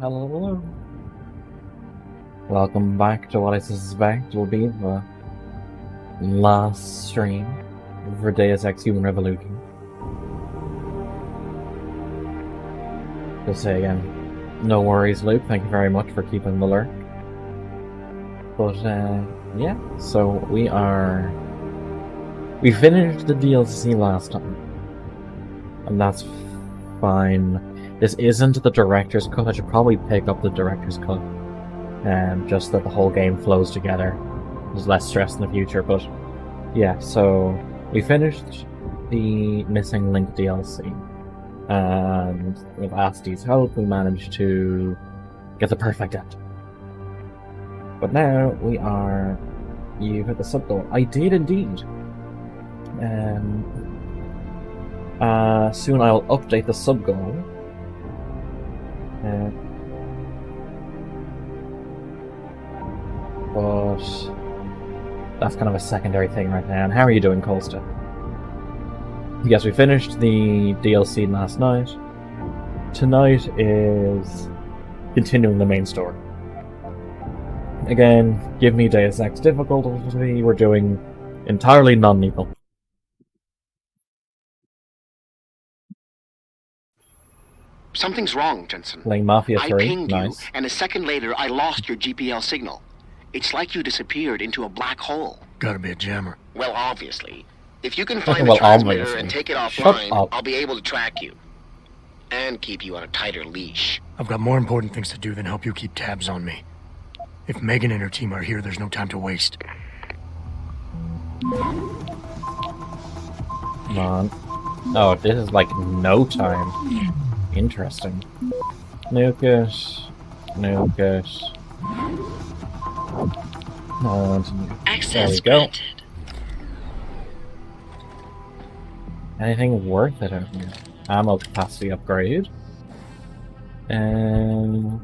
Hello. Welcome back to what I suspect will be the last stream for Deus Ex Human Revolution. Just say again, no worries, Luke. Thank you very much for keeping the lurk. But yeah, so we finished the DLC last time, and that's fine. This isn't the director's cut. I should probably pick up the director's cut, just that the whole game flows together. There's less stress in the future, but yeah. So we finished the Missing Link DLC, and with Asti's help, we managed to get the perfect end. But now you've hit the sub goal. I did indeed. Soon I'll update the sub goal. But that's kind of a secondary thing right now. And how are you doing, Colsta? Yes, we finished the DLC last night. Tonight is continuing the main story. Again, give me Deus Ex difficulty. We're doing entirely non-lethal. Something's wrong, Jensen. Playing Mafia 3, I pinged nice. you, and a second later I lost your GPL signal. It's like you disappeared into a black hole. Gotta be a jammer. Well, obviously. If you can find Well, the transmitter obviously. and take it Shut offline, up. I'll be able to track you. And keep you on a tighter leash. I've got more important things to do than help you keep tabs on me. If Megan and her team are here, there's no time to waste. Come on. Oh, this is like no time. Interesting. Nuke it. Nuke it. And there we go. Anything worth it out here? Ammo capacity upgrade. Well,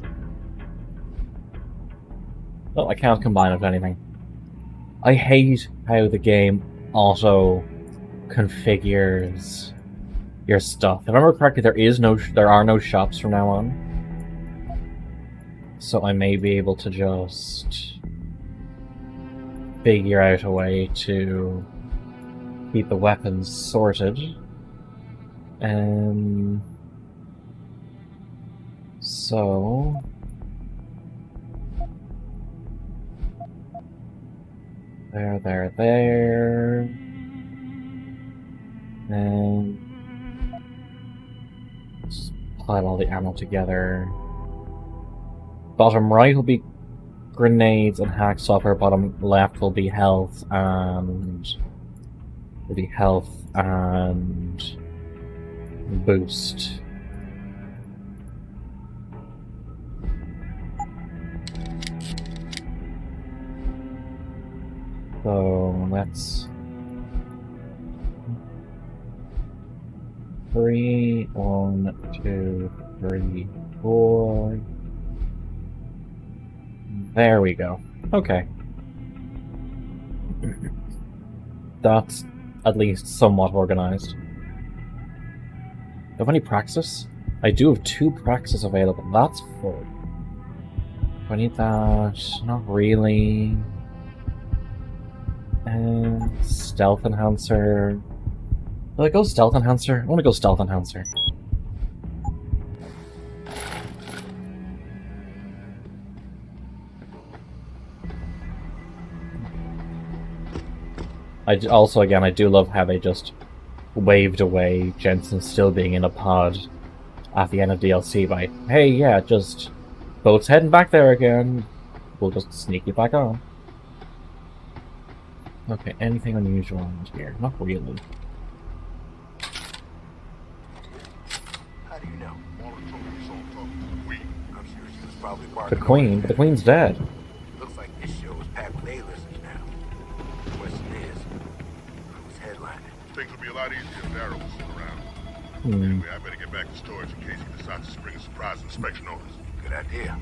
I can't combine it with anything. I hate how the game auto configures your stuff. If I remember correctly, there are no shops from now on. So I may be able to just figure out a way to keep the weapons sorted. So there. And just pile all the ammo together. Bottom right will be grenades and hack software. Bottom left will be health and boost. So let's 3, 1, 2, 3, 4. There we go. Okay. That's at least somewhat organized. Do I have any praxis? I do have 2 praxis available. That's full. Do I need that? Not really. Stealth enhancer. Will I go stealth enhancer? I want to go stealth enhancer. I do love how they just waved away Jensen still being in a pod at the end of DLC by, hey, yeah, just boat's heading back there again. We'll just sneak you back on. Okay, anything unusual around here? Not really. How do you know? I'm sure she was probably part The of Queen? The Queen's dead. Looks like this show is packed with A-listers now. The question is, who's headlining? Things will be a lot easier if Darryl was still around. Anyway, I better get back to storage in case he decides to spring a surprise inspection on us. Good idea.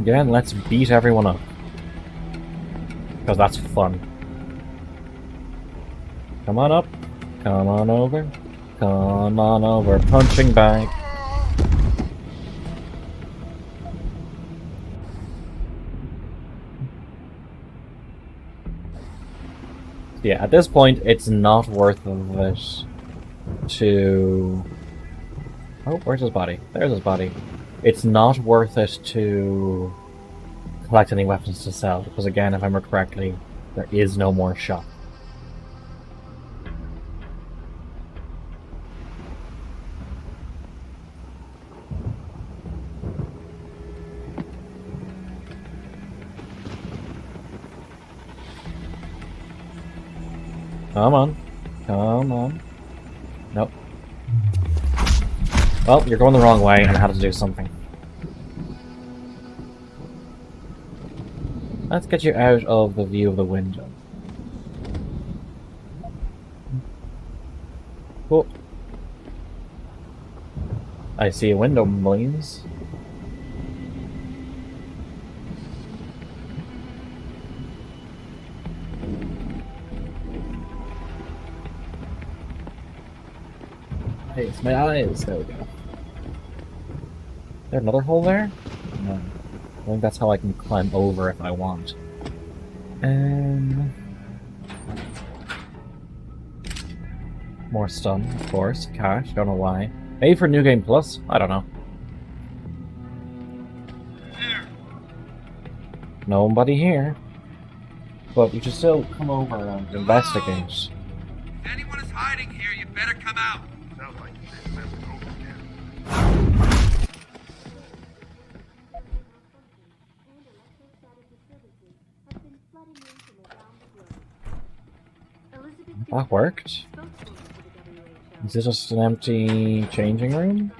Again, let's beat everyone up. Because that's fun. Come on up. Come on over. Come on over, punching bag. Yeah, at this point, it's not worth it to... Oh, where's his body? There's his body. It's not worth it to collect any weapons to sell, because again, if I remember correctly, there is no more shop. Come on. Come on. Nope. Well, you're going the wrong way, and I had to do something. Let's get you out of the view of the window. Cool. I see a window, millions. Hey, it's my eyes. There we go. Is there another hole there? No. I think that's how I can climb over if I want. More stun, of course. Cash, don't know why. Maybe for New Game Plus? I don't know. Nobody here. But you should still come over and investigate. If anyone is hiding here, you better come out. Sounds like you didn't mess with Hope again. That worked. Is this just an empty changing room?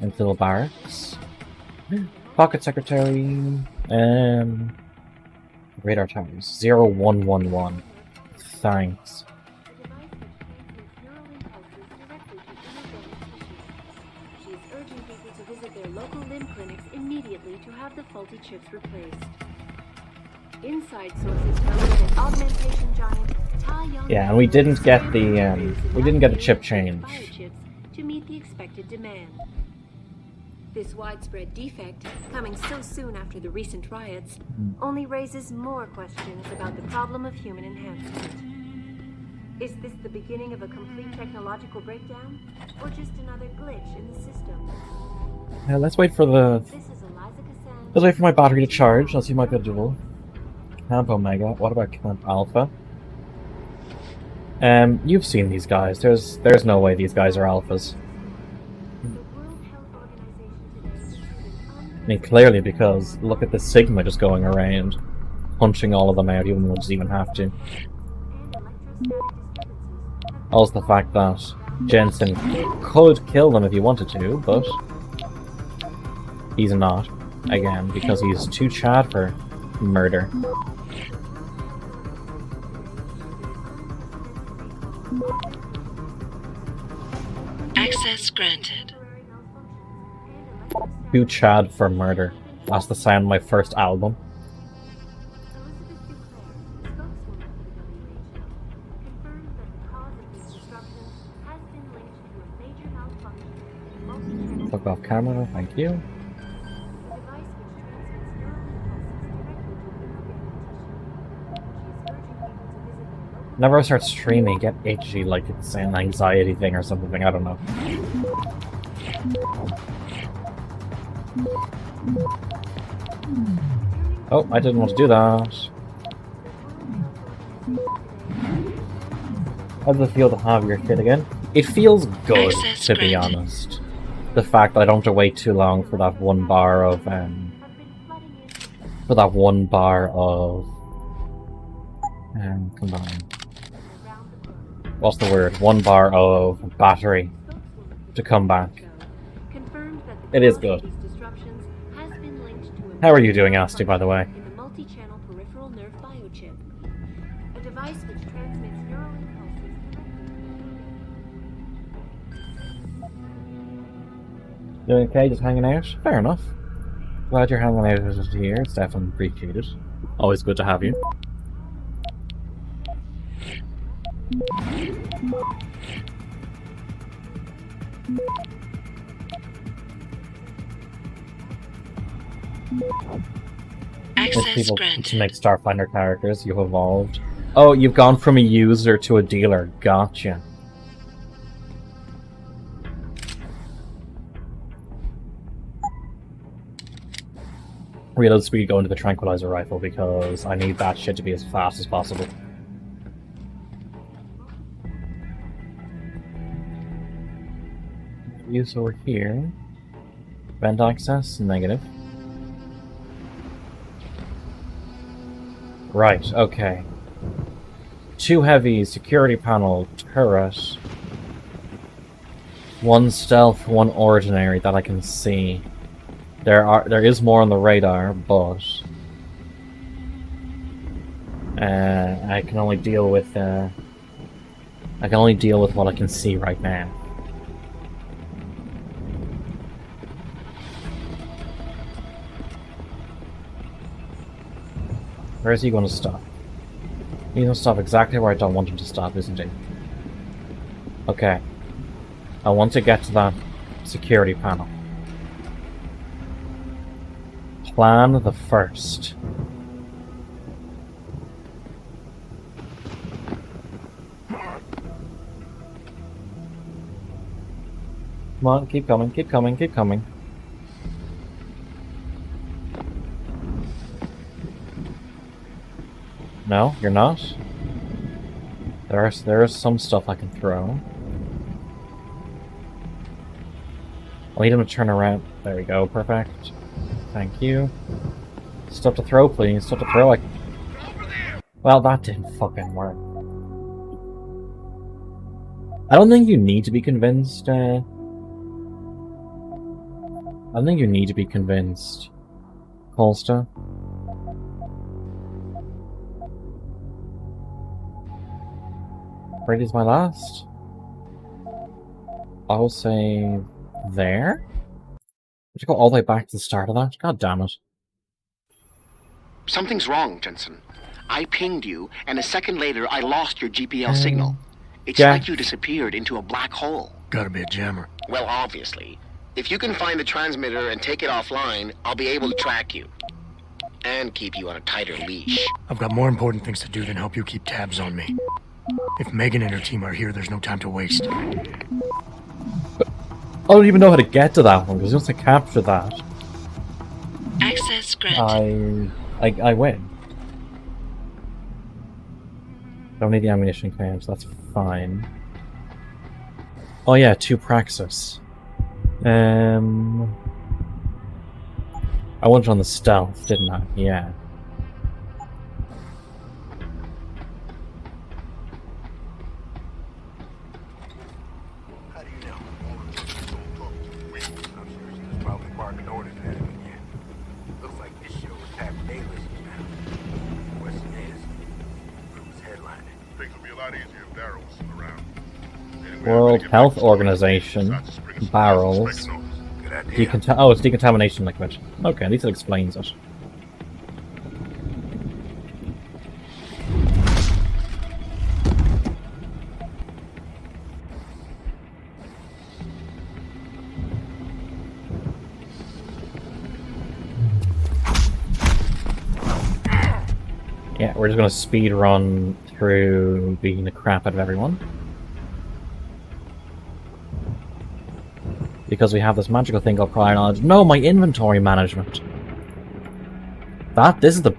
Empty little barracks. Pocket secretary. Radar towers. 0111. Thanks. She is urging people to visit their local limb clinics immediately to have the faulty chips replaced. Inside sources tell us that augmentation giant yeah, and we didn't get the chip change. To meet the expected demand. This widespread defect, coming so soon after the recent riots, only raises more questions about the problem of human enhancement. Is this the beginning of a complete technological breakdown, or just another glitch in the system? Let's wait for the. Let's wait for my battery to charge. Let's see my good duel. Camp Omega. What about Camp Alpha? You've seen these guys. There's no way these guys are alphas. I mean, clearly, because look at the Sigma just going around, punching all of them out, even though it doesn't even have to. Also the fact that Jensen could kill them if he wanted to, but he's not. Again, because he's too Chad for murder. Access granted. Too Chad for murder. That's the sound of my first album. Fuck off camera, thank you. Whenever I start streaming, get itchy like it's an anxiety thing or something, I don't know. Oh, I didn't want to do that. How does it feel to have your kid again? It feels good, to be honest. The fact that I don't have to wait too long for that one bar of, combine. What's the word? 1 bar of battery to come back. It is good. How are you doing, Asti, by the way? Multi-channel peripheral nerve biochip. A device which transmits neural impulses. Doing okay, just hanging out? Fair enough. Glad you're hanging out with us here, it's definitely appreciated. Always good to have you. Access People granted. to make Starfinder characters, you've evolved. Oh, you've gone from a user to a dealer. Gotcha. Reload speed go into the tranquilizer rifle because I need that shit to be as fast as possible. Use over here. Vent access, negative. Right, okay. 2 heavy, security panel, turret. 1 stealth, 1 ordinary that I can see. There is more on the radar, but I can only deal with what I can see right now. Where is he going to stop? He's going to stop exactly where I don't want him to stop, isn't he? Okay. I want to get to that security panel. Plan the first. Come on, keep coming, keep coming, keep coming. No, you're not? There is some stuff I can throw. I'll need him to turn around. There we go, perfect. Thank you. Stuff to throw, please. Stuff to throw. Well, that didn't fucking work. I don't think you need to be convinced, I don't think you need to be convinced, Holster. Brady's my last. I'll say there. Did you go all the way back to the start of that? God damn it. Something's wrong, Jensen. I pinged you, and a second later I lost your GPL signal. It's yeah. like you disappeared into a black hole. Gotta be a jammer. Well, obviously. If you can find the transmitter and take it offline, I'll be able to track you. And keep you on a tighter leash. I've got more important things to do than help you keep tabs on me. If Megan and her team are here, there's no time to waste. I don't even know how to get to that one, because once I capture that, Access granted. I win. Don't need the ammunition cans, that's fine. Oh yeah, 2 Praxis. I went on the stealth, didn't I? Yeah. How do you know? I'm sure she's probably barking orders at him again. Looks like this show is packed with A-listers now. Question is, who's headlining? Things would be a lot easier if Darrow was still around. Anyway, World Health Organization. Barrels. Good idea. Oh, it's decontamination liquid. Okay, at least it explains it. Yeah, we're just gonna speed run through beating the crap out of everyone. Because we have this magical thing called prior knowledge. No, my inventory management. This is the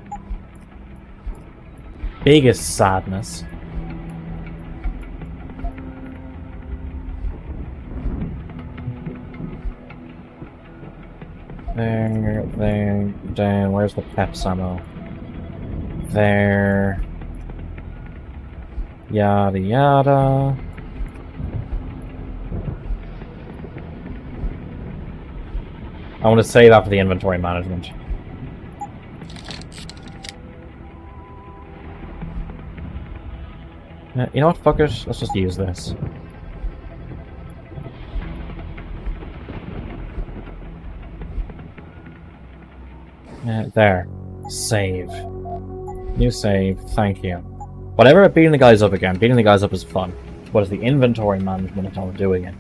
biggest sadness. There, down. Where's the Peps ammo? There. Yada yada. I want to save after the inventory management. You know what, fuckers? Let's just use this. There. Save. New save, thank you. Whatever, beating the guys up again. Beating the guys up is fun. What is the inventory management that I'm doing it?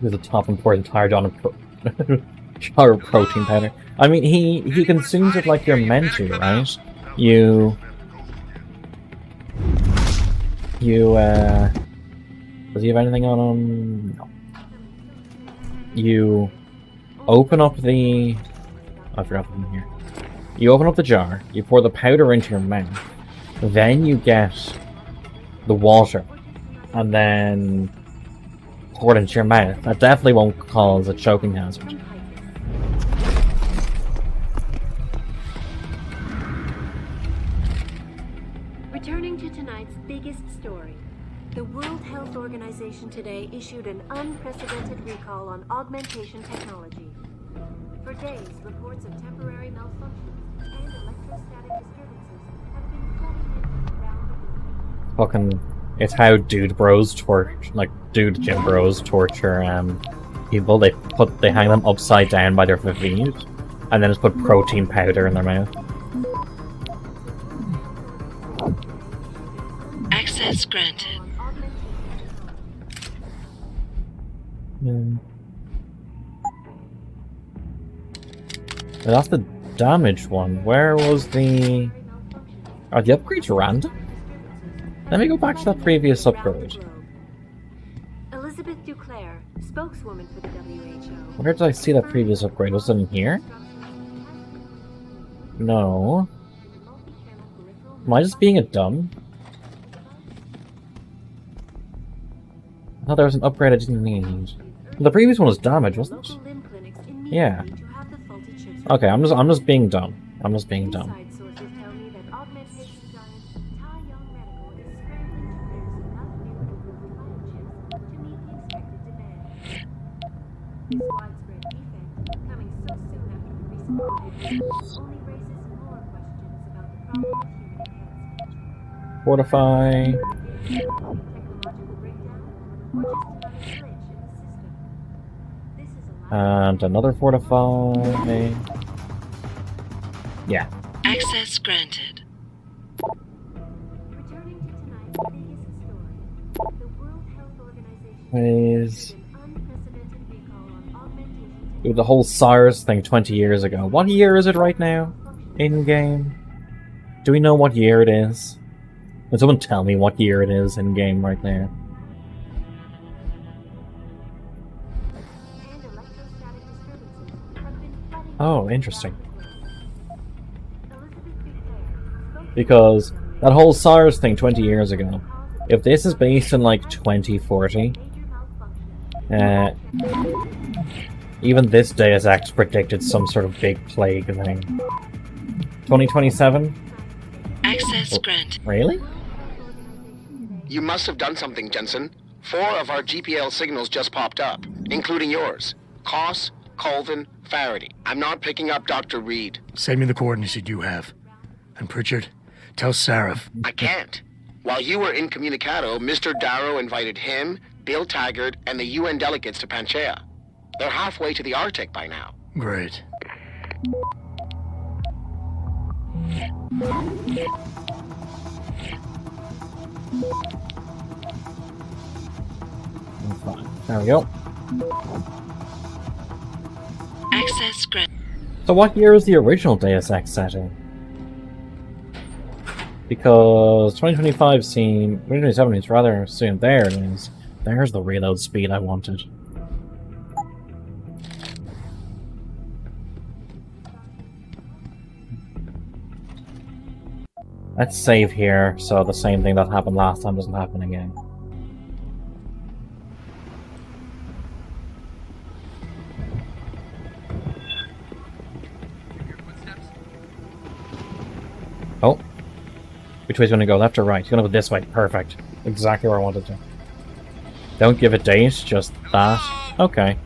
who's a top important target on a jar of protein powder. I mean, he consumes it like you're meant to, right? Does he have anything on him? No. You open up the... I forgot them here. You open up the jar, you pour the powder into your mouth, then you get the water, and then pour it into your mouth. That definitely won't cause a choking hazard. Returning to tonight's biggest story. The World Health Organization today issued an unprecedented recall on augmentation technology. For days, reports of temporary malfunctions and electrostatic disturbances have been flooding in around the world. Fucking, it's how dude gym bros torture people. They hang them upside down by their feet, and then just put protein powder in their mouth. Access granted. That's the damaged one. Where was the... Are the upgrades random? Let me go back to that previous upgrade. Elizabeth Duclair, spokeswoman for the WHO. Where did I see that previous upgrade? Was it in here? No. Am I just being a dumb? I thought there was an upgrade I didn't need. The previous one was damaged, wasn't it? Yeah. Okay, I'm just being dumb. I'm just being dumb. Fortify. And another fortify. Yeah. Access granted. The whole SARS thing 20 years ago. What year is it right now? In-game? Do we know what year it is? Can someone tell me what year it is in-game right now? Oh, interesting. Because that whole SARS thing 20 years ago, if this is based in like 2040, even this Deus Ex predicted some sort of big plague thing. 2027? Access granted. Really? You must have done something, Jensen. 4 of our GPL signals just popped up, including yours. Koss, Colvin, Faraday. I'm not picking up Dr. Reed. Send me the coordinates you do have. And Pritchard, tell Sarif. I can't. While you were incommunicado, Mr. Darrow invited him, Bill Taggart, and the UN delegates to Panchaea. They're halfway to the Arctic by now. Great. There we go. Access granted. So what year is the original Deus Ex setting? Because 2025 2027 is rather soon. There it is. There's the reload speed I wanted. Let's save here, so the same thing that happened last time doesn't happen again. Oh. Which way's gonna go, left or right? He's gonna go this way. Perfect. Exactly where I wanted to. Don't give a date, just that. Okay.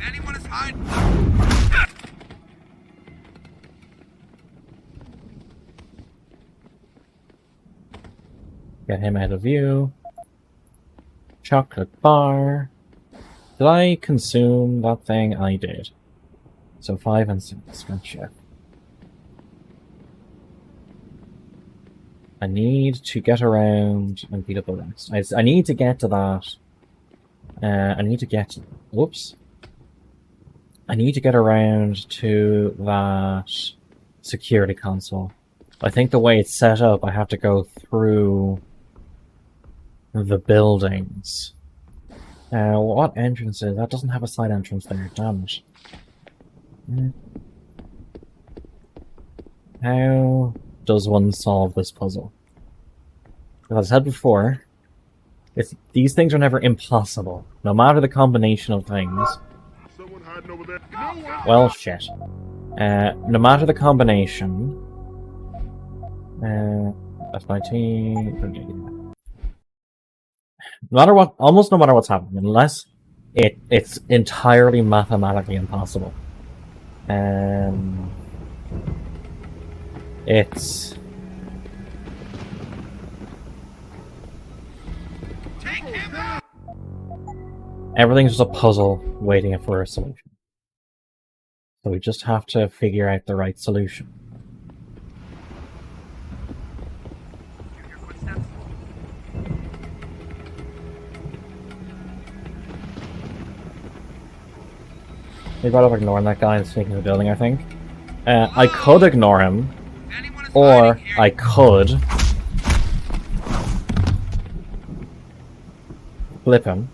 Anyone is hiding? Get him out of view. Chocolate bar. Did I consume that thing? I did. So 5 and 6. Gotcha. I need to get around and beat up the rest. I need to get to that I need to get... Whoops. I need to get around to that security console. I think the way it's set up, I have to go through the buildings. What entrance is? That doesn't have a side entrance there, damn it. How does one solve this puzzle? As I said before, these things are never impossible, no matter the combination of things. Someone hiding over there. Well, shit. No matter the combination... that's 19... No matter what, almost no matter what's happening, unless it's entirely mathematically impossible. It's... Everything's just a puzzle waiting for a solution. So we just have to figure out the right solution. Maybe better off ignoring that guy and sneaking in the building, I think. I could ignore him, or I could flip him.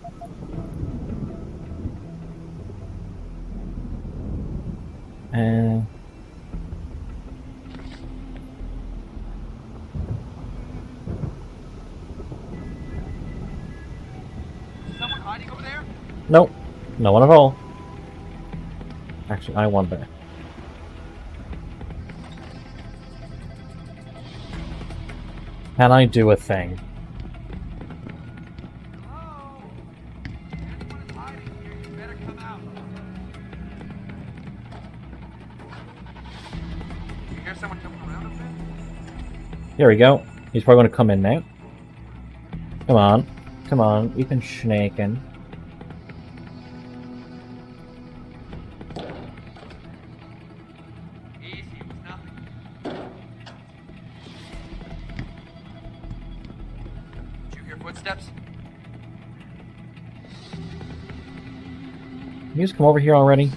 Someone hiding over there? Nope, no one at all. Actually, I wonder. Can I do a thing? Hello? Anyone is hiding here, you better come out. You hear someone jumping around up there? Here we go. He's probably going to come in now. Come on. Come on. We've been snaking. Easy, it was nothing. Did you hear footsteps? Can you just come over here already?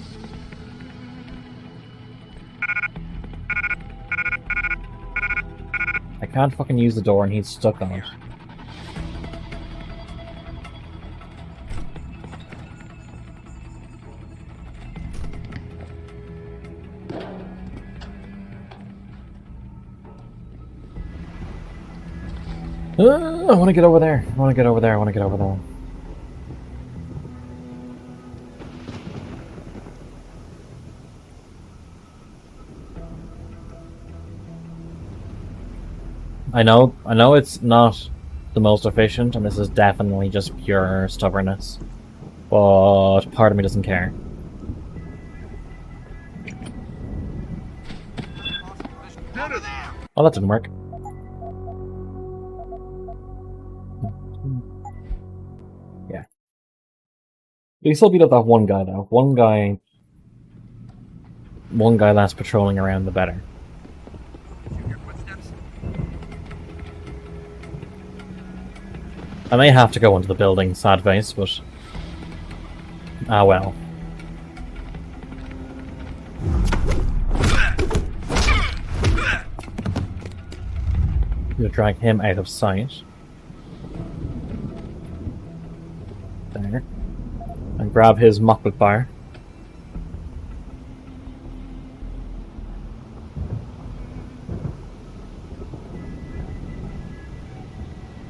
I can't fucking use the door and he's stuck on it. I want to get over there. I want to get over there. I want to get over there. I know it's not the most efficient, and this is definitely just pure stubbornness. But part of me doesn't care. Oh, that didn't work. Yeah. We still beat up that one guy, though. One guy less patrolling around, the better. Did you hear footsteps? I may have to go into the building, sad face, but... ah well. I'm gonna drag him out of sight. There. And grab his muppet bar.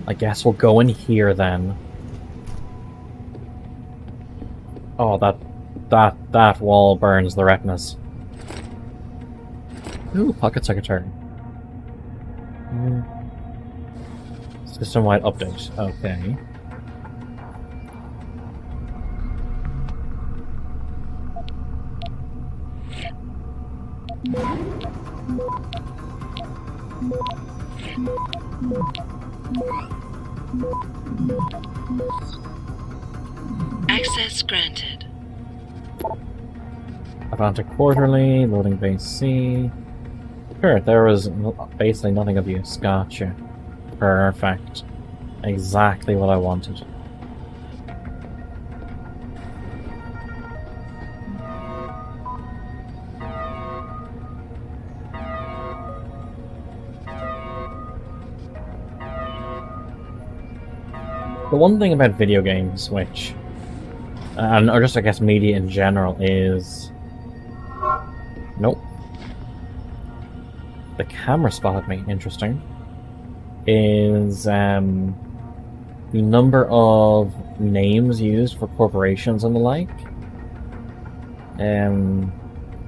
I guess we'll go in here then. Oh, that wall burns the retinas. Ooh, pocket secretary. System-wide update. Okay. Access granted. Atlantic Quarterly, loading base C. Sure, there was basically nothing of use. Gotcha. Perfect. Exactly what I wanted. The one thing about video games, which, or just I guess media in general, is... Nope. The camera spotted me, interesting. Is, the number of names used for corporations and the like.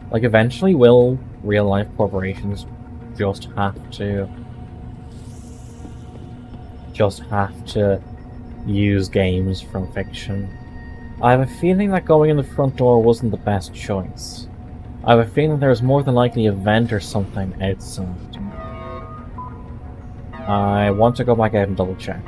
Like, eventually will real-life corporations just have to use games from fiction? I have a feeling that going in the front door wasn't the best choice. I have a feeling there's more than likely a vent or something outside. I want to go back out and double check.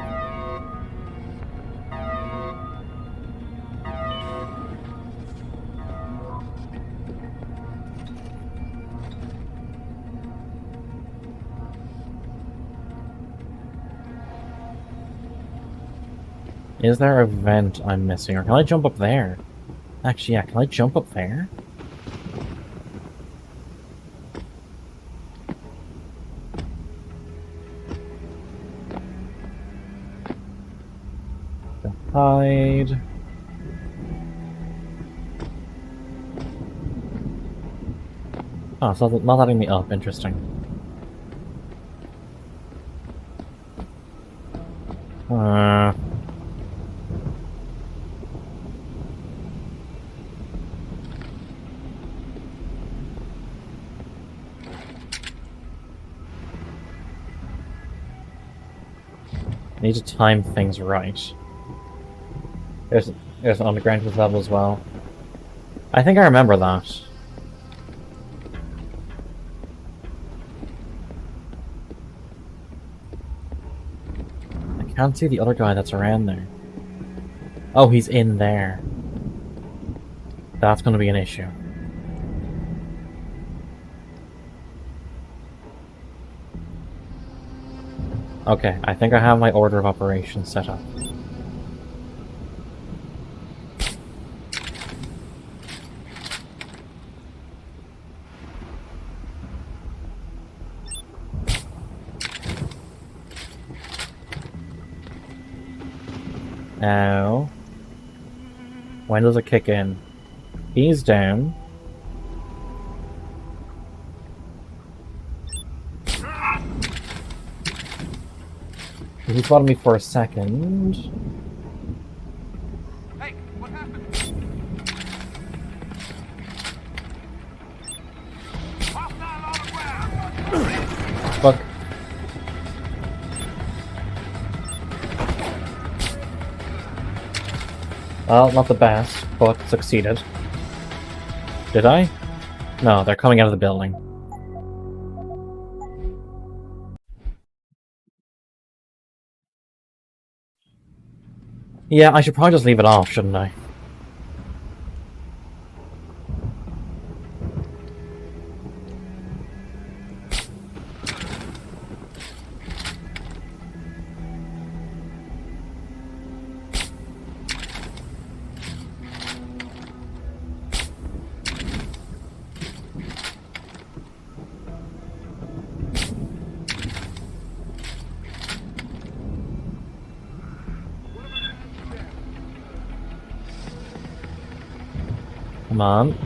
Is there a vent I'm missing, or can I jump up there? Actually, yeah, can I jump up there? Hide. Oh, so it's not letting me up, interesting. Need to time things right. There's an underground level as well. I think I remember that. I can't see the other guy that's around there. Oh, he's in there. That's going to be an issue. Okay, I think I have my order of operations set up. Now, when does it kick in? He's down. He spotted me for a second. Hey, what happened? Fuck. Well, not the best, but succeeded. Did I? No, they're coming out of the building. Yeah, I should probably just leave it off, shouldn't I? Come on.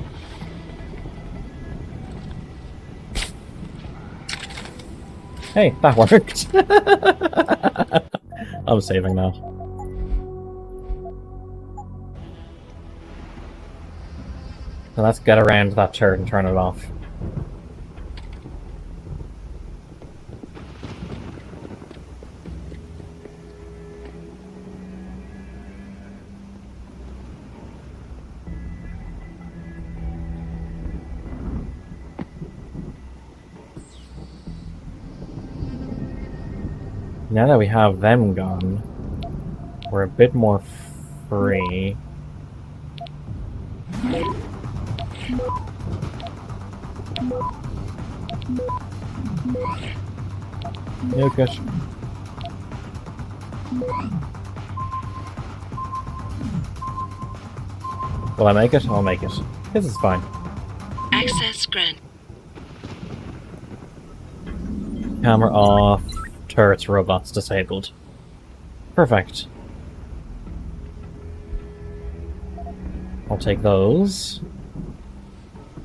Hey, that worked. I'm saving now. So let's get around that turret and turn it off. Now that we have them gone, we're a bit more free. Lucas. Will I make it? I'll make it. This is fine. Access granted. Camera off. Turrets, robots disabled. Perfect. I'll take those.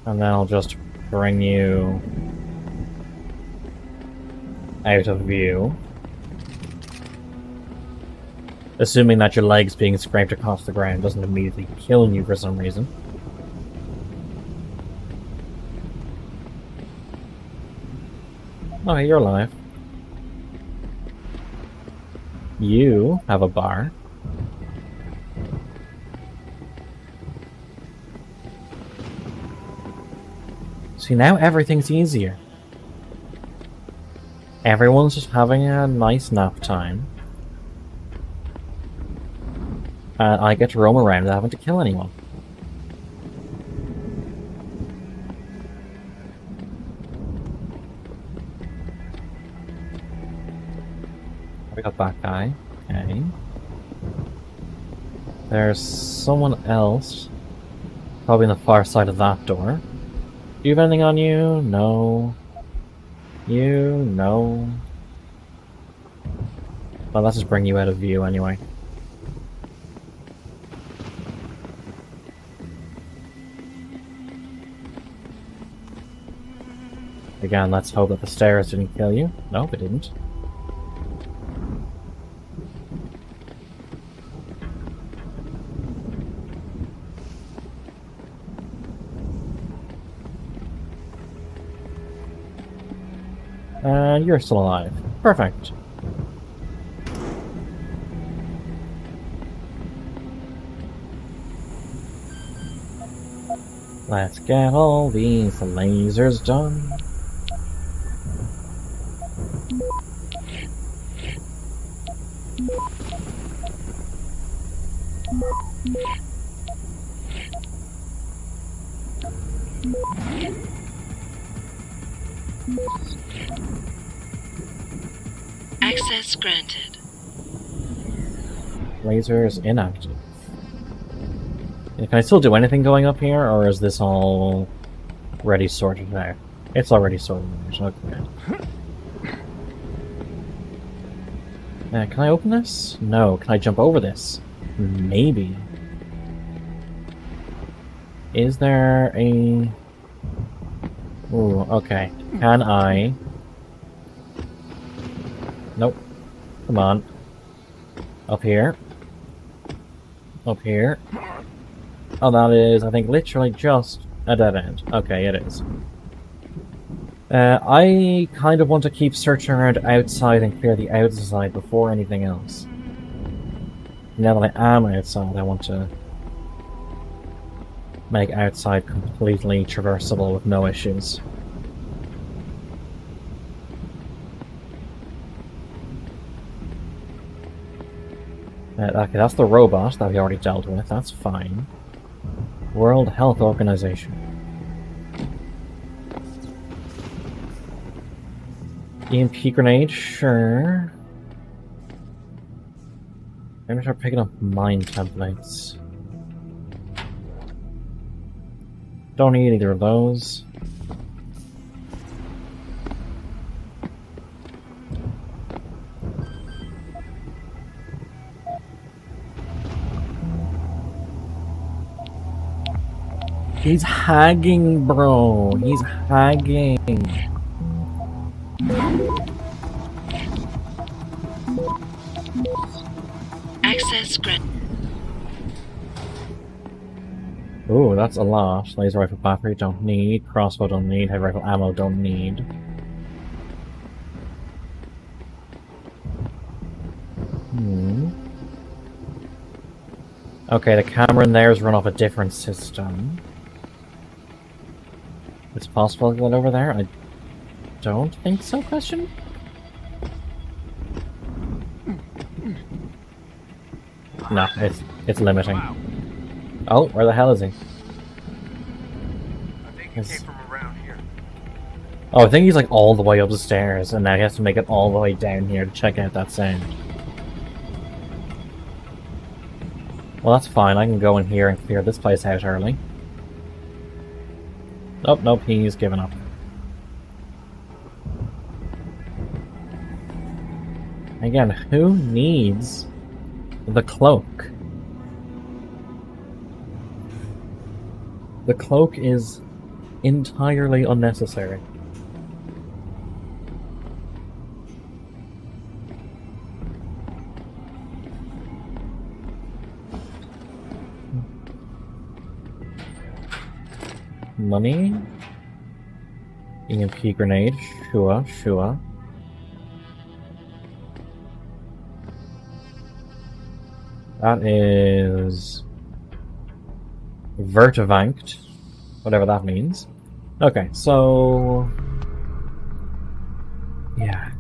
And then I'll just bring you out of view. Assuming that your legs being scraped across the ground doesn't immediately kill you for some reason. Oh, you're alive. You have a bar. See, now everything's easier. Everyone's just having a nice nap time. And I get to roam around without having to kill anyone. We got that guy. Okay. There's someone else. Probably on the far side of that door. Do you have anything on you? No. You? No. Well, let's just bring you out of view anyway. Again, let's hope that the stairs didn't kill you. Nope, it didn't. And you're still alive. Perfect. Let's get all these lasers done. Access granted. Lasers inactive. Can I still do anything going up here, or is this all already sorted out? It's already sorted out. Okay. Can I open this? No. Can I jump over this? Maybe. Is there a... Ooh, okay. Can I... Nope. Come on. Up here. Up here. Oh, that is, I think, literally just a dead end. Okay, it is. I kind of want to keep searching around outside and clear the outside before anything else. Now that I am outside, I want to make outside completely traversable with no issues. Okay, that's the robot that we already dealt with. That's fine. World Health Organization. EMP grenade, sure. I'm gonna start picking up mine templates. Don't need either of those. He's hagging, bro. He's hagging. Access granted. Ooh, that's a lot. Laser rifle battery don't need. Crossbow don't need. Heavy rifle ammo don't need. Okay, the camera in there is run off a different system. It's possible to get over there? I don't think so, question? No, it's limiting. Oh, where the hell is he? I think he came from around here. Oh, I think he's like all the way up the stairs, and now he has to make it all the way down here to check out that sound. Well, that's fine. I can go in here and clear this place out early. Nope, nope, he's given up. Again, who needs the cloak? The cloak is entirely unnecessary. Money. EMP grenade. Sure. That is Vertivanked, whatever that means. Okay, so yeah.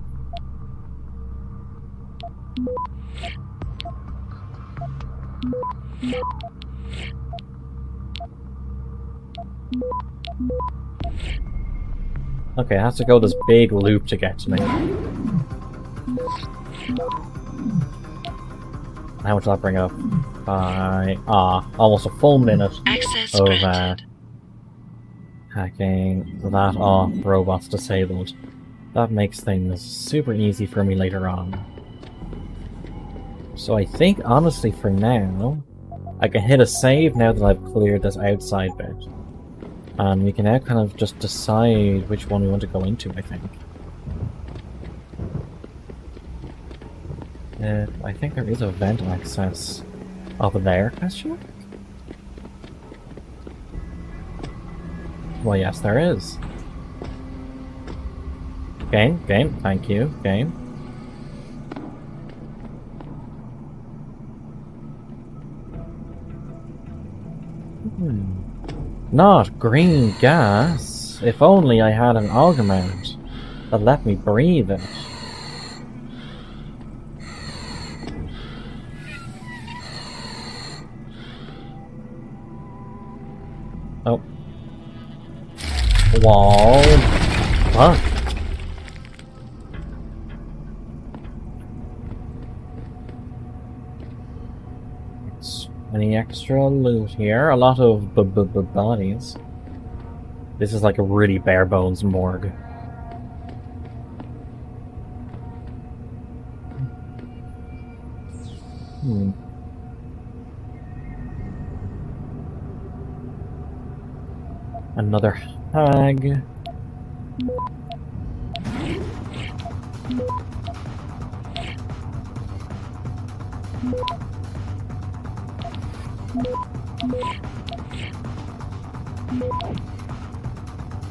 Okay, it has to go this big loop to get to me. How much will that bring up? By almost a full minute Access of granted. hacking that off, robots disabled. That makes things super easy for me later on. So I think, honestly, for now, I can hit a save now that I've cleared this outside bit. And we can now kind of just decide which one we want to go into, I think. I think there is a vent access over there, question mark? Well, yes, there is. Game, thank you, game. Not green gas. If only I had an augment that let me breathe it. Oh. Wall. Fuck. Any extra loot here? A lot of bodies. This is like a really bare bones morgue. Another hag.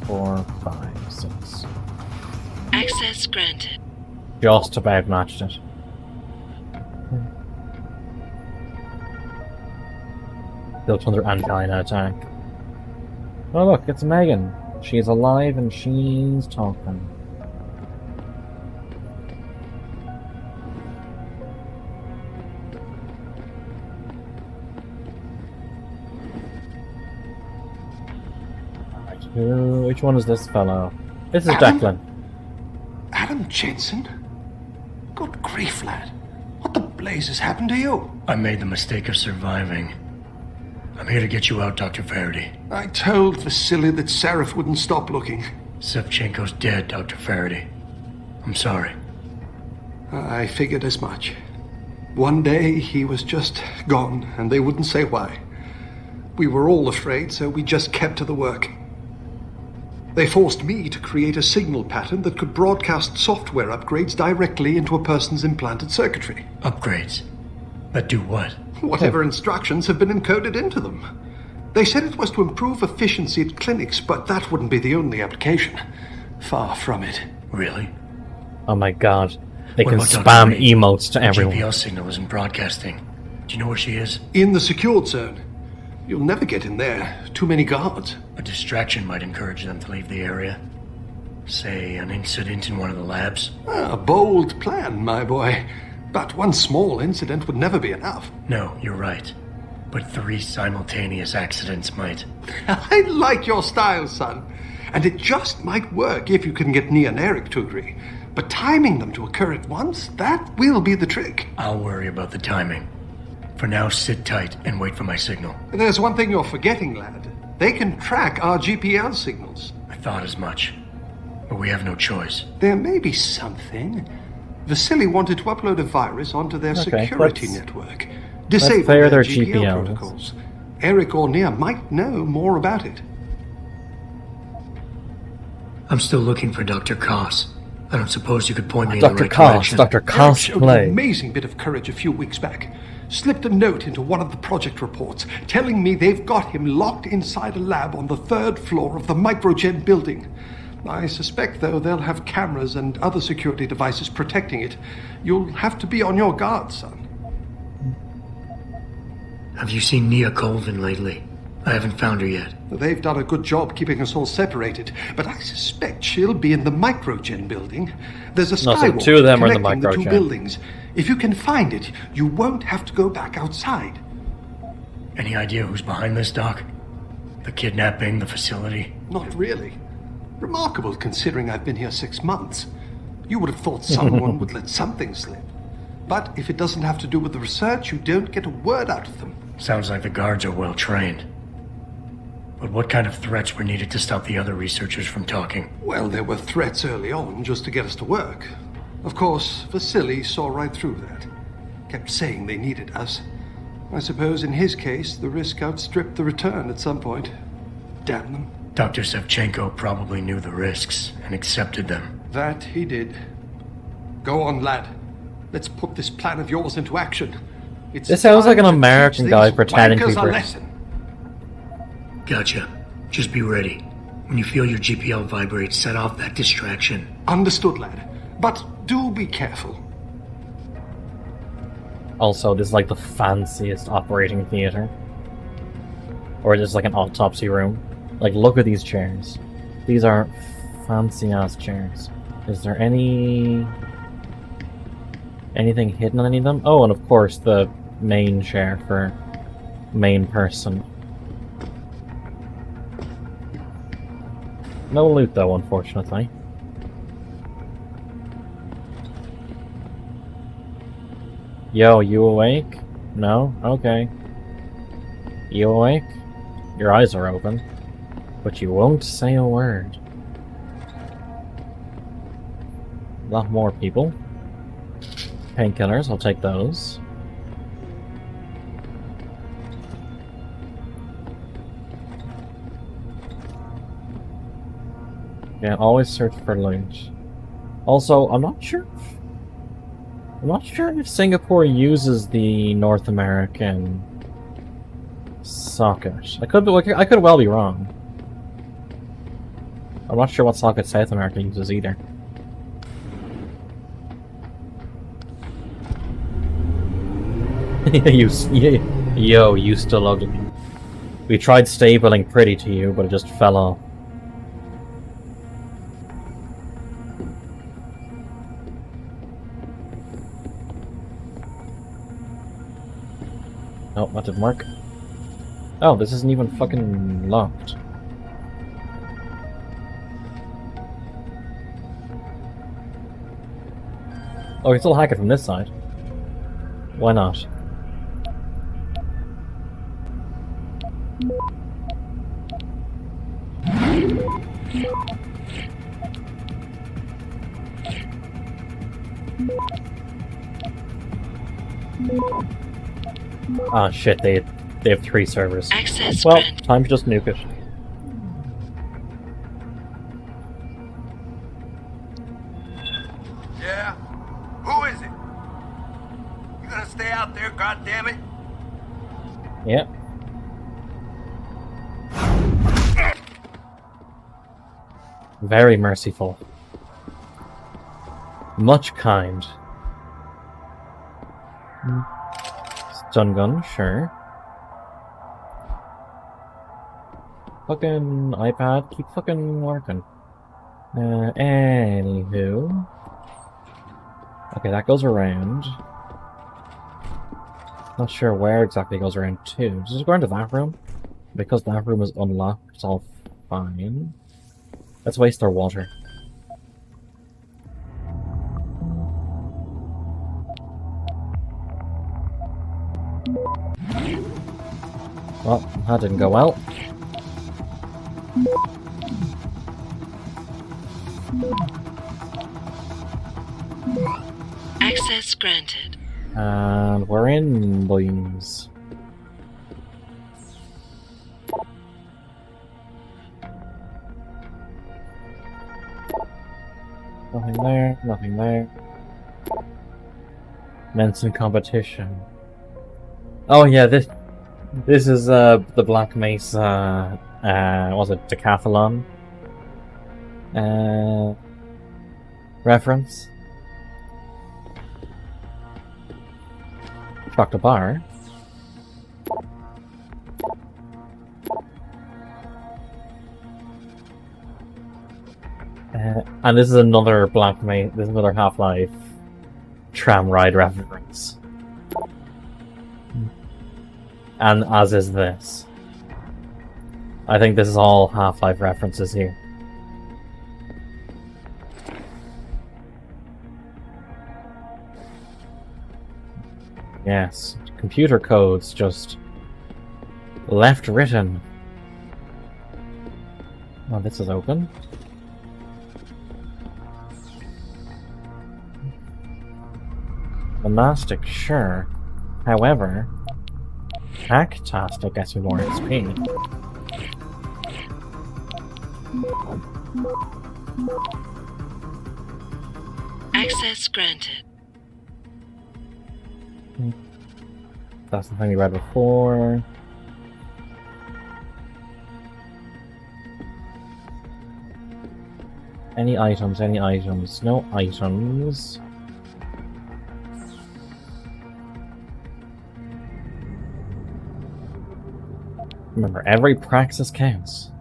Four, 5, 6. Access granted. Just about matched it. Built under angina attack. Oh look, it's Megan. She's alive and she's talking. Which one is this fellow? This is Declan. Adam Jensen? Good grief, lad. What the blazes happened to you? I made the mistake of surviving. I'm here to get you out, Dr. Faraday. I told Vasily that Seraph wouldn't stop looking. Sevchenko's dead, Dr. Faraday. I'm sorry. I figured as much. One day he was just gone, and they wouldn't say why. We were all afraid, so we just kept to the work. They forced me to create a signal pattern that could broadcast software upgrades directly into a person's implanted circuitry. Upgrades? That do what? Whatever instructions have been encoded into them. They said it was to improve efficiency at clinics, but that wouldn't be the only application. Far from it. Really? Oh my god. They What can about Dr. spam Reed? emotes to The everyone. GPL signal isn't broadcasting. Do you know where she is? In the secured zone. You'll never get in there. Too many guards. A distraction might encourage them to leave the area. Say, an incident in one of the labs. A bold plan, my boy. But one small incident would never be enough. No, you're right. But 3 simultaneous accidents might. I like your style, son. And it just might work if you can get Nia and Eric to agree. But timing them to occur at once, that will be the trick. I'll worry about the timing. For now, sit tight and wait for my signal. There's one thing you're forgetting, lad. They can track our GPL signals. I thought as much. But we have no choice. There may be something. Vasily wanted to upload a virus onto their security network. Disable clear their their GPL GPL. protocols. Eric or Nia might know more about it. I'm still looking for Dr. Koss. I don't suppose you could point me in Dr. the right Koss, direction. Dr. Eric Koss showed an play. amazing bit of courage a few weeks back. Slipped a note into one of the project reports telling me they've got him locked inside a lab on the 3rd floor of the Microgen building. I suspect, though, they'll have cameras and other security devices protecting it. You'll have to be on your guard, son. Have you seen Nia Colvin lately? I haven't found her yet. They've done a good job keeping us all separated, but I suspect she'll be in the Microgen building. There's a No, so skywalk two of them are in the connecting the two Microgen. buildings. If you can find it, you won't have to go back outside. Any idea who's behind this, Doc? The kidnapping, the facility? Not really. Remarkable considering I've been here 6 months. You would have thought someone would let something slip. But if it doesn't have to do with the research, you don't get a word out of them. Sounds like the guards are well trained. But what kind of threats were needed to stop the other researchers from talking? Well, there were threats early on just to get us to work. Of course, Vasily saw right through that. Kept saying they needed us. I suppose in his case, the risk outstripped the return at some point. Damn them. Dr. Sevchenko probably knew the risks and accepted them. That he did. Go on, lad. Let's put this plan of yours into action. It's This sounds like an time to American teach guy these pretending to be wankers a British. lesson. Gotcha. Just be ready. When you feel your GPL vibrate, set off that distraction. Understood, lad. But do be careful. Also, this is like the fanciest operating theater. Or just like an autopsy room. Like, look at these chairs. These are fancy-ass chairs. Is there anything hidden on any of them? Oh, and of course the main chair for main person. No loot though, unfortunately. Yo, you awake? No? Okay. You awake? Your eyes are open. But you won't say a word. A lot more people. Painkillers, I'll take those. Yeah, always search for loot. Also, I'm not sure if Singapore uses the North American socket. I could well be wrong. I'm not sure what socket South America uses either. Yo, you still ugly. We tried stapling pretty to you, but it just fell off. Oh, that didn't work. Oh, this isn't even fucking locked. Oh, we can still hack it from this side. Why not? Ah, shit, they have 3 servers. Access Well, granted. time to just nuke it. Yeah? Who is it? You gonna stay out there, goddammit? Yep. Very merciful. Much kind. Stun gun, sure. Fucking iPad, keep fucking working. Anywho. Okay, that goes around. Not sure where exactly it goes around to. Does it go into that room? Because that room is unlocked, it's all fine. Let's waste our water. Well, that didn't go well. Access granted. And we're in, boys. Nothing there, nothing there. Men's competition. Oh yeah, this is the Black Mesa was it decathlon reference. Chocolate bar. And this is another This is another Half-Life tram ride reference. And as is this. I think this is all Half-Life references here. Yes, computer codes just left written. Oh, this is open. Monastic, sure. However, Hacktastic gets me more XP. Access granted. That's the thing we read before. Any items, any items. No items. Remember, every praxis counts.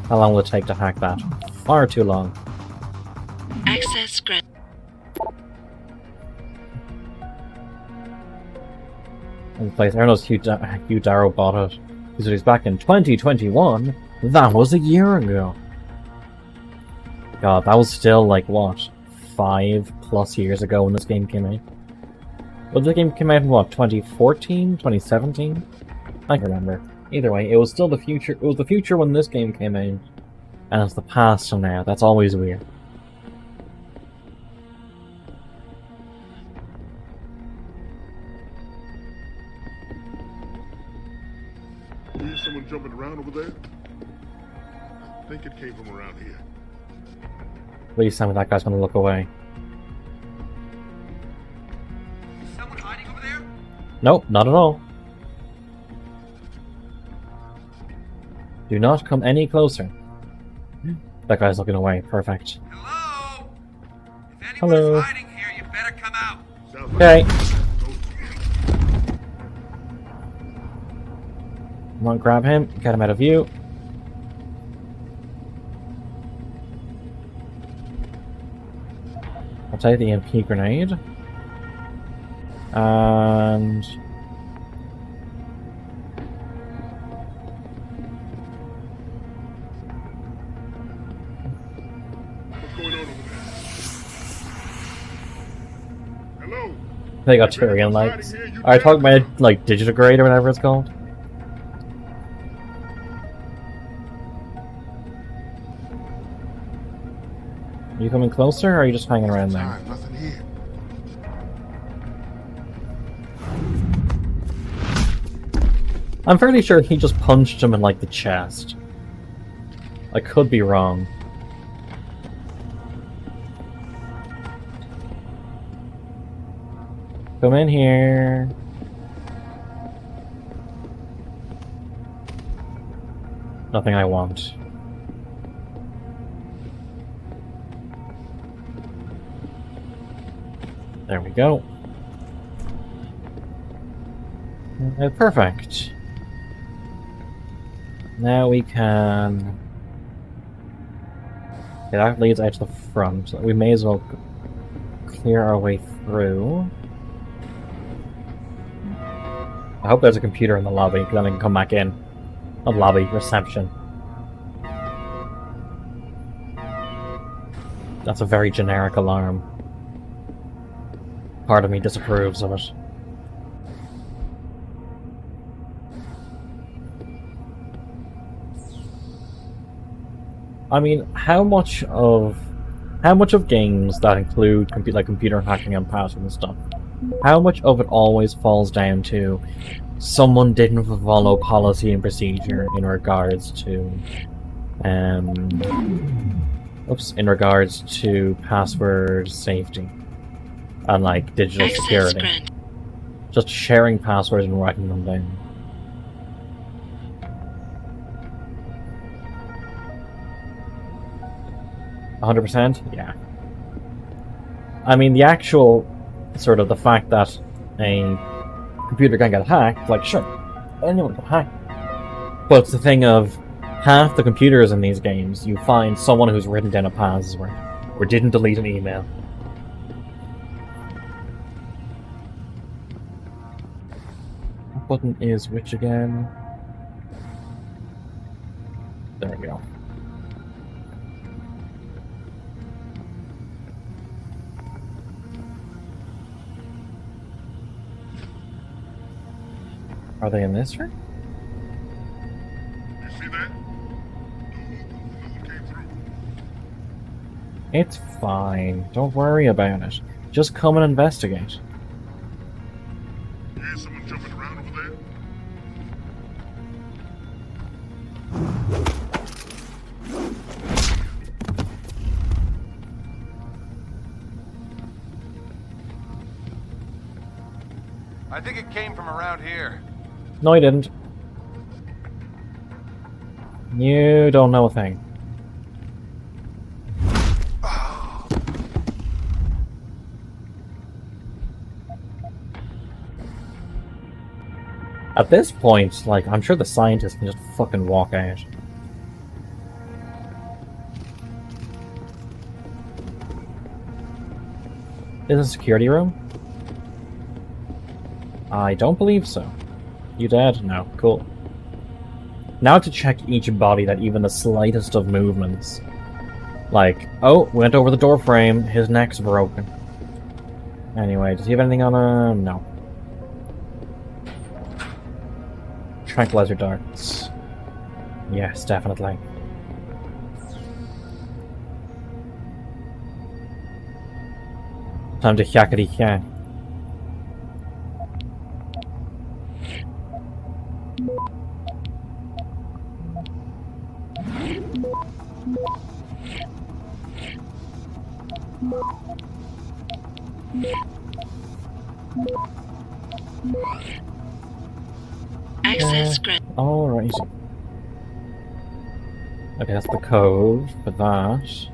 How long will it take to hack that? Far too long. Access granted. In place, Erno's Hugh Darrow bought it. He said he's back in 2021. That was a year ago. God, that was still like what? 5+ years ago when this game came out. Well, the game came out in what, 2014? 2017? I can't remember. Either way, it was still the future. It was the future when this game came out. And it's the past from now. That's always weird. You hear someone jumping around over there? I think it came from around here. Please tell me that guy's gonna look away. Is someone hiding over there? Nope, not at all. Do not come any closer. That guy's looking away. Perfect. Hello? If anyone Hello. is hiding here, you better come out. Sounds Okay. like Come on, grab him. Get him out of view. I'll take the EMP grenade. And... what's going on over there? Hello? they got Tyrion legs. Are I talking about like Digitigrade or whatever it's called? Are you coming closer or are you just hanging around there? Time, nothing here. I'm fairly sure he just punched him in like the chest. I could be wrong. Come in here. Nothing I want. There we go. Perfect. Now we can... Okay, that leads out to the front. We may as well clear our way through. I hope there's a computer in the lobby, because then I can come back in. Not lobby, reception. That's a very generic alarm. Part of me disapproves of it. I mean, how much of games that include computer hacking and password and stuff how much of it always falls down to someone didn't follow policy and procedure in regards to in regards to password safety and like digital Access security. granted. Just sharing passwords and writing them down. %? Yeah. I mean, the actual sort of the fact that a computer can get hacked, like, sure, anyone can hack. But it's the thing of half the computers in these games, you find someone who's written down a password or didn't delete an email. What button is which again? There we go. Are they in this room? You see that? No one came through. It's fine. Don't worry about it. Just come and investigate. You hear someone jumping around over there? I think it came from around here. No, he didn't. You don't know a thing. At this point, like, I'm sure the scientists can just fucking walk out. Is it a security room? I don't believe so. You dead? No. Cool. Now to check each body that even the slightest of movements. Like, oh, went over the door frame, his neck's broken. Anyway, does he have anything on him? No. Tranquilizer darts. Yes, definitely. Time to yakety-yak. Access granted. Alright. Okay, that's the code for that.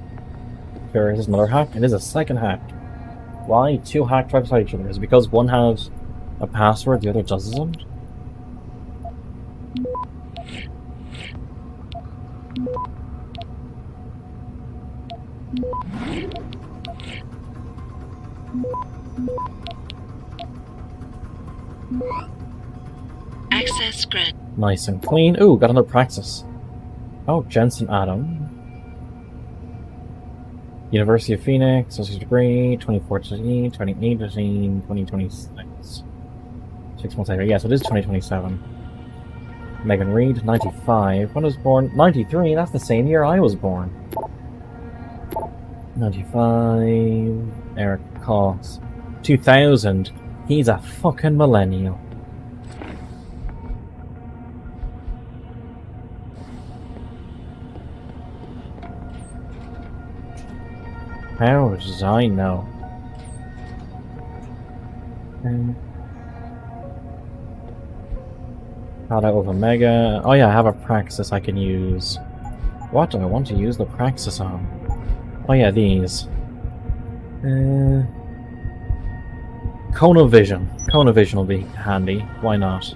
There is another hack. It is a second hack. Why 2 hacked right beside each other? Is it because one has a password, the other doesn't? Access granted. Nice and clean. Ooh, got another praxis. Oh, Jensen Adam. University of Phoenix, associate degree, 2014, 2018, 2026. 6 months later. Yeah, so it is 2027. Megan Reed, 95. When was born? 93, that's the same year I was born. 95. Eric Cox. 2000. He's a fucking millennial. How does I know? Out of Omega. Oh yeah, I have a Praxis I can use. What do I want to use the Praxis on? Oh yeah, these. Conovision. Conovision will be handy. Why not?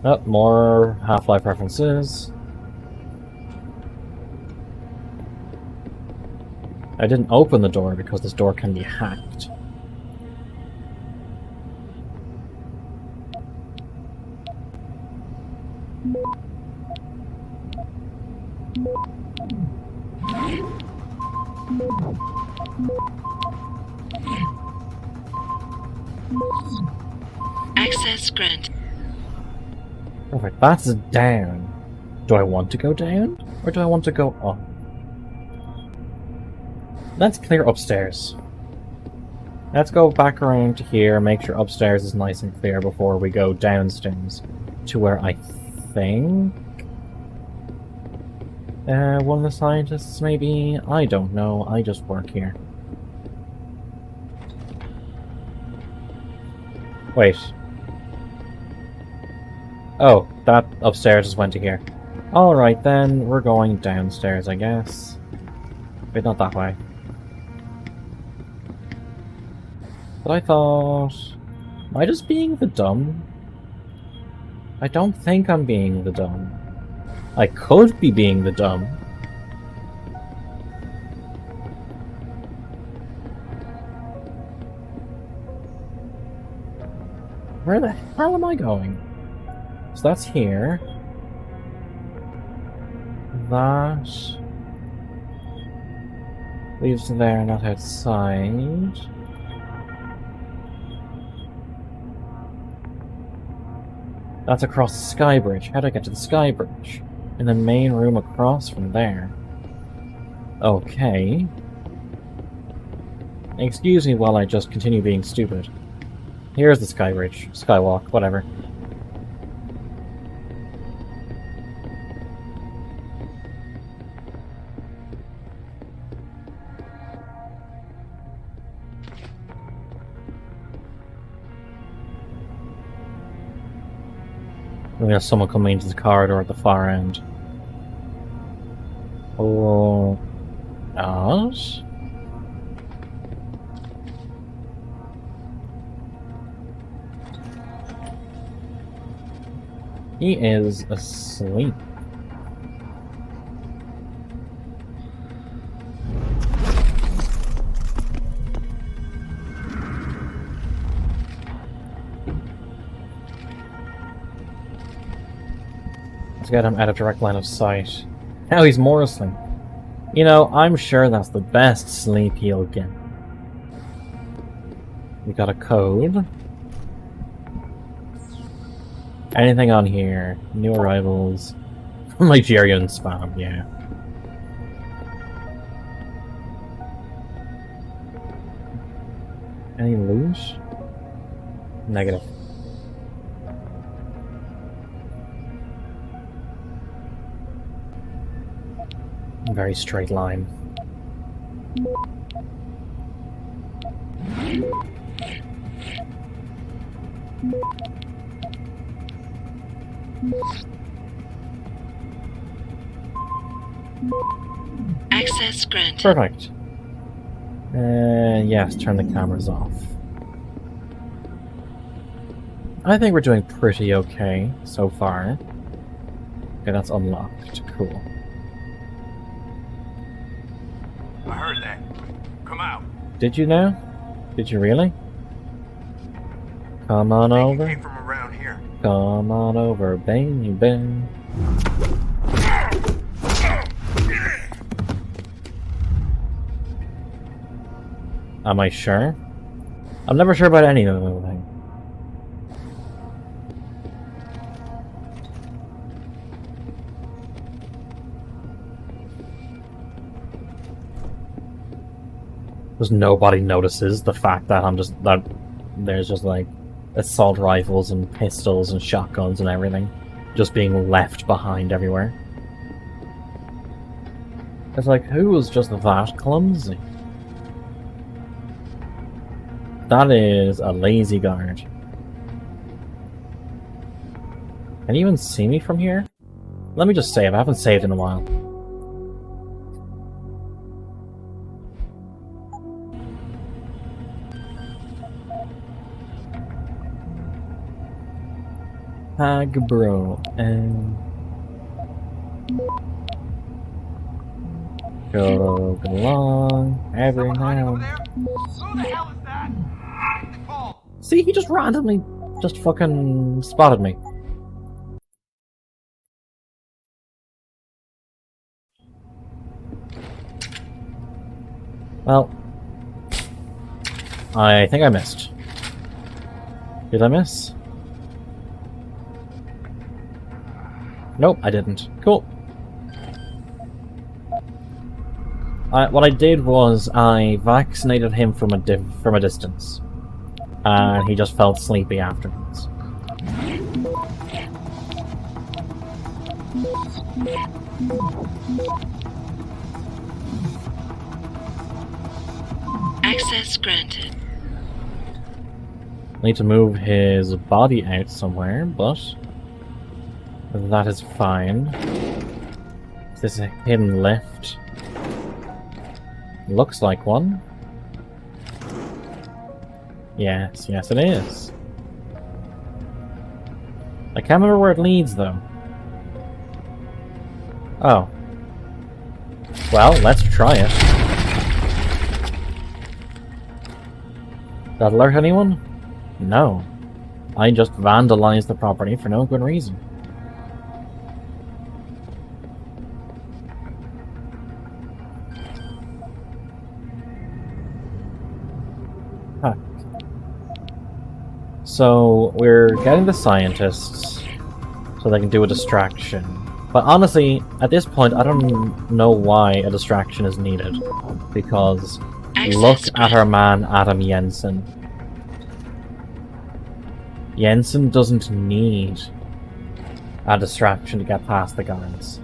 Oh, more Half-Life references. I didn't open the door because this door can be hacked. Access granted. Perfect, that's down. Do I want to go down? Or do I want to go up? Let's clear upstairs. Let's go back around to here, make sure upstairs is nice and clear before we go downstairs to where I think one of the scientists maybe? I don't know, I just work here. Wait. Oh, that upstairs just went to here. Alright then, we're going downstairs, I guess. Wait, not that way. But I thought... Am I just being the dumb? I don't think I'm being the dumb. I could be being the dumb. Where the hell am I going? So that's here. That leaves there, not outside. That's across the sky bridge. How do I get to the sky bridge? In the main room across from there. Okay. Excuse me while I just continue being stupid. Here's the sky bridge. Skywalk, whatever. There's someone coming into the corridor at the far end. Oh, us? He is asleep. Let's get him out of direct line of sight. Now he's more asleep. You know, I'm sure that's the best sleep he'll get. We got a code. Anything on here? New arrivals. Nigerian spam, yeah. Any loot? Negative. Very straight line. Access granted. Perfect. Yes, turn the cameras off. I think we're doing pretty okay so far. Okay, that's unlocked. Cool. I heard that. Come out. Did you know? Did you really? Come on You over. came from around here. Come on over, baby. Am I sure? I'm never sure about any of them. Because nobody notices the fact that there's just like assault rifles and pistols and shotguns and everything just being left behind everywhere. It's like, who was just that clumsy? That is a lazy guard. Can you even see me from here? Let me just save. I haven't saved in a while. Hag bro, and go along every now. Who the hell is that? Paul. See, he just randomly just fucking spotted me. Well, I think I missed. Did I miss? Nope, I didn't. Cool. what I did was I vaccinated him from a distance, and he just felt sleepy afterwards. Access granted. Need to move his body out somewhere, but that is fine. Is this a hidden lift? Looks like one. Yes, yes it is. I can't remember where it leads though. Oh. Well, let's try it. Did that alert anyone? No. I just vandalized the property for no good reason. Huh. So, we're getting the scientists so they can do a distraction. But honestly, at this point, I don't know why a distraction is needed. Because look at our man, Adam Jensen. Jensen doesn't need a distraction to get past the guards.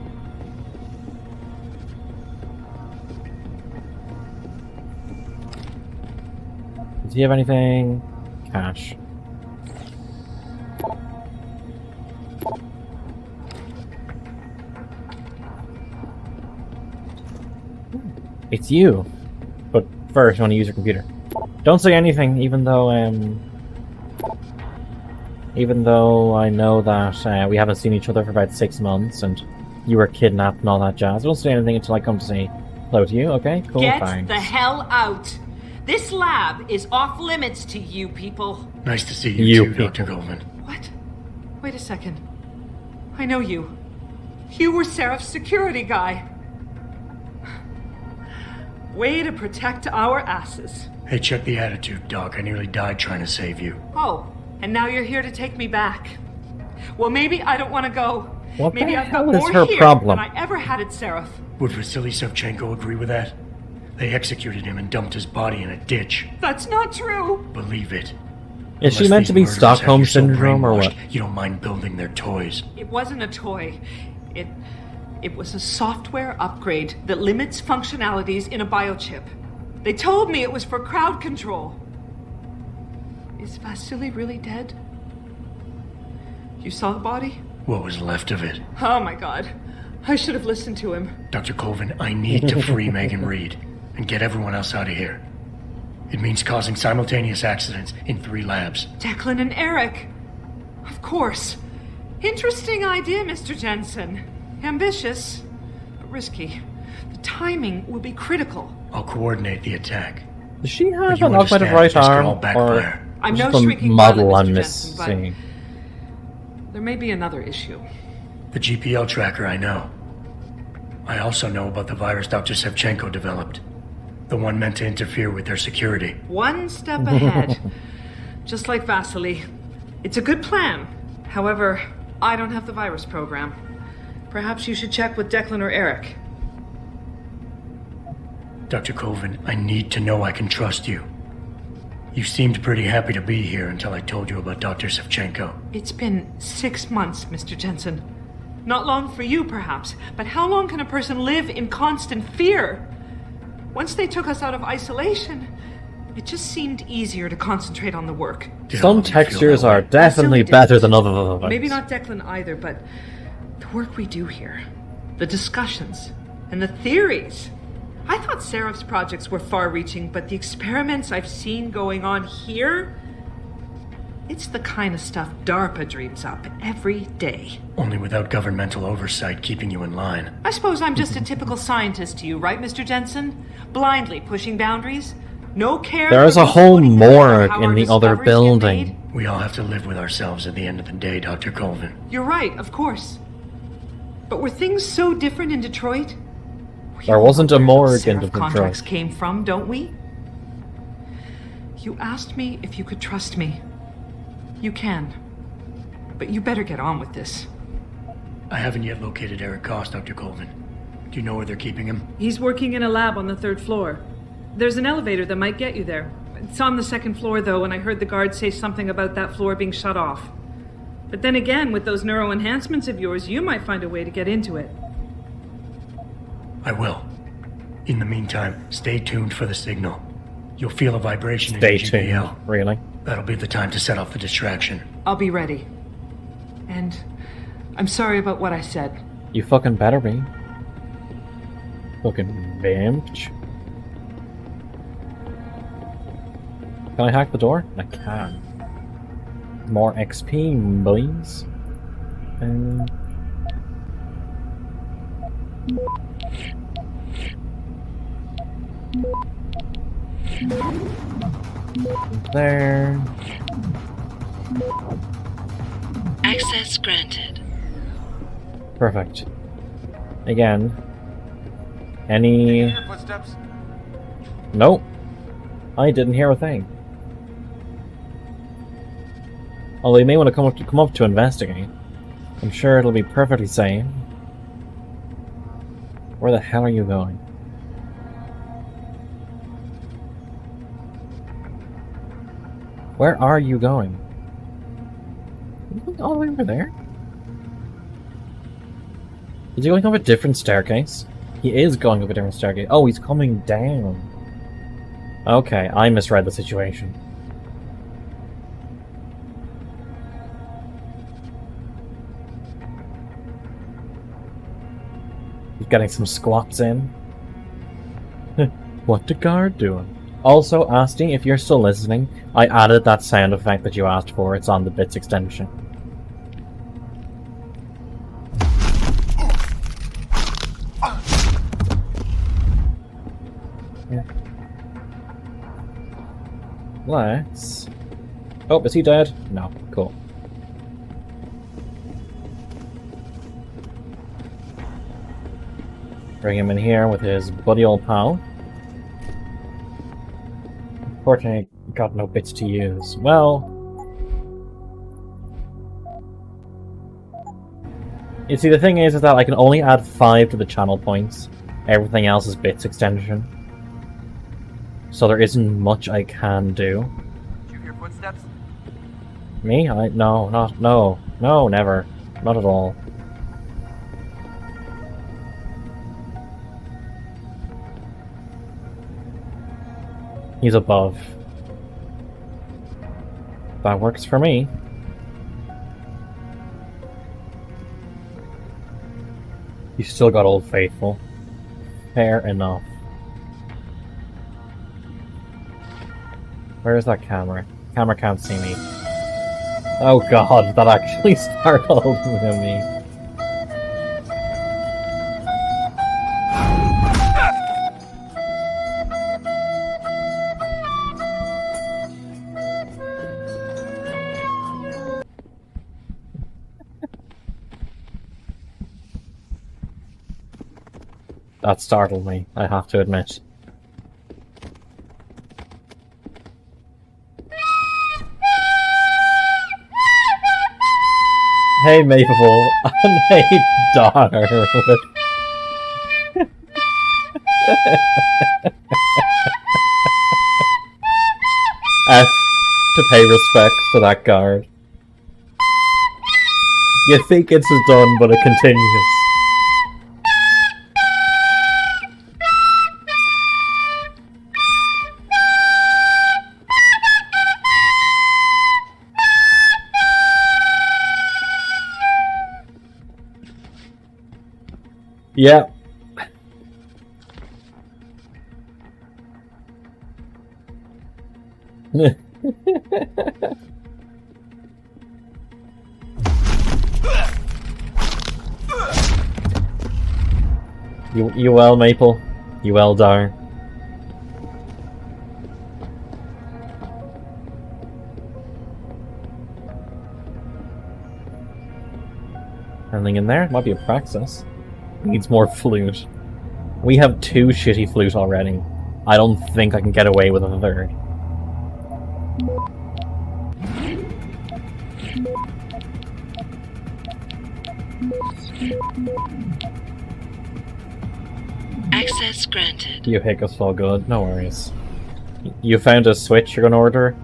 Does he have anything? Cash. It's you. But first, you want to use your computer. Don't say anything, even though I know that we haven't seen each other for about 6 months, and you were kidnapped and all that jazz. Don't say anything until I come to say hello to you, okay? Cool, Get the hell out! This lab is off limits to you people. Nice to see you too, Dr. Goldman. What? Wait a second. I know you. You were Seraph's security guy. Way to protect our asses. Hey, check the attitude, Doc. I nearly died trying to save you. Oh, and now you're here to take me back. Well, maybe I don't want to go. What maybe the I've got hell is more her here problem? than I ever had at Seraph. Would Vasily Savchenko agree with that? They executed him and dumped his body in a ditch. That's not true. Believe it. Is she meant to be Stockholm Syndrome or what? You don't mind building their toys. It wasn't a toy. It was a software upgrade that limits functionalities in a biochip. They told me it was for crowd control. Is Vasily really dead? You saw the body? What was left of it? Oh my god. I should have listened to him. Dr. Colvin, I need to free Megan Reed and get everyone else out of here. It means causing simultaneous accidents in 3 labs. Declan and Eric. Of course. Interesting idea, Mr. Jensen. Ambitious, but risky. The timing will be critical. I'll coordinate the attack. Does she have an augmented right arm? Or I'm no just a shrinking model violet, I'm Mr. Jensen, missing? but there may be another issue. The GPL tracker I know. I also know about the virus Dr. Savchenko developed. The one meant to interfere with their security. One step ahead. Just like Vasily. It's a good plan. However, I don't have the virus program. Perhaps you should check with Declan or Eric. Dr. Colvin, I need to know I can trust you. You seemed pretty happy to be here until I told you about Dr. Savchenko. It's been 6 months, Mr. Jensen. Not long for you, perhaps, but how long can a person live in constant fear? Once they took us out of isolation, it just seemed easier to concentrate on the work. Some textures are definitely better than other things. Maybe not Declan either, but the work we do here, the discussions, and the theories. I thought Seraph's projects were far-reaching, but the experiments I've seen going on here, it's the kind of stuff DARPA dreams up every day. Only without governmental oversight keeping you in line. I suppose I'm just a typical scientist to you, right, Mr. Jensen? Blindly pushing boundaries? No care. There is a whole morgue in the other building. We all have to live with ourselves at the end of the day, Dr. Colvin. You're right, of course. But were things so different in Detroit? There wasn't a morgue in Seraph Detroit. Contracts came from, don't we? You asked me if you could trust me. You can. But you better get on with this. I haven't yet located Eric Koss, Dr. Colvin. Do you know where they're keeping him? He's working in a lab on the 3rd floor. There's an elevator that might get you there. It's on the 2nd floor, though, and I heard the guard say something about that floor being shut off. But then again, with those neuroenhancements of yours, you might find a way to get into it. I will. In the meantime, stay tuned for the signal. You'll feel a vibration Stay in your GPL. tuned. Really? That'll be the time to set off the distraction. I'll be ready. And I'm sorry about what I said. You fucking better be. Fucking bitch. Can I hack the door? I can. More XP, boys. There. Access granted. Perfect. Again. Any... Footsteps? Nope. I didn't hear a thing. Although you may want to come up to investigate. I'm sure it'll be perfectly safe. Where the hell are you going? Where are you going? Are you going all the way over there? Is he going up a different staircase? He is going up a different staircase. Oh, he's coming down. Okay, I misread the situation. He's getting some squats in. What the guard doing? Also, Asti, if you're still listening, I added that sound effect that you asked for. It's on the bits extension. Yeah. Let's... Oh, is he dead? No. Cool. Bring him in here with his buddy old pal. Unfortunately, got no bits to use. Well... You see, the thing is that I can only add 5 to the channel points. Everything else is bits extension. So there isn't much I can do. Did you hear footsteps? Me? No, never. Not at all. He's above. That works for me. You still got Old Faithful. Fair enough. Where is that camera? Camera can't see me. Oh god, that actually startled me. That startled me, I have to admit. Hey Maple, and hey daughter. F to pay respects to that guard. You think it's done, but it continues. Yeah. You well, Maple? You well, Dar? Anything in there? Might be a praxis. Needs more flute. We have 2 shitty flute already. I don't think I can get away with a 3rd. Access granted. You hiccups all good, no worries. You found a switch you're gonna order?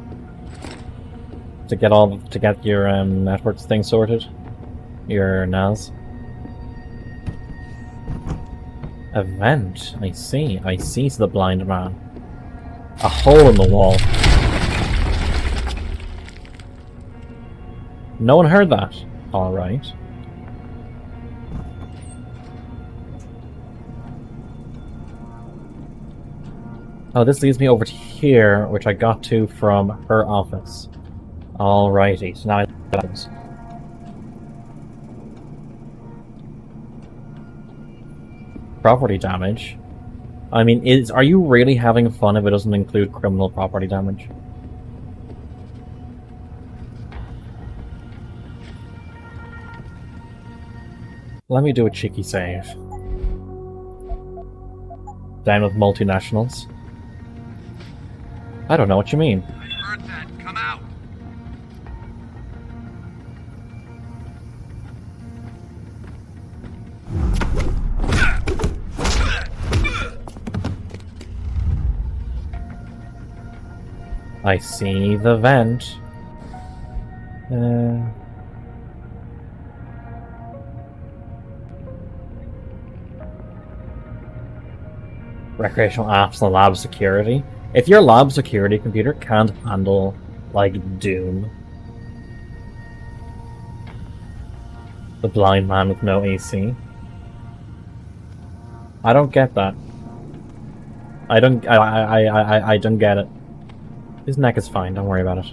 To get your networks thing sorted? Your NAS? A vent, I see to the blind man. A hole in the wall. No one heard that. Alright. Oh, this leads me over to here, which I got to from her office. Alrighty, so now I know that. Property damage? I mean, are you really having fun if it doesn't include criminal property damage? Let me do a cheeky save. Down with multinationals. I don't know what you mean. I heard that. Come out. I see the vent. Recreational apps and lab security. If your lab security computer can't handle, like, Doom. The blind man with no AC. I don't get that. I don't get it. His neck is fine, don't worry about it.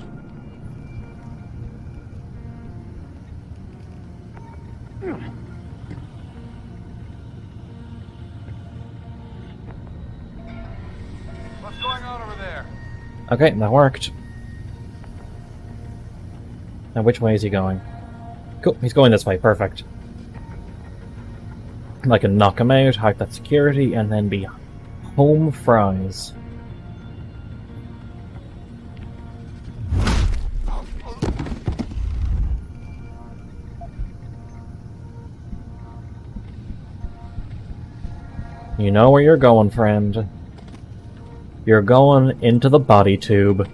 What's going on over there? Okay, that worked. Now which way is he going? Cool, he's going this way, perfect. I can knock him out, hack that security, and then be home fries. You know where you're going, friend. You're going into the body tube.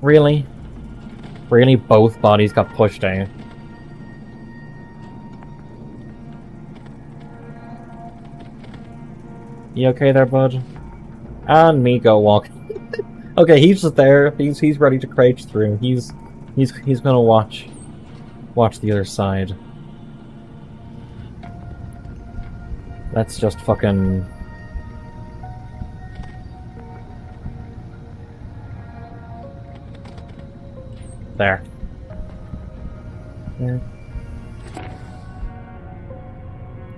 Really? Really, both bodies got pushed out? You okay there, bud? And me go walk. Okay, he's just there. He's ready to crouch through. He's gonna watch the other side. Let's just fucking... There. Yeah.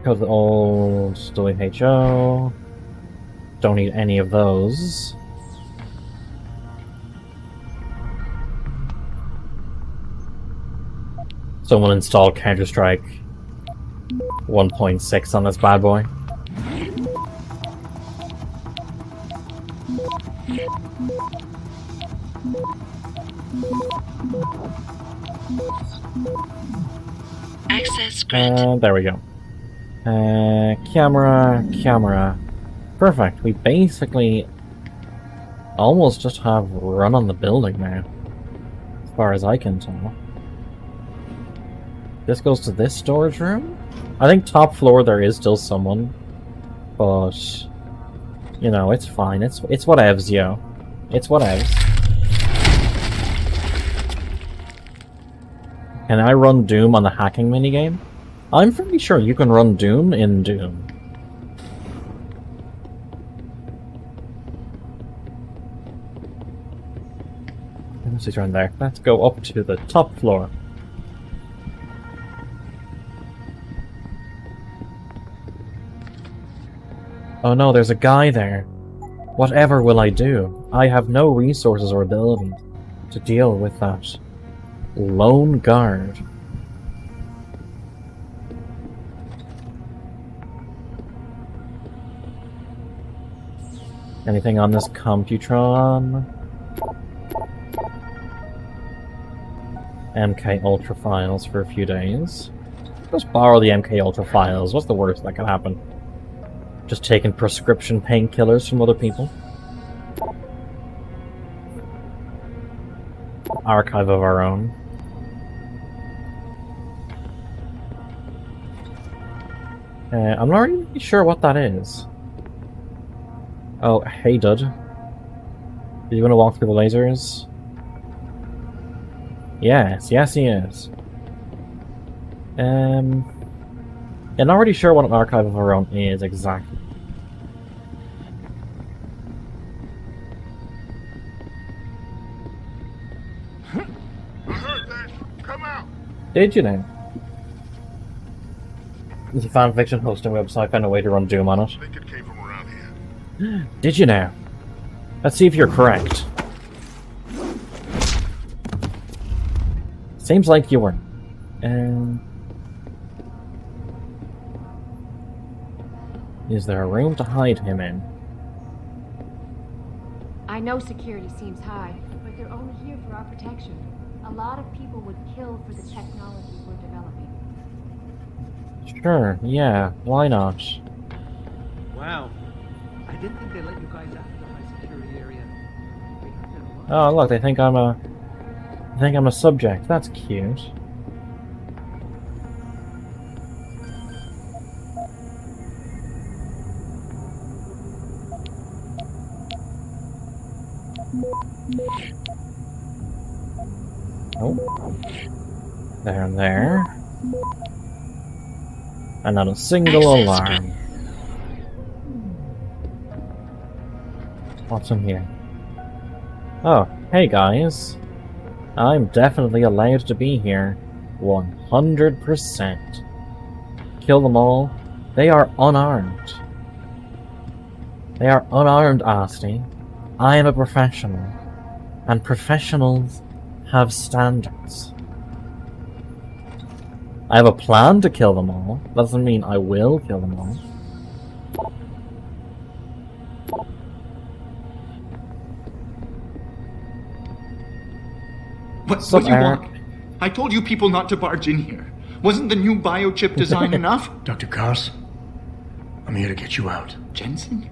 Go to the old WHO. Don't need any of those. Someone installed Counter-Strike 1.6 on this bad boy. Access granted. There we go. Camera. Perfect. We basically almost just have run on the building now, as far as I can tell. This goes to this storage room? I think top floor there is still someone, but you know, it's fine. It's whatevs, yo. It's whatevs. Can I run Doom on the hacking minigame? I'm pretty sure you can run Doom in Doom. Let's see around there. Let's go up to the top floor. Oh no, there's a guy there. Whatever will I do? I have no resources or ability to deal with that lone guard. Anything on this Computron? MK Ultra files for a few days. Just borrow the MK Ultra files. What's the worst that could happen? Just taking prescription painkillers from other people. Archive of our own. I'm not really sure what that is. Oh, hey, Dud. Do you want to walk through the lasers? Yes, yes, he is. I'm not really sure what an archive of our own is exactly. I heard that. Come out. Did you know? The fanfiction hosting website found a way to run Doom on it. I think it came from around here. Did you know? Let's see if you're correct. Seems like you were. Is there a room to hide him in? I know security seems high, but they're only here for our protection. A lot of people would kill for the technology we're developing. Sure, yeah, why not? Wow. I didn't think they let you guys out of the high security area. Oh, look, they think I'm a subject. That's cute. Oh. There and there. And not a single alarm. What's in here? Oh, hey guys. I'm definitely allowed to be here. 100%. Kill them all. They are unarmed. They are unarmed, Asti. I am a professional. And professionals have standards. I have a plan to kill them all. Doesn't mean I will kill them all. What do you want? I told you people not to barge in here. Wasn't the new biochip design enough? Dr. Koss, I'm here to get you out. Jensen?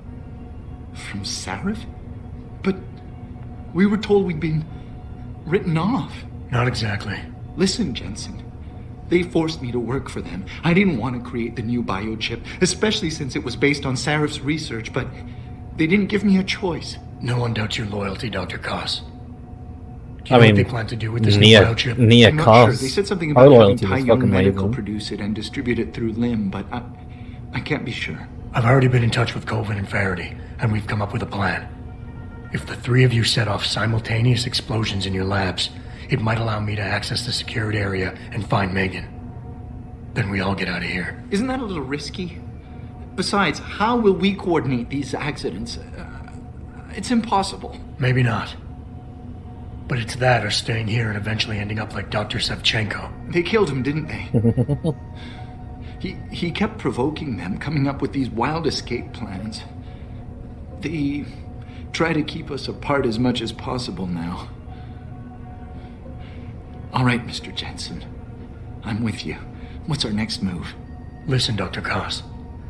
From Sarif? But we were told we'd been written off. Not exactly. Listen, Jensen. They forced me to work for them. I didn't want to create the new biochip, especially since it was based on Sarif's research, but they didn't give me a choice. No one doubts your loyalty, Dr. Koss. Do I you know mean, what they plan to do with this Nia, new biochip? Nia I'm not Koss. sure. They said something Our about having loyalty Tai was Young fucking Medical amazing. produce it and distribute it through LIM, but I can't be sure. I've already been in touch with Colvin and Faraday, and we've come up with a plan. If the three of you set off simultaneous explosions in your labs, it might allow me to access the secured area and find Megan. Then we all get out of here. Isn't that a little risky? Besides, how will we coordinate these accidents? It's impossible. Maybe not. But it's that or staying here and eventually ending up like Dr. Savchenko. They killed him, didn't they? He kept provoking them, coming up with these wild escape plans. They try to keep us apart as much as possible now. All right, Mr. Jensen. I'm with you. What's our next move? Listen, Dr. Koss.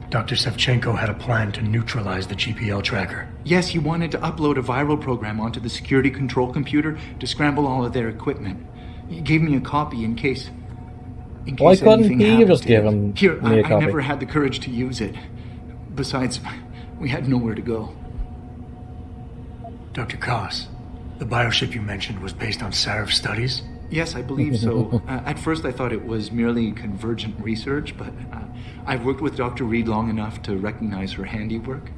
Dr. Savchenko had a plan to neutralize the GPL tracker. Yes, he wanted to upload a viral program onto the security control computer to scramble all of their equipment. He gave me a copy in case Why couldn't anything he happened just to give it. him Here, me a I copy? never had the courage to use it. Besides, we had nowhere to go. Dr. Koss, the bioship you mentioned was based on Sarif studies? Yes, I believe so. At first I thought it was merely convergent research, but I've worked with Dr. Reed long enough to recognize her handiwork.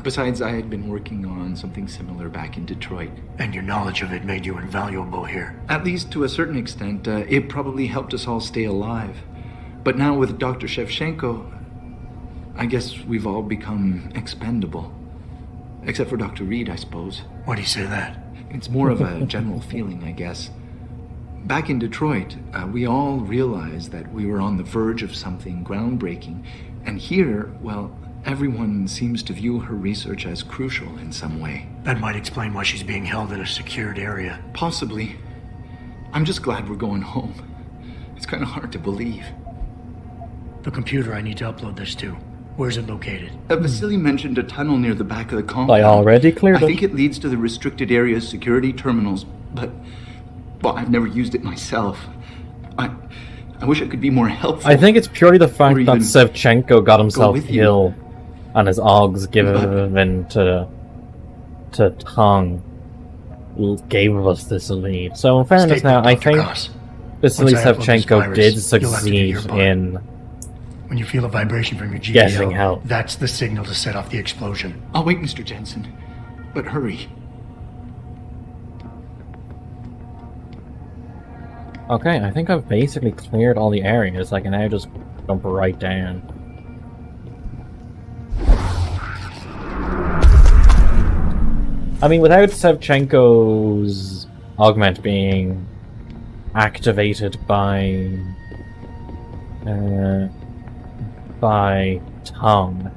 Besides, I had been working on something similar back in Detroit. And your knowledge of it made you invaluable here. At least to a certain extent, it probably helped us all stay alive. But now with Dr. Shevchenko, I guess we've all become expendable. Except for Dr. Reed, I suppose. Why do you say that? It's more of a general feeling, I guess. Back in Detroit, we all realized that we were on the verge of something groundbreaking. And here, well, everyone seems to view her research as crucial in some way. That might explain why she's being held in a secured area. Possibly. I'm just glad we're going home. It's kind of hard to believe. The computer I need to upload this to. Where's it located? Vasily mentioned a tunnel near the back of the compound. I already cleared it. I think it leads to the restricted area's security terminals, but I've never used it myself. I wish I could be more helpful. I think it's purely the fact that Sevchenko got himself ill and his Augs given to Tong gave us this lead. So in fairness now, I think Vasily Sevchenko did succeed in when you feel a vibration from your GPL, getting help. That's the signal to set off the explosion. I'll wait, Mr. Jensen. But hurry. Okay, I think I've basically cleared all the areas. I can now just jump right down. I mean, without Sevchenko's augment being activated by Tong,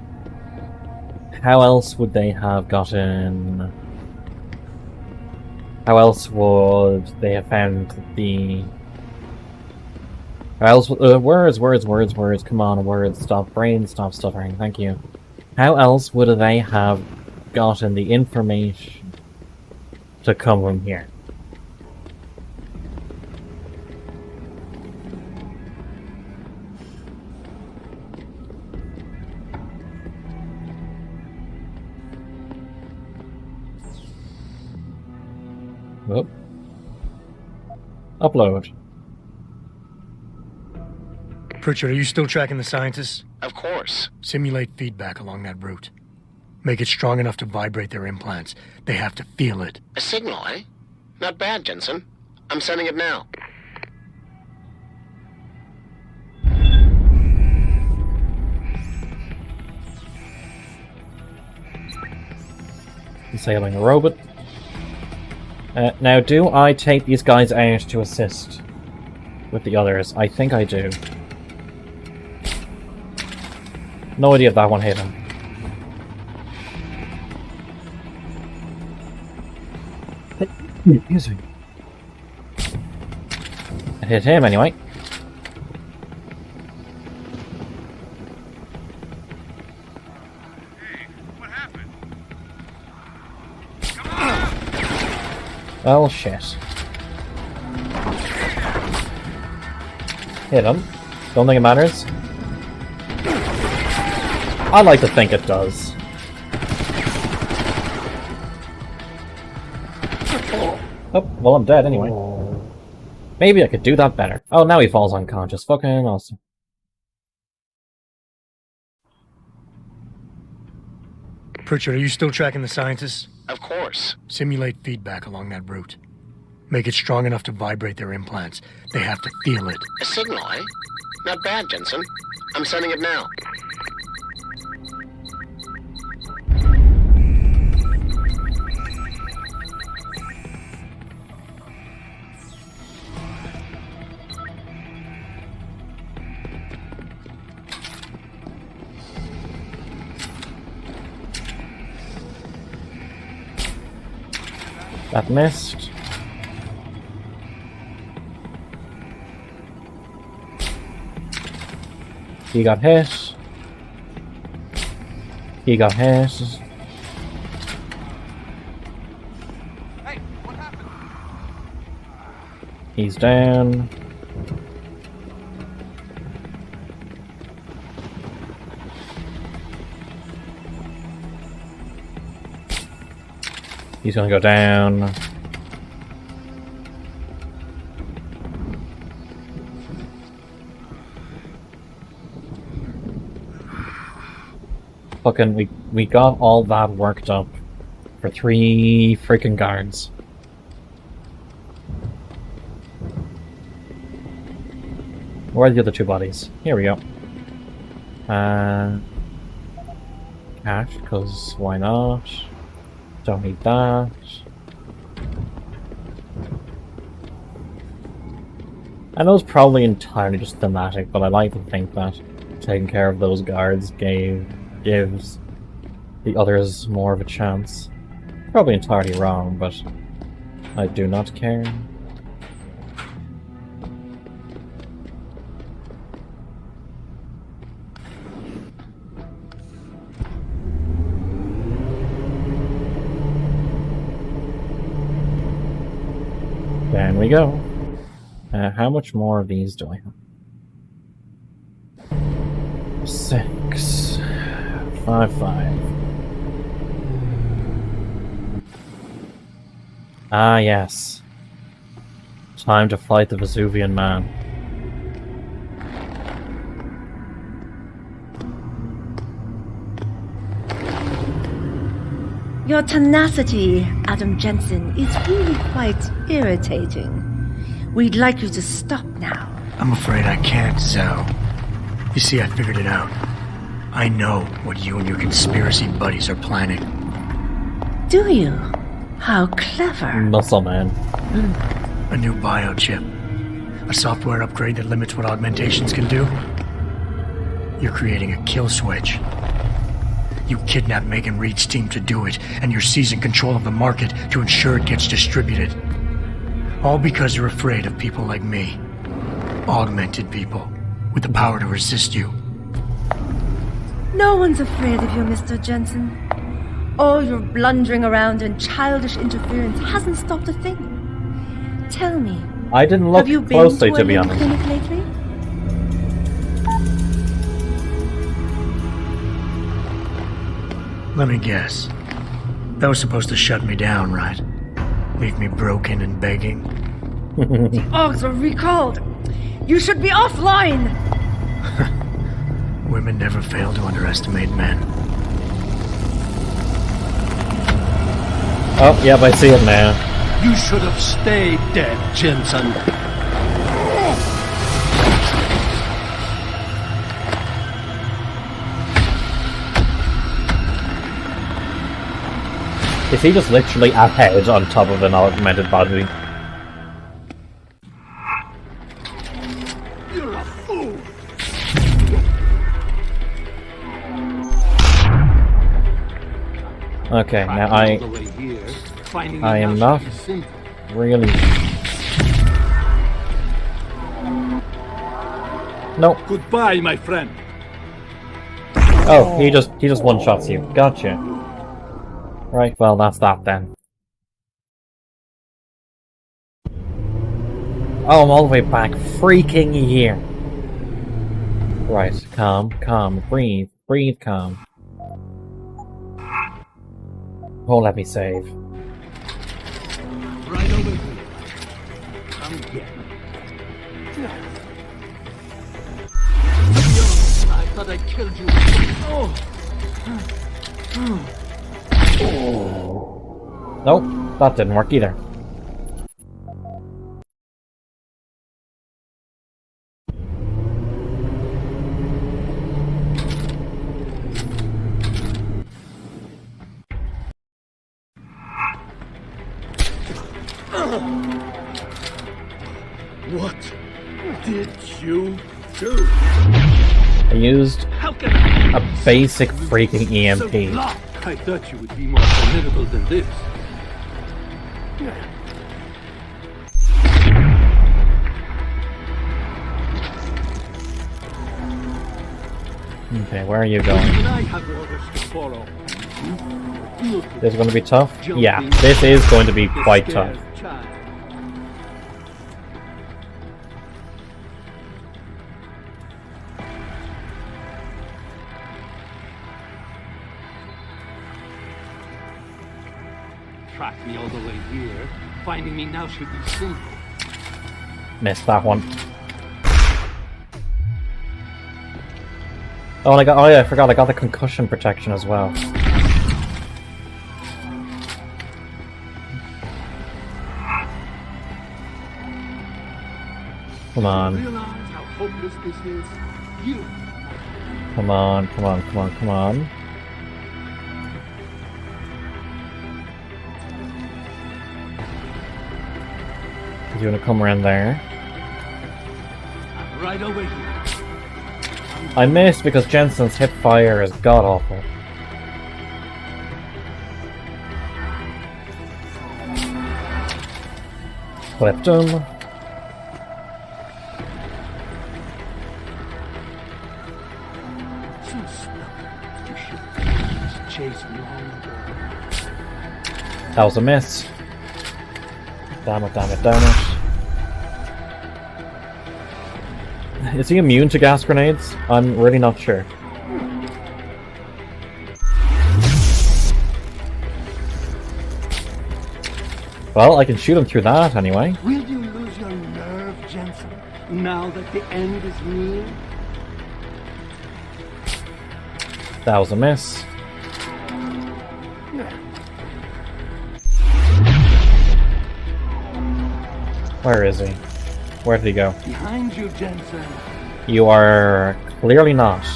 how else would they have gotten? How else would they have found the? How else? Words. Come on, words. Stop, brain. Stop stuttering. Thank you. How else would they have gotten the information to come from here? Whoop. Upload. Pritchard, are you still tracking the scientists? Of course. Simulate feedback along that route. Make it strong enough to vibrate their implants. They have to feel it. A signal, eh? Not bad, Jensen. I'm sending it now. Disabling a robot. Now, do I take these guys out to assist with the others? I think I do. No idea if that one hit him. Excuse me. It hit him anyway. Oh shit. Hit him. Don't think it matters. I like to think it does. Oh, well I'm dead anyway. Maybe I could do that better. Oh, now he falls unconscious. Fucking awesome. Pritchard, are you still tracking the scientists? Of course. Simulate feedback along that route. Make it strong enough to vibrate their implants. They have to feel it. A signal, eh? Not bad, Jensen. I'm sending it now. That missed. He got hit. He got hit. Hey, what happened? He's down. He's gonna go down. Fucking, we got all that worked up for 3 freaking guards. Where are the other 2 bodies? Here we go. Cash, because why not? Don't need that. I know it's probably entirely just thematic, but I like to think that taking care of those guards gives the others more of a chance. Probably entirely wrong, but I do not care. Down we go. How much more of these do I have? 6, 5, 5. Ah, yes. Time to fight the Vesuvian Man. Your tenacity, Adam Jensen, is really quite irritating. We'd like you to stop now. I'm afraid I can't, Zhao. You see, I figured it out. I know what you and your conspiracy buddies are planning. Do you? How clever. Muscle man. A new biochip. A software upgrade that limits what augmentations can do. You're creating a kill switch. You kidnapped Megan Reed's team to do it, and you're seizing control of the market to ensure it gets distributed. All because you're afraid of people like me. Augmented people, with the power to resist you. No one's afraid of you, Mr. Jensen. All your blundering around and childish interference hasn't stopped a thing. Tell me, I didn't look have you closely, been to be a honest. clinic lately? Let me guess. That was supposed to shut me down, right? Leave me broken and begging? The Augs are recalled. You should be offline. Women never fail to underestimate men. Oh, yep, I see it now. You should have stayed dead, Jensen. Is he just literally a head on top of an augmented body? You're a fool. Okay, now I am not really... Nope. Goodbye, my friend. Oh, he just one-shots you. Gotcha. Right, well, that's that then. Oh, I'm all the way back. Freaking here. Right, calm, calm, breathe, breathe, calm. Oh, let me save. Right over here. Come get me. I thought I killed you. Nope, that didn't work either. What did you do? I used a basic freaking EMP. I thought you would be more formidable than this. Okay, where are you going? Even I have orders to follow. This is going to be tough? Yeah, this is going to be quite tough. Tracked me all the way here. Finding me now should be simple. Missed that one. Oh, and oh yeah, I forgot, I got the concussion protection as well. Come on. Realize how hopeless this is? You. Come on, come on, come on, come on. You wanna come around there? I'm right over here. I missed because Jensen's hip fire is god awful. Flipped him. That was a miss. Damn it, damn it, damn it. Is he immune to gas grenades? I'm really not sure. Well, I can shoot him through that anyway. Will you lose your nerve, Jensen, now that the end is near? That was a miss. Where is he? Where did he go? Behind you, Jensen. You are clearly not.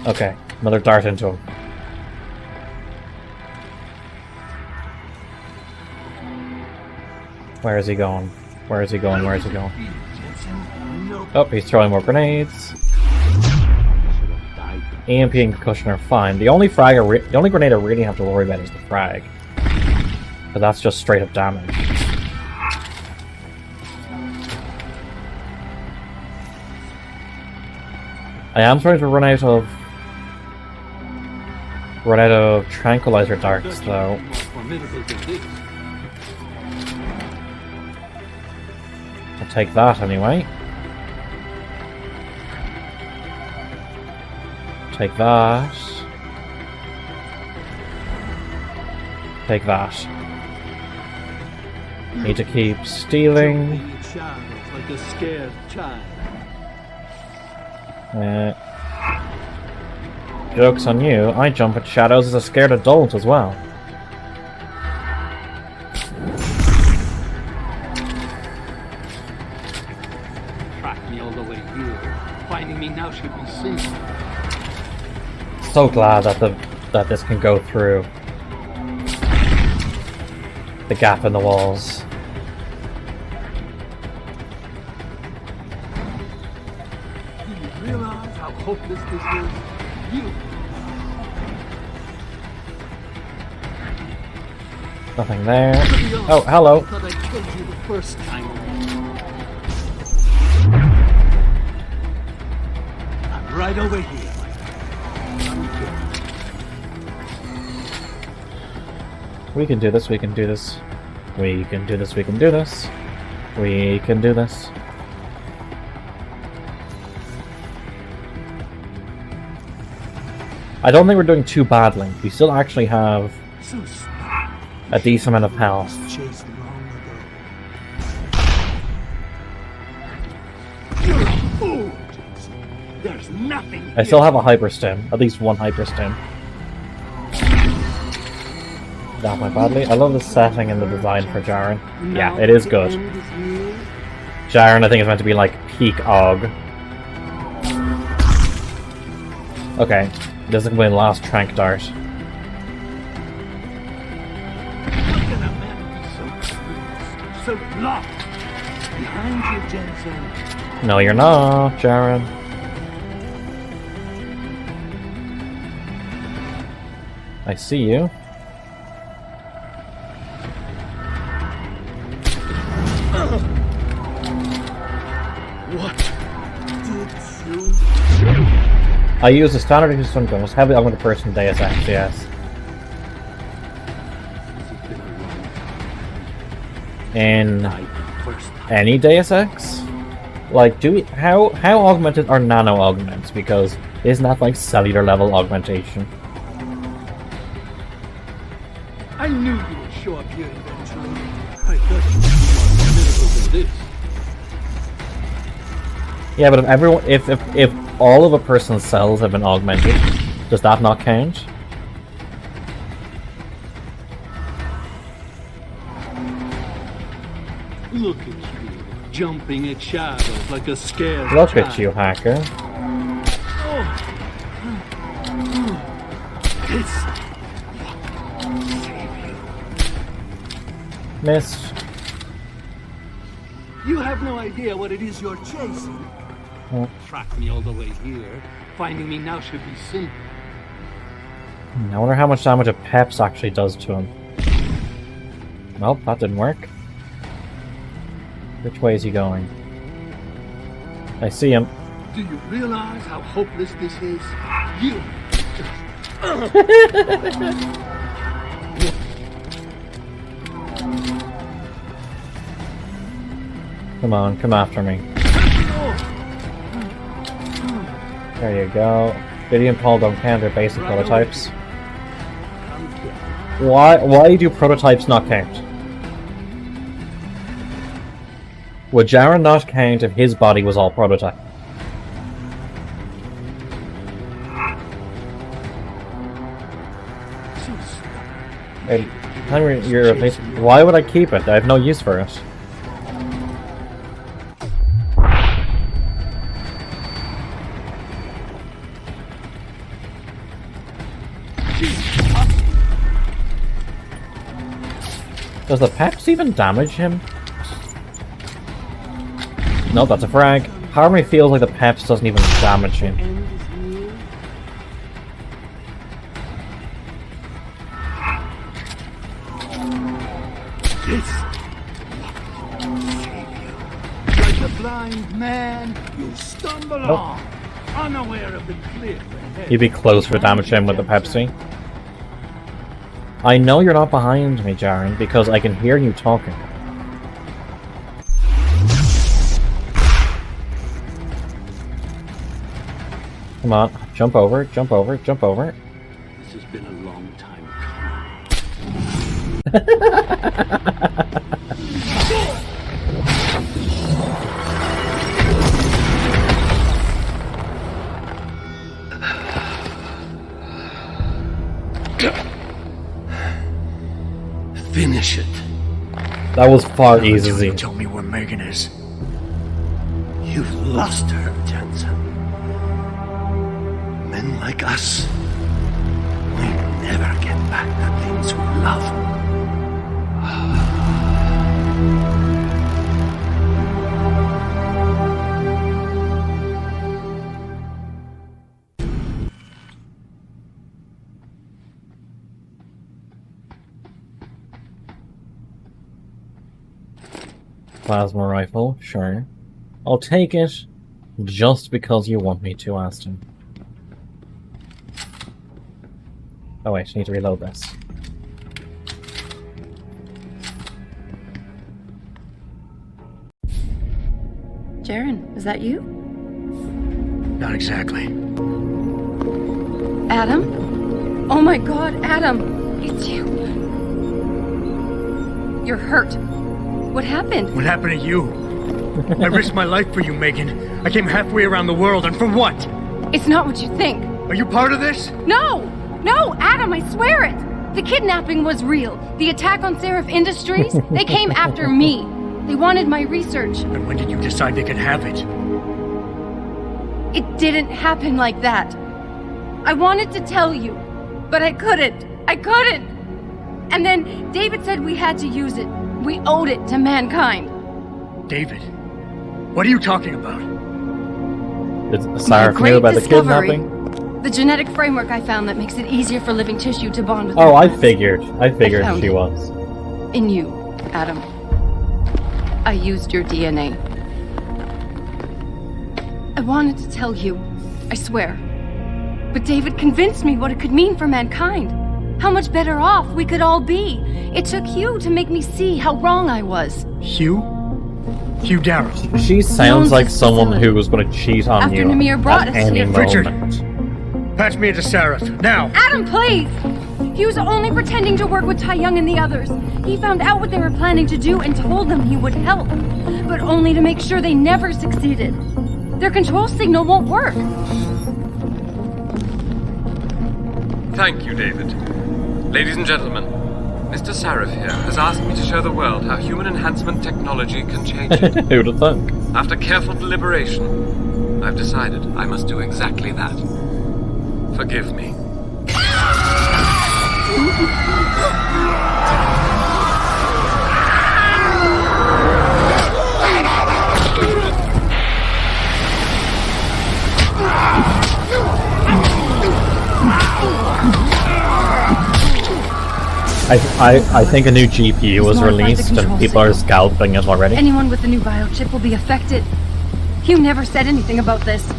Okay, another dart into him. Where is he going? Where is he going? Where is he going? Oh, he's throwing more grenades. EMP and concussion are fine. The only grenade I really have to worry about is the frag. But that's just straight up damage. I am starting to run out of tranquilizer darts though. I'll take that anyway. Take that. Take that. Need to keep stealing. Like a scared child. Joke's on you. I jump at shadows as a scared adult as well. Track me all the way here. Finding me now should be seen. So glad that this can go through the gap in the walls. Do you realize how hopeless this is? You. Nothing there. Oh, hello. I thought I killed you the first time. I'm right over here. We can do this, we can do this. We can do this, we can do this. We can do this. I don't think we're doing too badly. We still actually have a decent amount of health. You're a fool, Jason. There's nothing. I still have a hyper stim, at least one hyper stim. Not my badly. I love the setting and the design for Jaren. Yeah, it is good. Jaren, I think, is meant to be like peak Og. Okay, this is going to be the last trank dart. So locked behind you, Jensen. No, you're not, Jaren. I see you. What did you do? I used a standard stun gun. It was heavily augmented person Deus Ex, yes. In any Deus Ex? Like, how augmented are nano augments? Because isn't that like cellular level augmentation? I knew you would show up here eventually. I thought you would be more formidable than this. Yeah, but if all of a person's cells have been augmented, does that not count? Look at you, jumping at shadows like a scared Look child. at you, hacker. Missed. You have no idea what it is you're chasing. Oh. Track me all the way here. Finding me now should be simple. I wonder how much damage a Peps actually does to him. Well, that didn't work. Which way is he going? I see him. Do you realize how hopeless this is? You. Come on, come after me. There you go. Biddy and Paul don't count, they're basic prototypes. Why do prototypes not count? Would Jaren not count if his body was all prototype? And you're why would I keep it? I have no use for it. Does the peps even damage him? No, that's a frag. Part of me feels like the peps doesn't even damage him. Like a blind man, you stumble on, unaware of the cliff ahead. You'd be close for damage him with the Pepsi. I know you're not behind me, Jaren, because I can hear you talking. Come on, jump over, jump over, jump over. This has been a long time Finish it. That was far easy. Tell me where Megan is. You've lost her, Jensen. Men like us, we never get back the things we love. Plasma rifle, sure. I'll take it just because you want me to, Aston. Oh wait, I need to reload this. Jaren, is that you? Not exactly. Adam? Oh my god, Adam! It's you! You're hurt. What happened? What happened to you? I risked my life for you, Megan. I came halfway around the world, and for what? It's not what you think. Are you part of this? No! No, Adam, I swear it! The kidnapping was real. The attack on Seraph Industries, they came after me. They wanted my research. And when did you decide they could have it? It didn't happen like that. I wanted to tell you, but I couldn't. I couldn't! And then David said we had to use it. We owed it to mankind. David? What are you talking about? Did Seraph knew about the kidnapping? The genetic framework I found that makes it easier for living tissue to bond with. Oh, I figured she was. In you, Adam. I used your DNA. I wanted to tell you, I swear. But David convinced me what it could mean for mankind. How much better off we could all be. It took Hugh to make me see how wrong I was. Hugh? Hugh Darrow. She sounds like someone who was going to cheat on After you Namir brought us any here. moment. Patch me into Seraph, now! Adam, please! He was only pretending to work with Tai Young and the others. He found out what they were planning to do and told them he would help. But only to make sure they never succeeded. Their control signal won't work. Thank you, David. Ladies and gentlemen, Mr. Seraph here has asked me to show the world how human enhancement technology can change it. Who'd have thunk? After careful deliberation, I've decided I must do exactly that. Forgive me. I think a new GPU was released and people are scalping it already. Anyone with the new biochip will be affected. Hugh never said anything about this.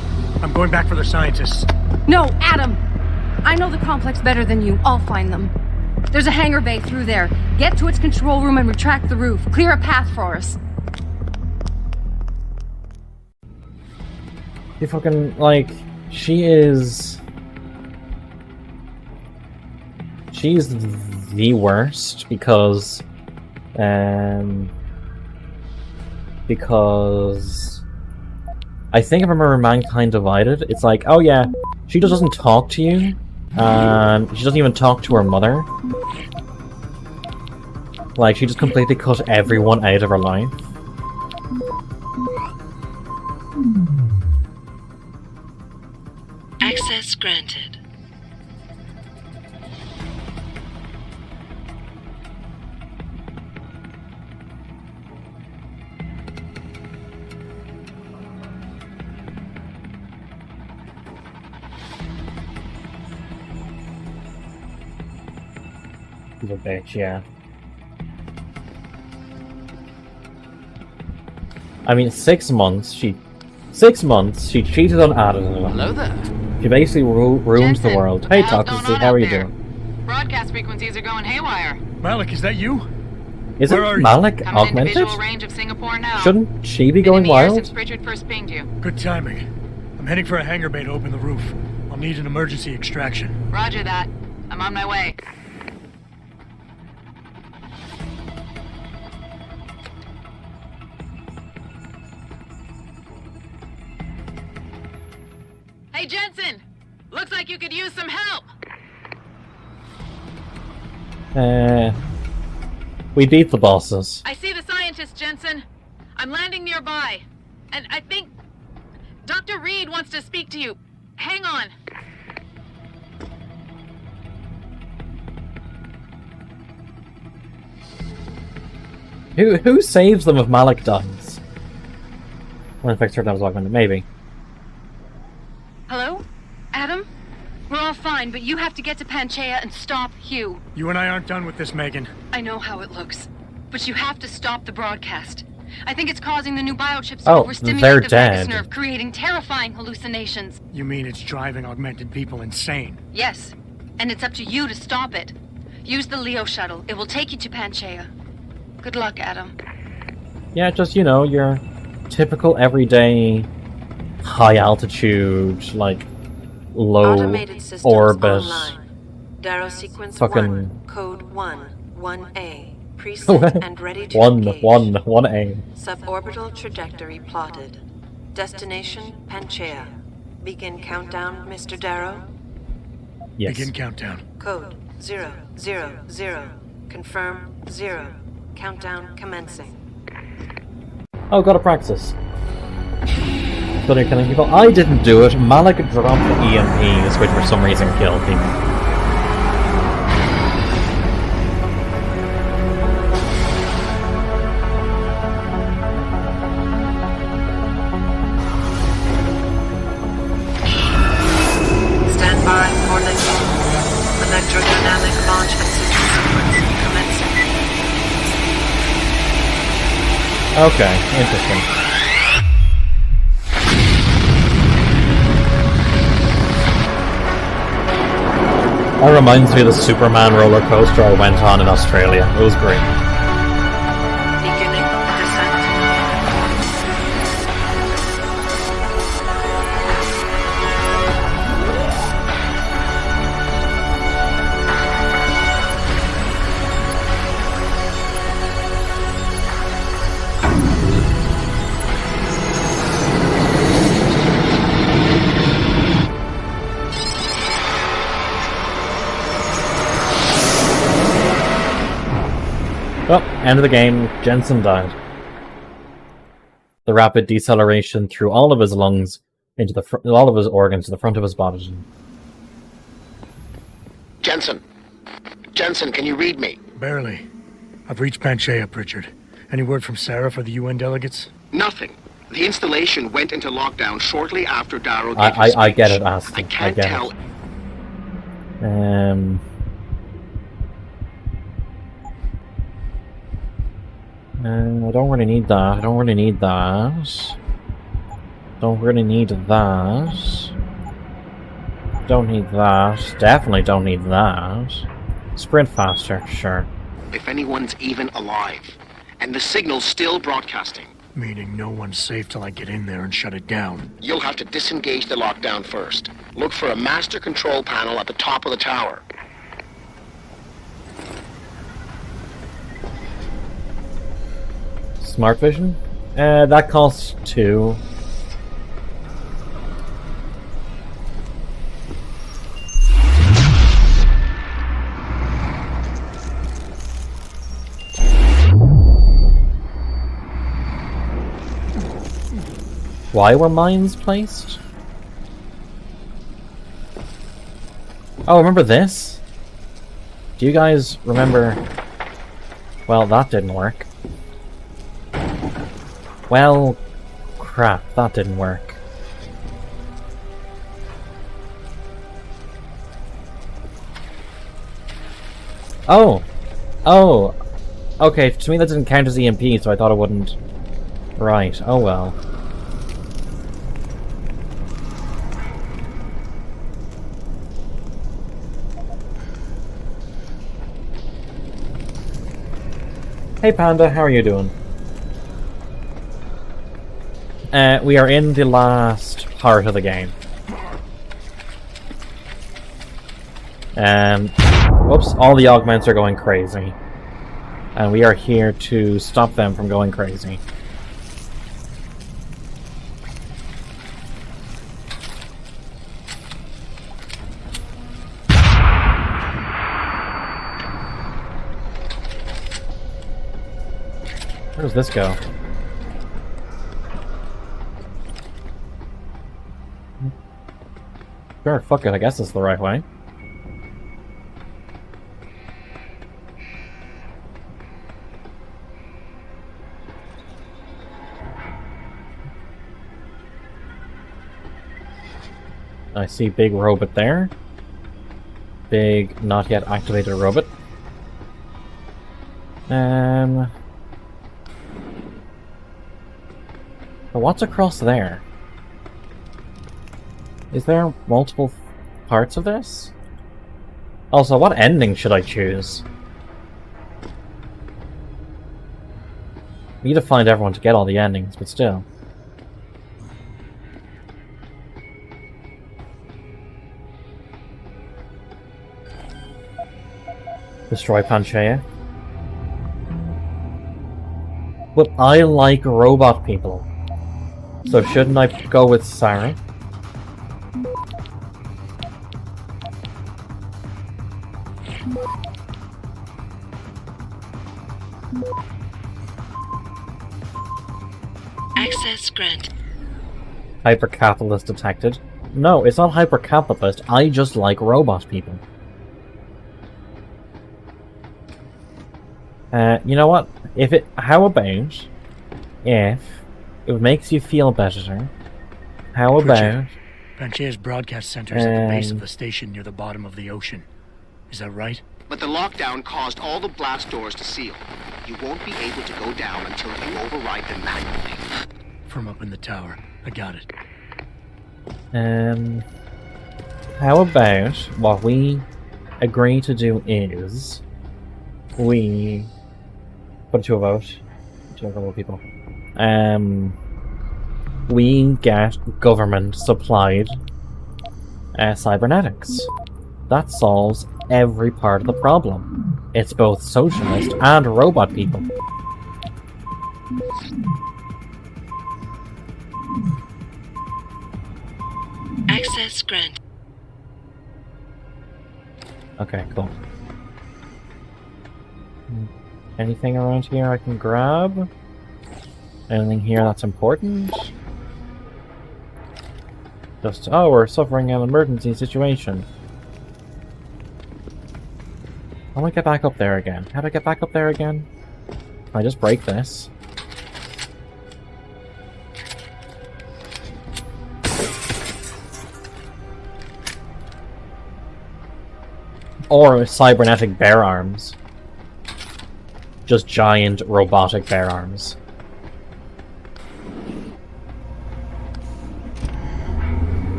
I'm going back for the scientists. No, Adam! I know the complex better than you. I'll find them. There's a hangar bay through there. Get to its control room and retract the roof. Clear a path for us. You fucking, like, she's the worst because I think I remember Mankind Divided, it's like, oh yeah, she just doesn't talk to you, and she doesn't even talk to her mother. Like, she just completely cut everyone out of her life. Access granted. She's a bitch, yeah. I mean, 6 months, she cheated on Adam. Hello there. She basically ruins the world. Hey, Toxicity, how are you doing? Broadcast frequencies are going haywire. Malik, is that you? Isn't Malik Coming into augmented? visual range of Singapore now. Shouldn't she be Been in going the air wild? since Pritchard first pinged you. Good timing. I'm heading for a hangar bay to open the roof. I'll need an emergency extraction. Roger that. I'm on my way. Hey, Jensen! Looks like you could use some help! We beat the bosses. I see the scientist, Jensen. I'm landing nearby. And I think Dr. Reed wants to speak to you. Hang on. Who saves them if Malik dies? Well, in fact, her was augmented, maybe. Hello? Adam? We're all fine, but you have to get to Panchaea and stop Hugh. You and I aren't done with this, Megan. I know how it looks, but you have to stop the broadcast. I think it's causing the new biochips to overstimulate they're the vagus dead. nerve, creating terrifying hallucinations. You mean it's driving augmented people insane? Yes, and it's up to you to stop it. Use the Leo shuttle. It will take you to Panchaea. Good luck, Adam. Yeah, just, you know, your typical everyday high altitude, like, low Automated systems orbit. online. Darrow sequence Fucking 1, code 1A. Preset and ready to engage. 1A. Suborbital trajectory plotted. Destination Panchaea. Begin countdown, Mr. Darrow. Yes. Begin countdown. Code 000. Confirm 0. Countdown commencing. Oh, gotta practice. But you're killing people. I didn't do it. Malik dropped the EMPs, which for some reason killed people. Stand by for liftoff. Electrodynamic launch exit sequence commencing. Okay, interesting. That reminds me of the Superman roller coaster I went on in Australia. It was great. Beginning descent. Well, end of the game, Jensen died. The rapid deceleration through all of his lungs into all of his organs to the front of his body. Jensen! Jensen, can you read me? Barely. I've reached Panchaea, Pritchard. Any word from Sarah for the UN delegates? Nothing. The installation went into lockdown shortly after Darrow gave his I speech. get it, Aston. I can't get tell. it. I don't really need that. I don't really need that. Don't really need that. Don't need that. Definitely don't need that. Sprint faster, sure. If anyone's even alive, and the signal's still broadcasting, Meaning no one's safe till I get in there and shut it down. You'll have to disengage the lockdown first. Look for a master control panel at the top of the tower. Smart vision? That costs 2. Why were mines placed? Oh, remember this? Do you guys remember... Well, that didn't work. Well, crap, that didn't work. Oh! Oh! Okay, to me that didn't count as EMP, so I thought it wouldn't. Right, oh well. Hey Panda, how are you doing? We are in the last part of the game. Whoops, all the augments are going crazy. And we are here to stop them from going crazy. Where does this go? Sure, fuck it, I guess it's the right way. I see big robot there. Big, not yet activated robot. But what's across there? Is there multiple parts of this? Also, what ending should I choose? We need to find everyone to get all the endings, but still. Destroy Panchaea. But I like robot people. So shouldn't I go with Sarah? Access granted. Hyper-capitalist detected. No, it's not hyper-capitalist. I just like robot people. You know what? How about if it makes you feel better? How about... Panchaea's broadcast center is at the base of the station near the bottom of the ocean. Is that right? But the lockdown caused all the blast doors to seal. You won't be able to go down until you override them manually. From up in the tower. I got it. How about what we agree to do is we put it to a vote to a couple of people. We get government supplied cybernetics. That solves every part of the problem. It's both socialist and robot people. Access granted. Okay, cool. Anything around here I can grab? Anything here that's important? Just, oh, we're suffering an emergency situation. How do I get back up there again? How do I get back up there again? Can I just break this? Or cybernetic bear arms. Just giant robotic bear arms.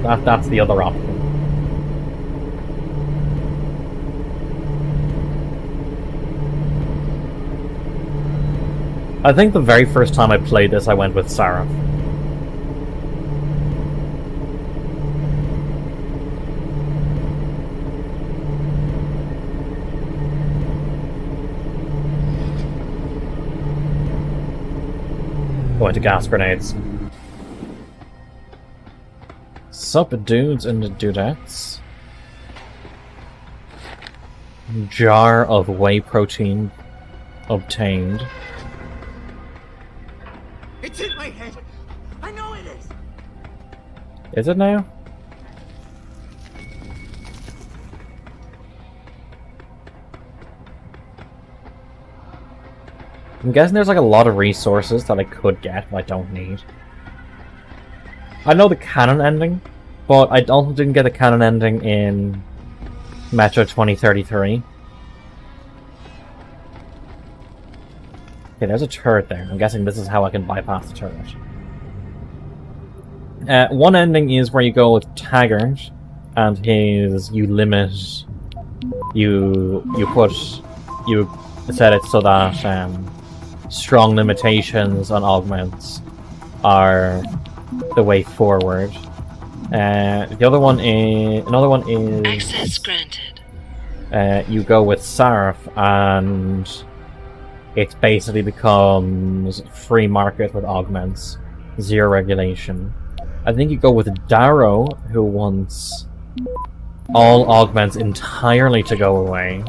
That's the other option. I think the very first time I played this, I went with Sarah. Going to gas grenades. Sup, dudes and dudettes. Jar of whey protein obtained. It's in my head. I know it is. Is it now? I'm guessing there's like a lot of resources that I could get but I don't need. I know the canon ending, but I also didn't get the canon ending in Metro 2033. Okay, there's a turret there. I'm guessing this is how I can bypass the turret. One ending is where you go with Taggart and you set it so that strong limitations on augments are the way forward. Another one is access granted. You go with Sarif and it basically becomes free market with augments, zero regulation. I think you go with Darrow, who wants all augments entirely to go away.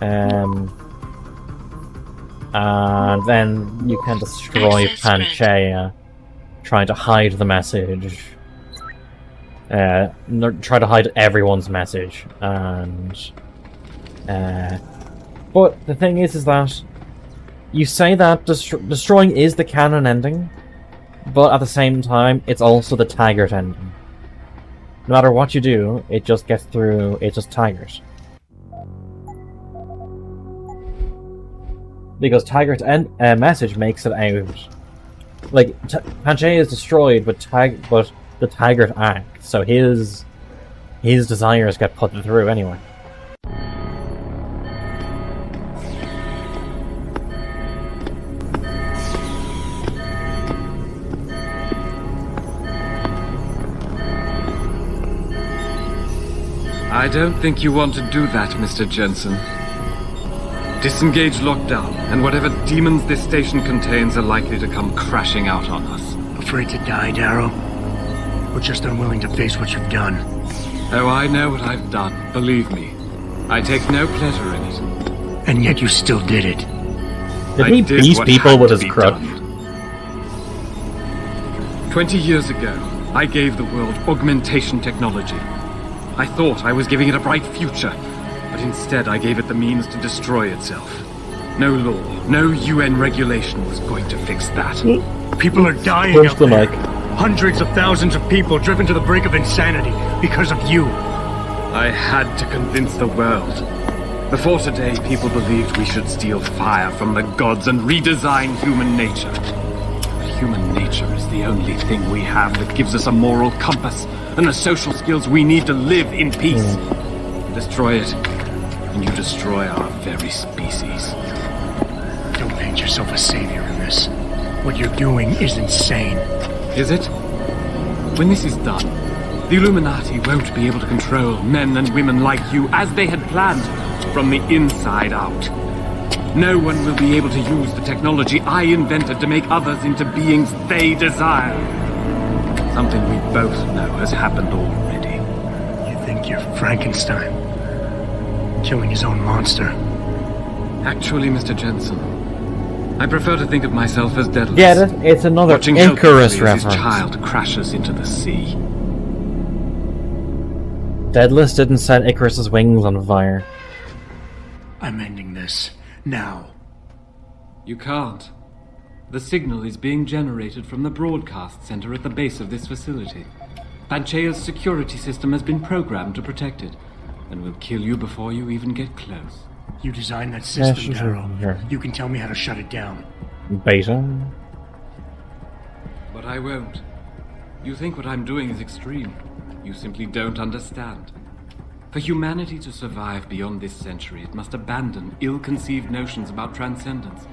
And then you can destroy Panchaea, trying to hide the message. Try to hide everyone's message, and but the thing is that you say that destroying is the canon ending, but at the same time, it's also the Taggart ending. No matter what you do, it just gets through. It's just Taggart. Because Taggart's message makes it out. Like, Panchaea is destroyed, but the Taggart act, so his desires get put through anyway. I don't think you want to do that, Mr. Jensen. Disengage lockdown, and whatever demons this station contains are likely to come crashing out on us. Afraid to die, Darrow? Or just unwilling to face what you've done? Oh, I know what I've done, believe me. I take no pleasure in it. And yet you still did it. Did he beat people with his crutch? 20 years ago, I gave the world augmentation technology. I thought I was giving it a bright future, but instead I gave it the means to destroy itself. No law, no UN regulation was going to fix that. People are dying out there. Hundreds of thousands of people driven to the brink of insanity because of you. I had to convince the world. Before today, people believed we should steal fire from the gods and redesign human nature. But human nature is the only thing we have that gives us a moral compass and the social skills we need to live in peace. You destroy it, and you destroy our very species. Don't paint yourself a savior in this. What you're doing is insane. Is it? When this is done, the Illuminati won't be able to control men and women like you as they had planned, from the inside out. No one will be able to use the technology I invented to make others into beings they desire. Something we both know has happened already. You think you're Frankenstein? Killing his own monster? Actually, Mr. Jensen, I prefer to think of myself as Daedalus. Yeah, it's another Icarus reference. His child crashes into the sea. Daedalus didn't set Icarus's wings on fire. I'm ending this. Now. You can't. The signal is being generated from the broadcast center at the base of this facility. Panchaea's security system has been programmed to protect it, and will kill you before you even get close. You designed that system, Darrow. You can tell me how to shut it down. Beta? But I won't. You think what I'm doing is extreme. You simply don't understand. For humanity to survive beyond this century, it must abandon ill-conceived notions about transcendence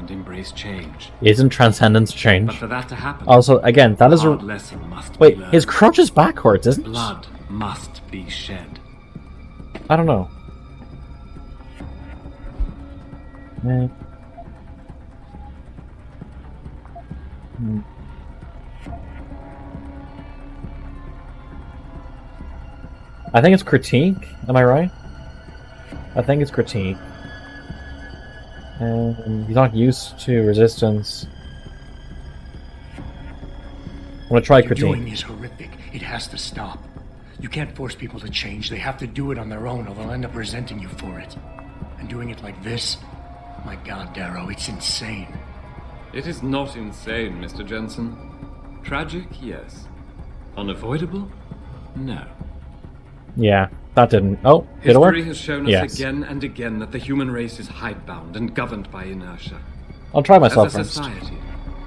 and embrace change. Isn't transcendence change? But for that to happen, also, again, that is a... hard lesson must Wait, be learned. his crutch is backwards, isn't it? Blood must be shed. I don't know. I think it's critique. Am I right? I think it's critique. He's not used to resistance. I'm gonna try What you're critique. doing is horrific. It has to stop. You can't force people to change. They have to do it on their own, or they'll end up resenting you for it. And doing it like this? My God, Darrow, it's insane. It is not insane, Mr. Jensen. Tragic, yes. Unavoidable? No. Yeah, that didn't... Oh, did it work? History has shown us Yes. again and again that the human race is hidebound and governed by inertia. I'll try myself As a first. society,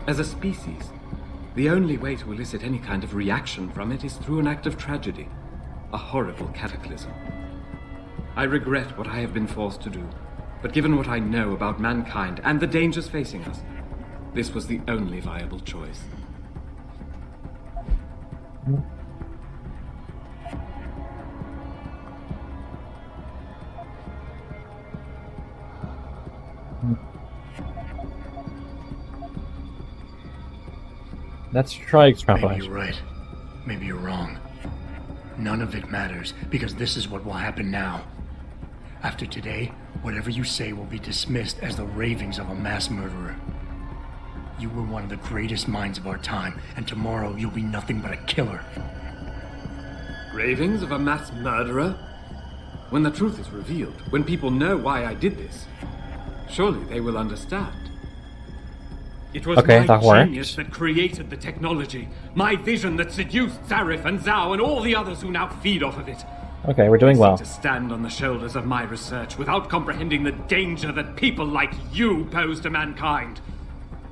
as a species, the only way to elicit any kind of reaction from it is through an act of tragedy. A horrible cataclysm. I regret what I have been forced to do, but given what I know about mankind and the dangers facing us, this was the only viable choice. Let's try Maybe extrapolation. you're right. Maybe you're wrong. None of it matters, because this is what will happen now. After today, whatever you say will be dismissed as the ravings of a mass murderer. You were one of the greatest minds of our time, and tomorrow you'll be nothing but a killer. Ravings of a mass murderer? When the truth is revealed, when people know why I did this, surely they will understand. It was Okay, my that worked. genius that created the technology, my vision that seduced Zarif and Zhao and all the others who now feed off of it. Okay, we're doing well. To stand on the shoulders of my research without comprehending the danger that people like you pose to mankind.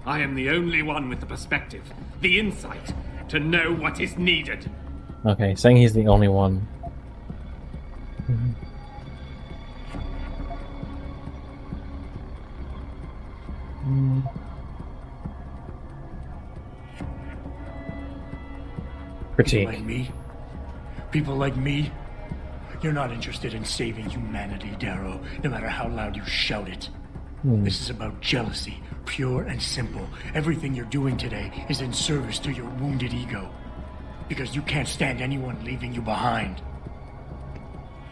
I am the only one with the perspective, the insight, to know what is needed. Okay, saying he's the only one. Critique. People like me? People like me? You're not interested in saving humanity, Darrow, no matter how loud you shout it. This is about jealousy, pure and simple. Everything you're doing today is in service to your wounded ego. Because you can't stand anyone leaving you behind.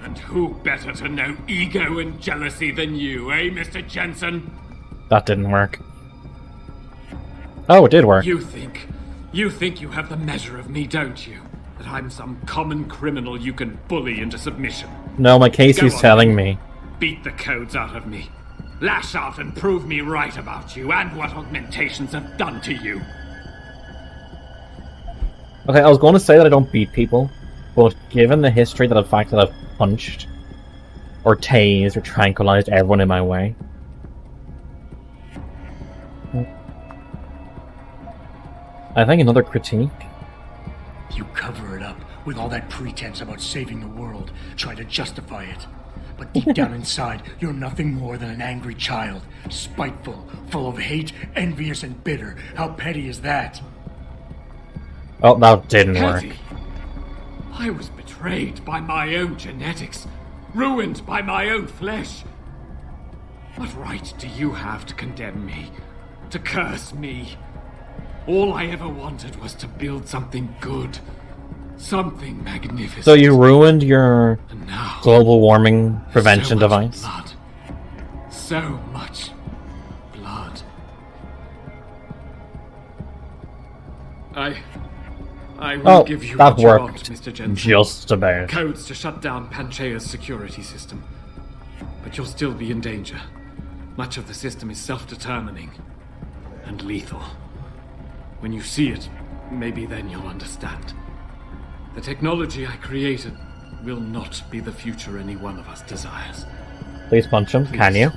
And who better to know ego and jealousy than you, eh, Mr. Jensen? That didn't work. Oh, it did work. You think you have the measure of me, don't you? That I'm some common criminal you can bully into submission. No, my Casey's Go on, telling me. Beat the codes out of me. Lash out and prove me right about you and what augmentations have done to you. Okay, I was going to say that I don't beat people, but given the history that the fact that I've punched, or tased, or tranquilized everyone in my way. I think another critique. You cover it up with all that pretense about saving the world, try to justify it. But deep down inside, you're nothing more than an angry child, spiteful, full of hate, envious and bitter. How petty is that? Oh, that didn't work. Petty. I was betrayed by my own genetics, ruined by my own flesh. What right do you have to condemn me, to curse me? All I ever wanted was to build something good, something magnificent. So you ruined your global warming prevention so much device? Blood. So much blood. I will give you that what you worked. want, Mr. Jensen. Just about. Codes to shut down Panchaea's security system. But you'll still be in danger. Much of the system is self-determining and lethal. When you see it, maybe then you'll understand. The technology I created will not be the future any one of us desires. Please punch him, can you?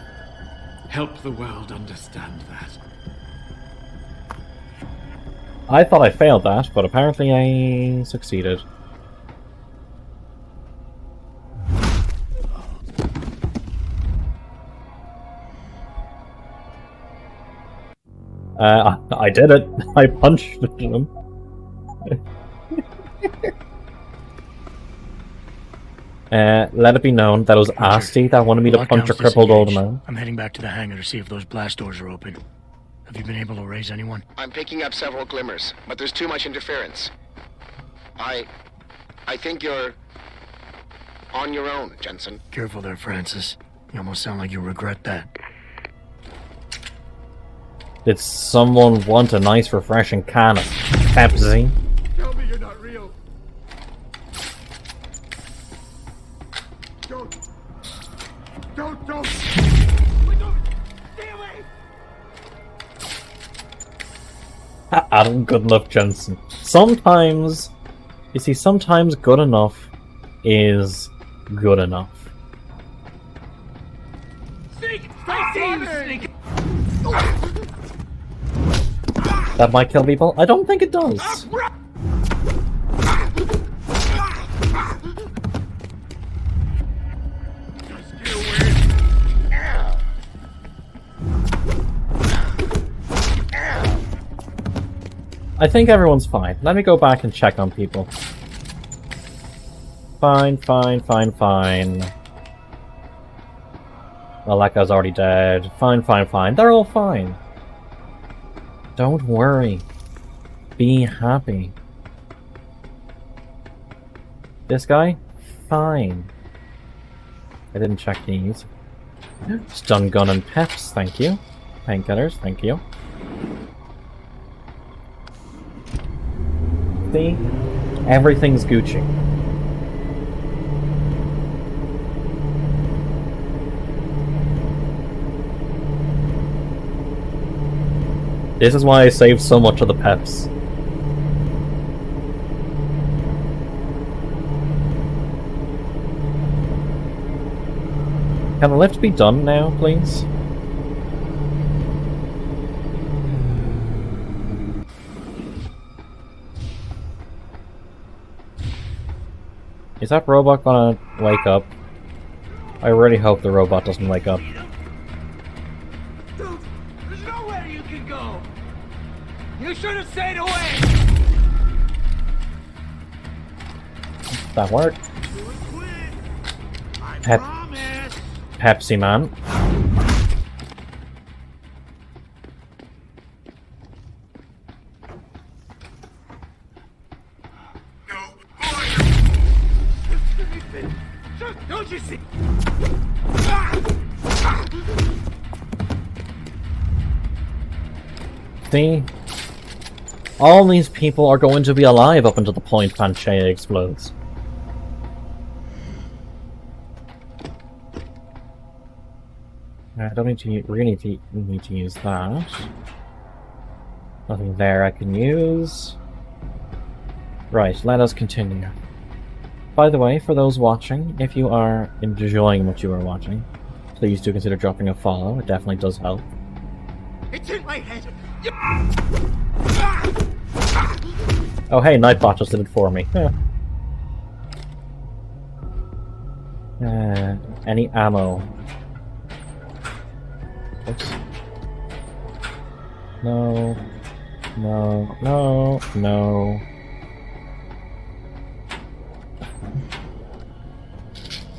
Help the world understand that. I thought I failed that, but apparently I succeeded. I did it. I punched him. Let it be known that it was Asti that wanted me to punch a crippled old man. I'm heading back to the hangar to see if those blast doors are open. Have you been able to raise anyone? I'm picking up several glimmers, but there's too much interference. I think you're on your own, Jensen. Careful there, Francis. You almost sound like you regret that. Did someone want a nice refreshing can of Pepsi? Tell me you're not real. Don't. Stay away. Adam, good enough, Jensen. Sometimes, you see, sometimes good enough is good enough. Snake! That might kill people? I don't think it does. I think everyone's fine. Let me go back and check on people. Fine. Well, that guy's already dead. Fine. They're all fine. Don't worry. Be happy. This guy? Fine. I didn't check these. Stun gun and peps, thank you. Painkillers, thank you. See? Everything's Gucci. This is why I saved so much of the peps. Can the lift be done now, please? Is that robot gonna wake up? I really hope the robot doesn't wake up. Dude, there's nowhere you can go. You should have stayed away. That worked. Pepsi Man. Don't you see? See? All these people are going to be alive up until the point Panchea explodes. I don't need to really need to use that. Nothing there I can use. Right, let us continue. By the way, for those watching, if you are enjoying what you are watching, please do consider dropping a follow. It definitely does help. It's in my head. Oh hey, Nightbot just did it for me. Yeah. Any ammo? Oops. No.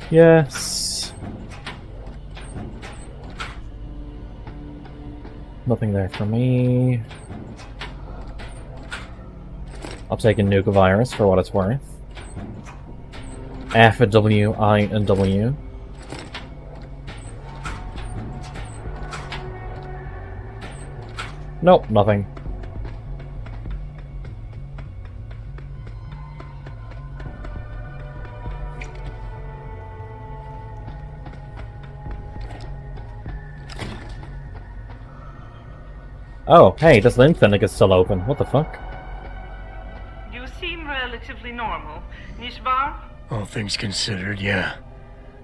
Yes. Nothing there for me. I'll take a nuke virus for what it's worth. F, W, I, and W. Nope, nothing. Oh, hey, this limb clinic is still open. What the fuck? You seem relatively normal, Nishbar? All things considered, yeah.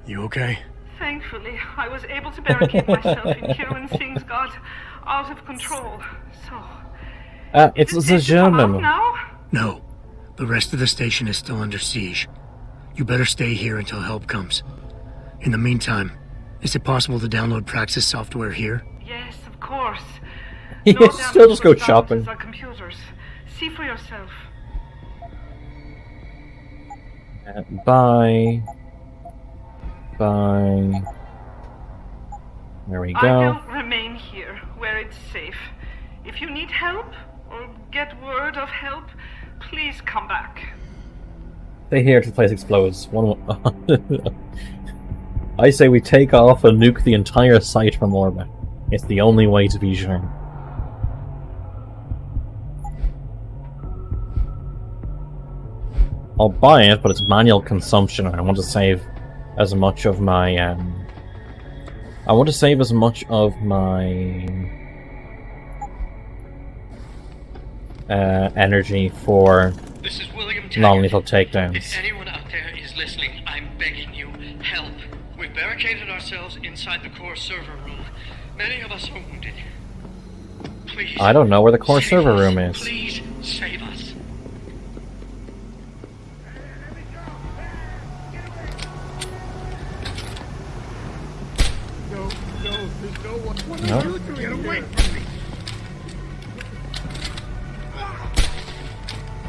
You okay? Thankfully, I was able to barricade myself in here when things got out of control. So... it's a German. Now? No. The rest of the station is still under siege. You better stay here until help comes. In the meantime, is it possible to download Praxis software here? Yes, of course. You still just go shopping. Our computers. See for yourself. Bye. Bye. There we go. I will remain here, where it's safe. If you need help, or get word of help, please come back. Stay here till the place explodes. I say we take off and nuke the entire site from orbit. It's the only way to be sure. I'll buy it, but it's manual consumption, and I want to save as much of my energy for non-lethal takedowns. If anyone out there is listening, I'm begging you, help. We've barricaded ourselves inside the core server room. Many of us are wounded. Please. I don't know where the core server room is. Please save us. No, there's no one. What No. are you doing? Get away from me!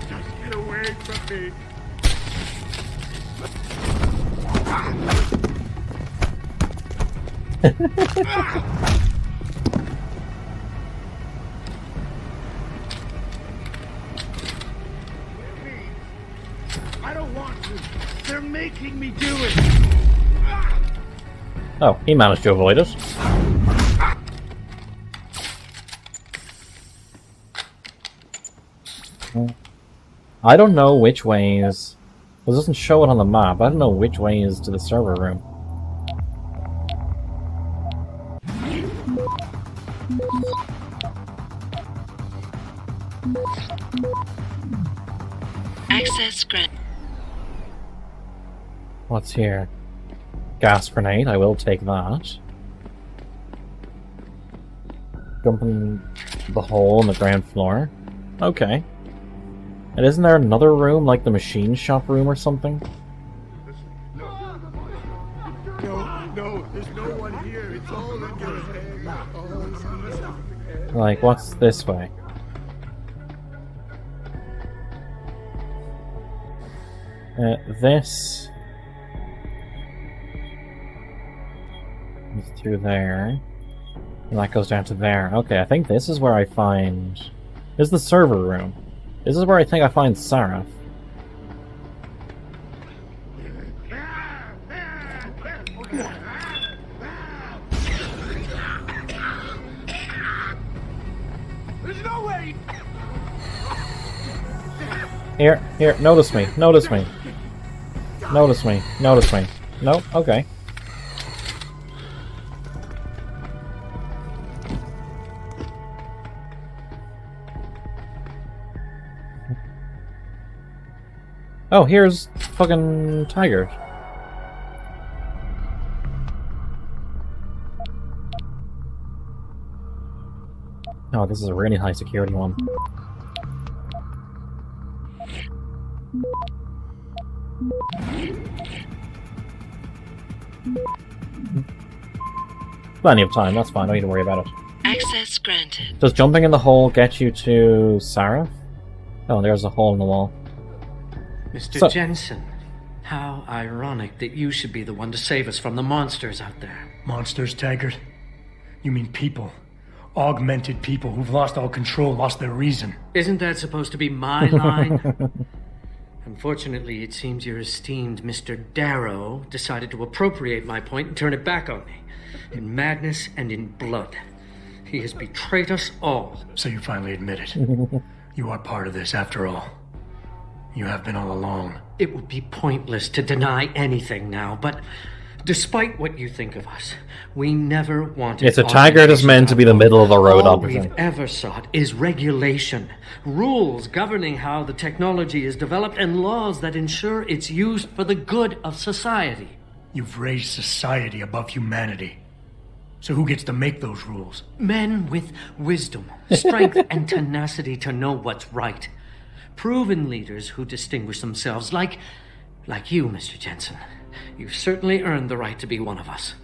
Just get away from me! I don't want to. They're making me do it. Oh, he managed to avoid it. I don't know which way is... Well, it doesn't show it on the map. I don't know which way is to the server room. Access granted. What's here? Gas grenade, I will take that. Jump in the hole in the ground floor. Okay. And isn't there another room, like the machine shop room or something? No, there's no one here. It's all in your head. Like, what's this way? This... is through there. And that goes down to there. Okay, I think this is where I find... This is the server room. This is where I think I find Sarah. There's no way. Here, notice me. Notice me. No? Okay. Oh, here's fucking Tiger. Oh, this is a really high security one. Plenty of time, that's fine, don't need to worry about it. Access granted. Does jumping in the hole get you to Sarah? Oh, there's a hole in the wall. Mr. Jensen, how ironic that you should be the one to save us from the monsters out there. Monsters, Taggart? You mean people. Augmented people who've lost all control, lost their reason. Isn't that supposed to be my line? Unfortunately, it seems your esteemed Mr. Darrow decided to appropriate my point and turn it back on me. In madness and in blood. He has betrayed us all. So you finally admit it. You are part of this, after all. You have been all along. It would be pointless to deny anything now, but despite what you think of us, we never wanted... It's a Taggart is meant to be the middle of the road All option. we've ever sought is regulation. Rules governing how the technology is developed and laws that ensure it's used for the good of society. You've raised society above humanity. So who gets to make those rules? Men with wisdom, strength, and tenacity to know what's right. Proven leaders who distinguish themselves like you, Mr. Jensen. You've certainly earned the right to be one of us.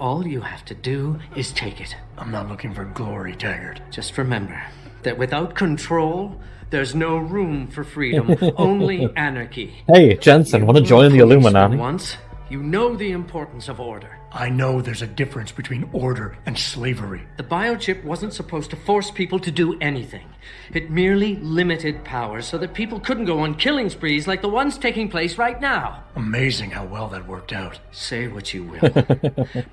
all you have to do is take it. I'm not looking for glory, Taggart. Just remember that without control, there's no room for freedom, only anarchy. Hey, Jensen, want to join the Illuminati? Once, you know the importance of order. I know there's a difference between order and slavery. The biochip wasn't supposed to force people to do anything. It merely limited powers so that people couldn't go on killing sprees like the ones taking place right now. Amazing how well that worked out. Say what you will,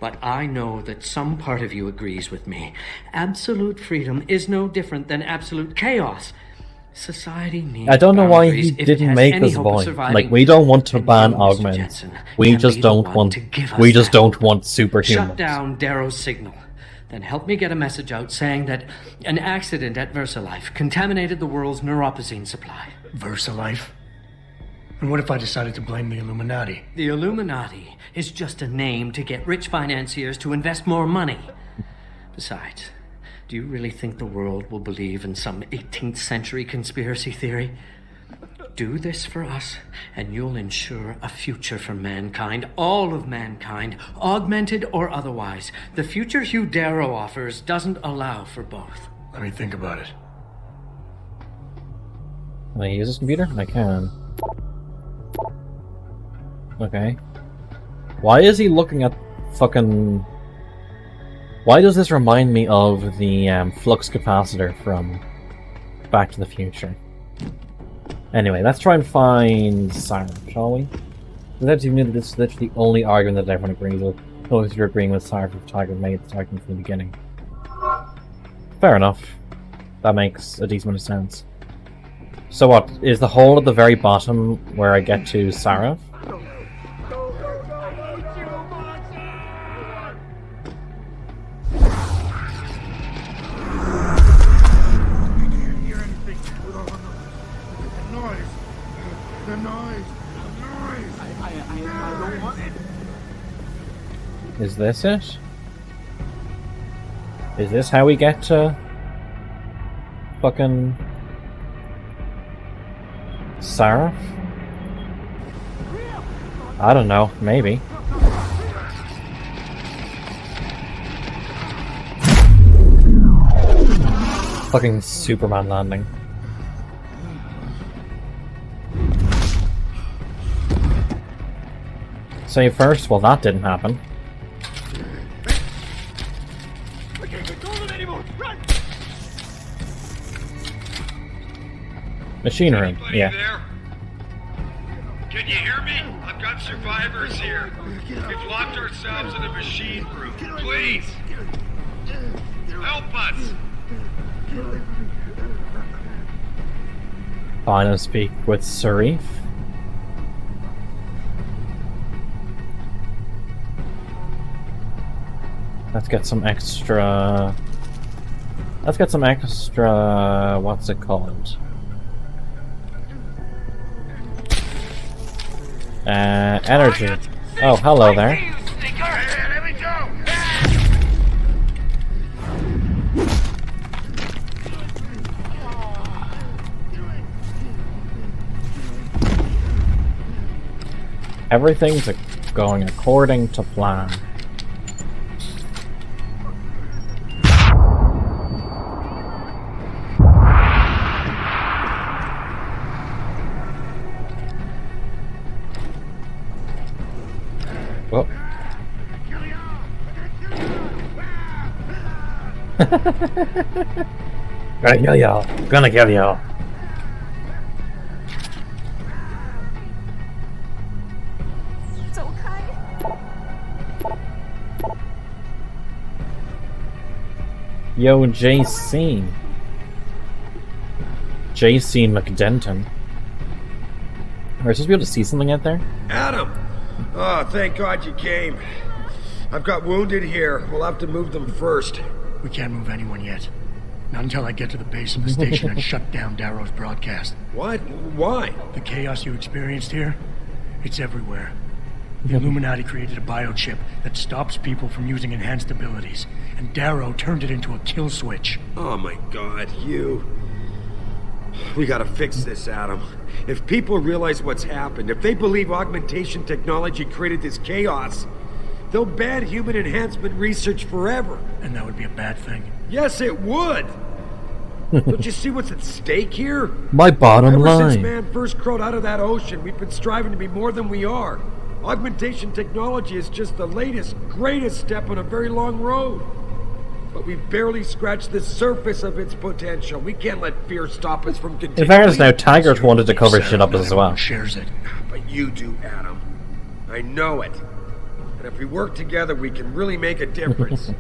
but I know that some part of you agrees with me. Absolute freedom is no different than absolute chaos. Society needs I don't know why he boundaries if it didn't has make any this hope of point. surviving. Like, we don't want to And ban you, Mr. augments. Jensen, We can just be the don't one want. to give us We just that. don't want superhumans. Shut down Darrow's signal. Then help me get a message out saying that an accident at VersaLife contaminated the world's neuropozyne supply. VersaLife? And what if I decided to blame the Illuminati? The Illuminati is just a name to get rich financiers to invest more money. Besides, do you really think the world will believe in some 18th century conspiracy theory? Do this for us, and you'll ensure a future for mankind, all of mankind, augmented or otherwise. The future Hugh Darrow offers doesn't allow for both. Let me think about it. Can I use this computer? I can. Okay. Why is he looking at fucking... Why does this remind me of the flux capacitor from Back to the Future? Anyway, let's try and find Sarah, shall we? Let's even this is literally the only argument that everyone agrees with. Those who are agreeing with Sarah for Tiger made the argument from the beginning. Fair enough. That makes a decent amount of sense. So what, is the hole at the very bottom where I get to Sarah? Is this it? Is this how we get to fucking Sarah? I don't know, maybe. Fucking Superman landing. Save first? Well, that didn't happen. Machine room, yeah. There? Can you hear me? I've got survivors here. We've locked ourselves in a machine room. Please! Help us! Finally speak with Sarif. Let's get some extra... What's it called? Energy. Oh, hello there. Everything's going according to plan. Whoa. Gonna kill y'all. Gonna kill y'all. It's okay. Yo, JC. JC McDenton. Are we supposed to be able to see something out there? Adam! Oh, thank God you came. I've got wounded here. We'll have to move them first. We can't move anyone yet. Not until I get to the base of the station and shut down Darrow's broadcast. What? Why? The chaos you experienced here, it's everywhere. The Illuminati created a biochip that stops people from using enhanced abilities, and Darrow turned it into a kill switch. Oh my God, you... We gotta fix this, Adam. If people realize what's happened, if they believe augmentation technology created this chaos, They'll ban human enhancement research forever. And that would be a bad thing. Yes, it would! Don't you see what's at stake here? My bottom Ever line. since man first crawled out of that ocean, we've been striving to be more than we are. Augmentation technology is just the latest, greatest step on a very long road. But we've barely scratched the surface of its potential. We can't let fear stop us from continuing. In fairness, now Taggart wanted to cover shit up as well. Shares it. But you do, Adam. I know it. And if we work together, we can really make a difference.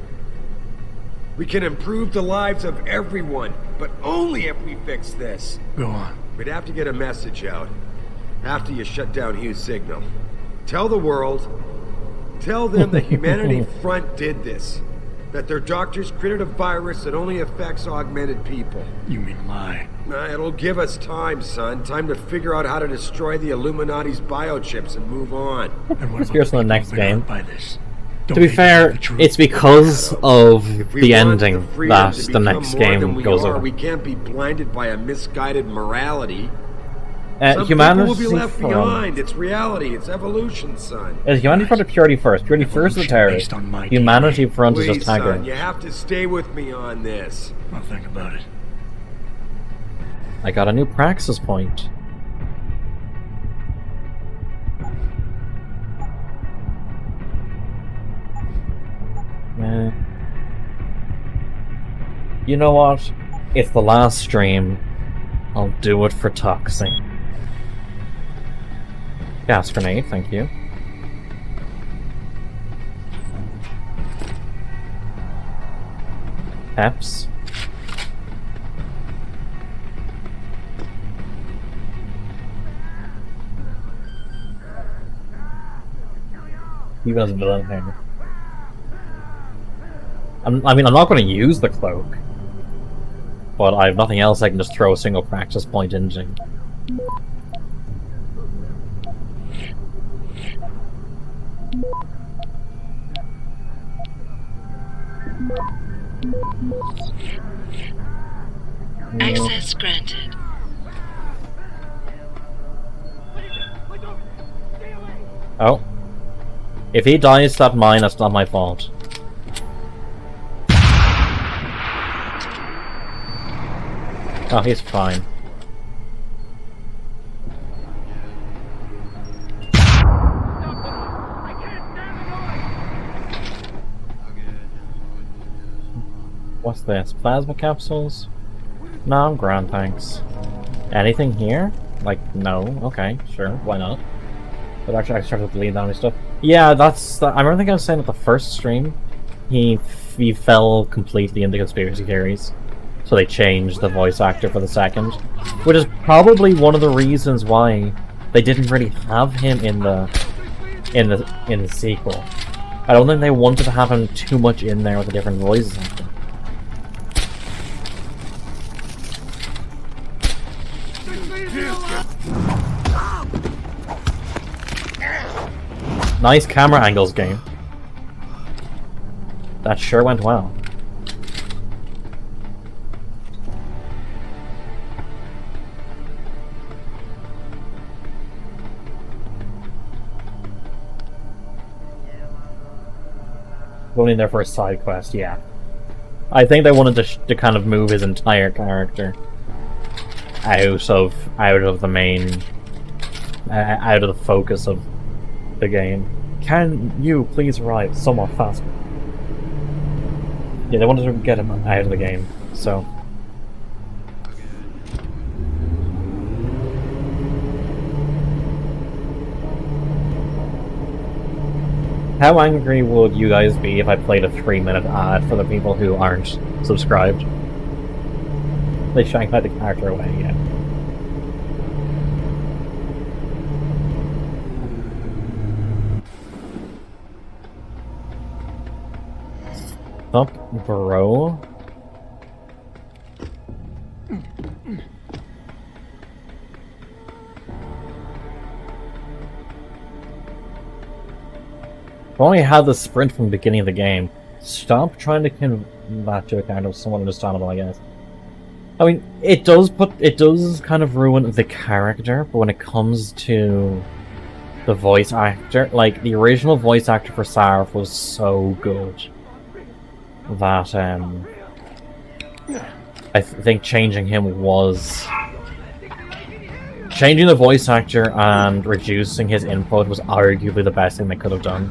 We can improve the lives of everyone, but only if we fix this. Go on. We'd have to get a message out after you shut down Hugh's signal. Tell the world, tell them the Humanity Front did this. That their doctors created a virus that only affects augmented people. You mean lie? It'll give us time, son. Time to figure out how to destroy the Illuminati's biochips and move on. Here's the next game. By this. To be fair, it's because of the ending that the next game goes over. We can't be blinded by a misguided morality. Some people Humanity will be left Front. behind. It's reality. It's evolution, son. Humanity Front or Purity First? Purity First is the terrorist. Humanity Front is just Son, Taggart. you have to stay with me on this. I'll think about it. I got a new praxis point. You know what? It's the last stream. I'll do it for Toxin. Gas grenade, thank you. Peps. He was a villain here. I mean, I'm not going to use the cloak, but I have nothing else I can just throw a single practice point into. Access granted. Oh. If he dies, that's mine, that's not my fault. Oh, he's fine. What's this? Plasma capsules? No, I'm grand, thanks. Anything here? Like, no. Okay, sure, why not? But actually, I started to lead down my stuff. Yeah, that's... I remember thinking I was saying at the first stream, he fell completely into conspiracy theories. So they changed the voice actor for the second. Which is probably one of the reasons why they didn't really have him in the sequel. I don't think they wanted to have him too much in there with the different voices actor. Nice camera angles, game. That sure went well. Going in there for a side quest, yeah. I think they wanted to kind of move his entire character out of the main, out of the focus of the game. Can you please arrive somewhat faster? Yeah, they wanted to get him out of the game, so. How angry would you guys be if I played a 3-minute ad for the people who aren't subscribed? They shanked the character away, yeah. Up, bro. If only had the sprint from the beginning of the game. Stop trying to convert that to a kind of somewhat understandable, I guess. I mean, it does kind of ruin the character, but when it comes to The voice actor, like the original voice actor for Sarif was so good that I think changing the voice actor and reducing his input was arguably the best thing they could have done.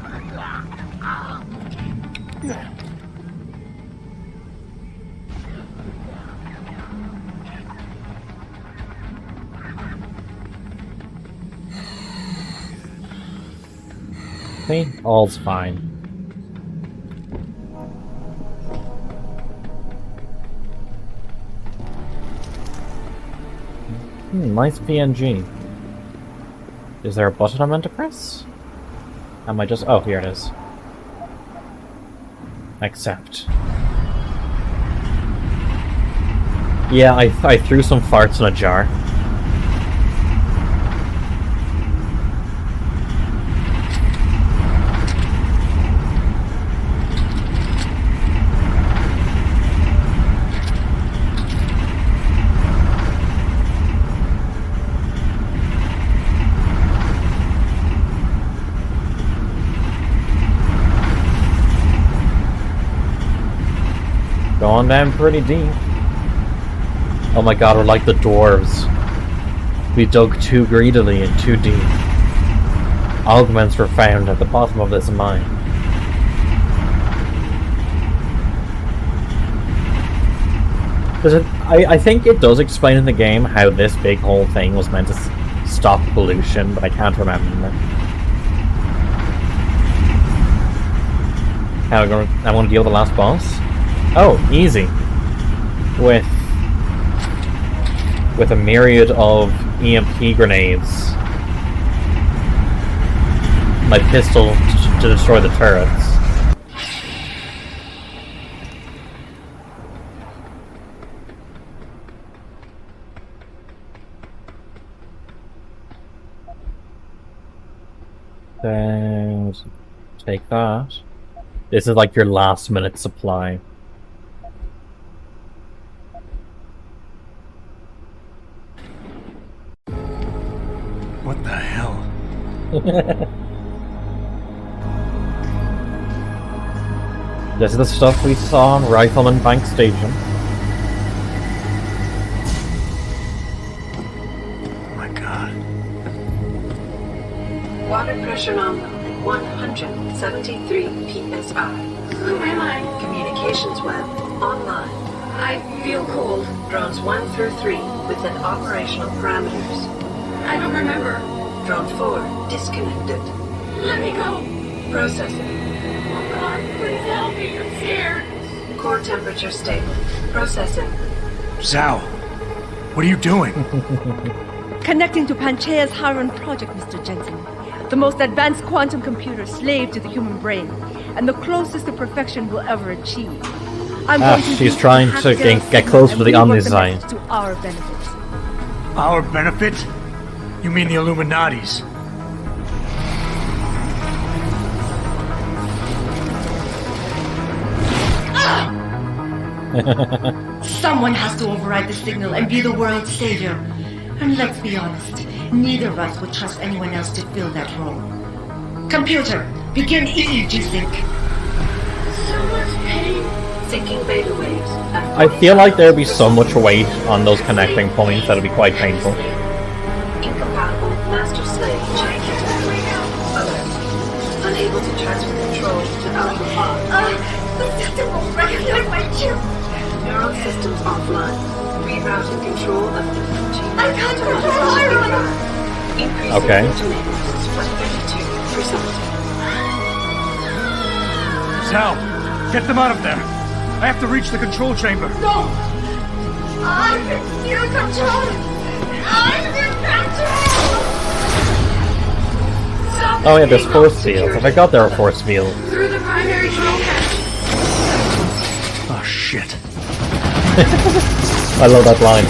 See? All's fine. Nice PNG. Is there a button I'm meant to press? Am I just... Oh, here it is. Accept. Yeah, I threw some farts in a jar. Going down pretty deep. Oh my god, we're like the dwarves. We dug too greedily and too deep. Augments were found at the bottom of this mine. I think it does explain in the game how this big whole thing was meant to stop pollution, but I can't remember. How I want to deal with the last boss? Oh, easy. With a myriad of EMP grenades. My pistol to destroy the turrets. Then take that. This is like your last minute supply. What the hell? This is the stuff we saw on Rifleman Bank Station. Oh my god. Water pressure nominal 173 psi. Who am I? Communications web online. I feel cold. Drones 1 through 3 within operational parameters. I don't remember. Drone 4 disconnected. Let me go. Processing. Oh god, please help me. I'm scared. Core temperature stable. Processing. Zhao, what are you doing? Connecting to Panchaea's Haran project, Mr. Jensen. The most advanced quantum computer slave to the human brain, and the closest to perfection we'll ever achieve. She's trying to get closer to the Omnidesign. To our benefit. Our benefit? You mean the Illuminati's? Someone has to override the signal and be the world's savior. And let's be honest, neither of us would trust anyone else to fill that role. Computer, begin EEG sync. So much pain. Syncing beta waves. I feel like there'd be so much weight on those connecting points that it'd be quite painful. Incompatible master slave check. Alert. Unable to transfer control to Alpha Pod. The system won't recognize my chip. Neural systems offline. Rerouting control of energy. I can't control Iron. Increasing okay. alternators by 32%. Zhao, get them out of there. I have to reach the control chamber. No! I can still control it! I'm in control! Oh yeah, there's force fields. I forgot there were force fields. Through the primary control hatch. Oh shit. I love that line.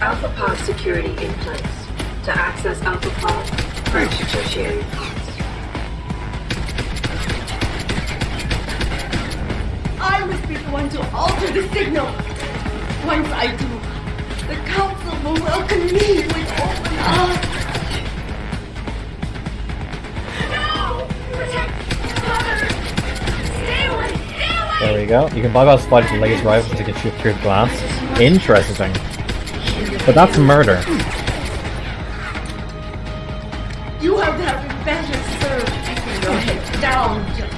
Alpha Pod security in place. To access Alpha Pod, purge tertiary pods. to alter the signal. Once I do, the Council will welcome me with open arms. No! Protect Mother! Stay away! Stay away! There we go. You can bypass fighters with laser rifles to get shoot through the glass. Interesting. But that's murder. You have had better served keeping your head down, Johnson.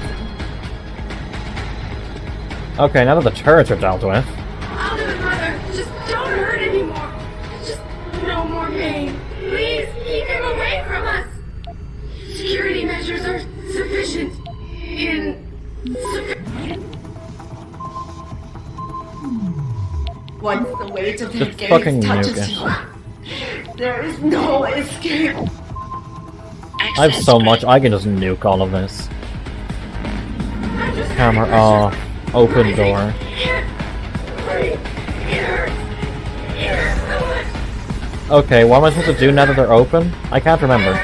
Okay, now that the turrets are dealt with. I'll do it, Mother. Just don't hurt anymore. Just no more pain. Please keep him away from us. Security measures are sufficient. Once the weight of their Just fucking gaze touches nuke you, there is no escape. I have so much, I can just nuke all of this. Camera off. Open door. Okay, what am I supposed to do now that they're open? I can't remember.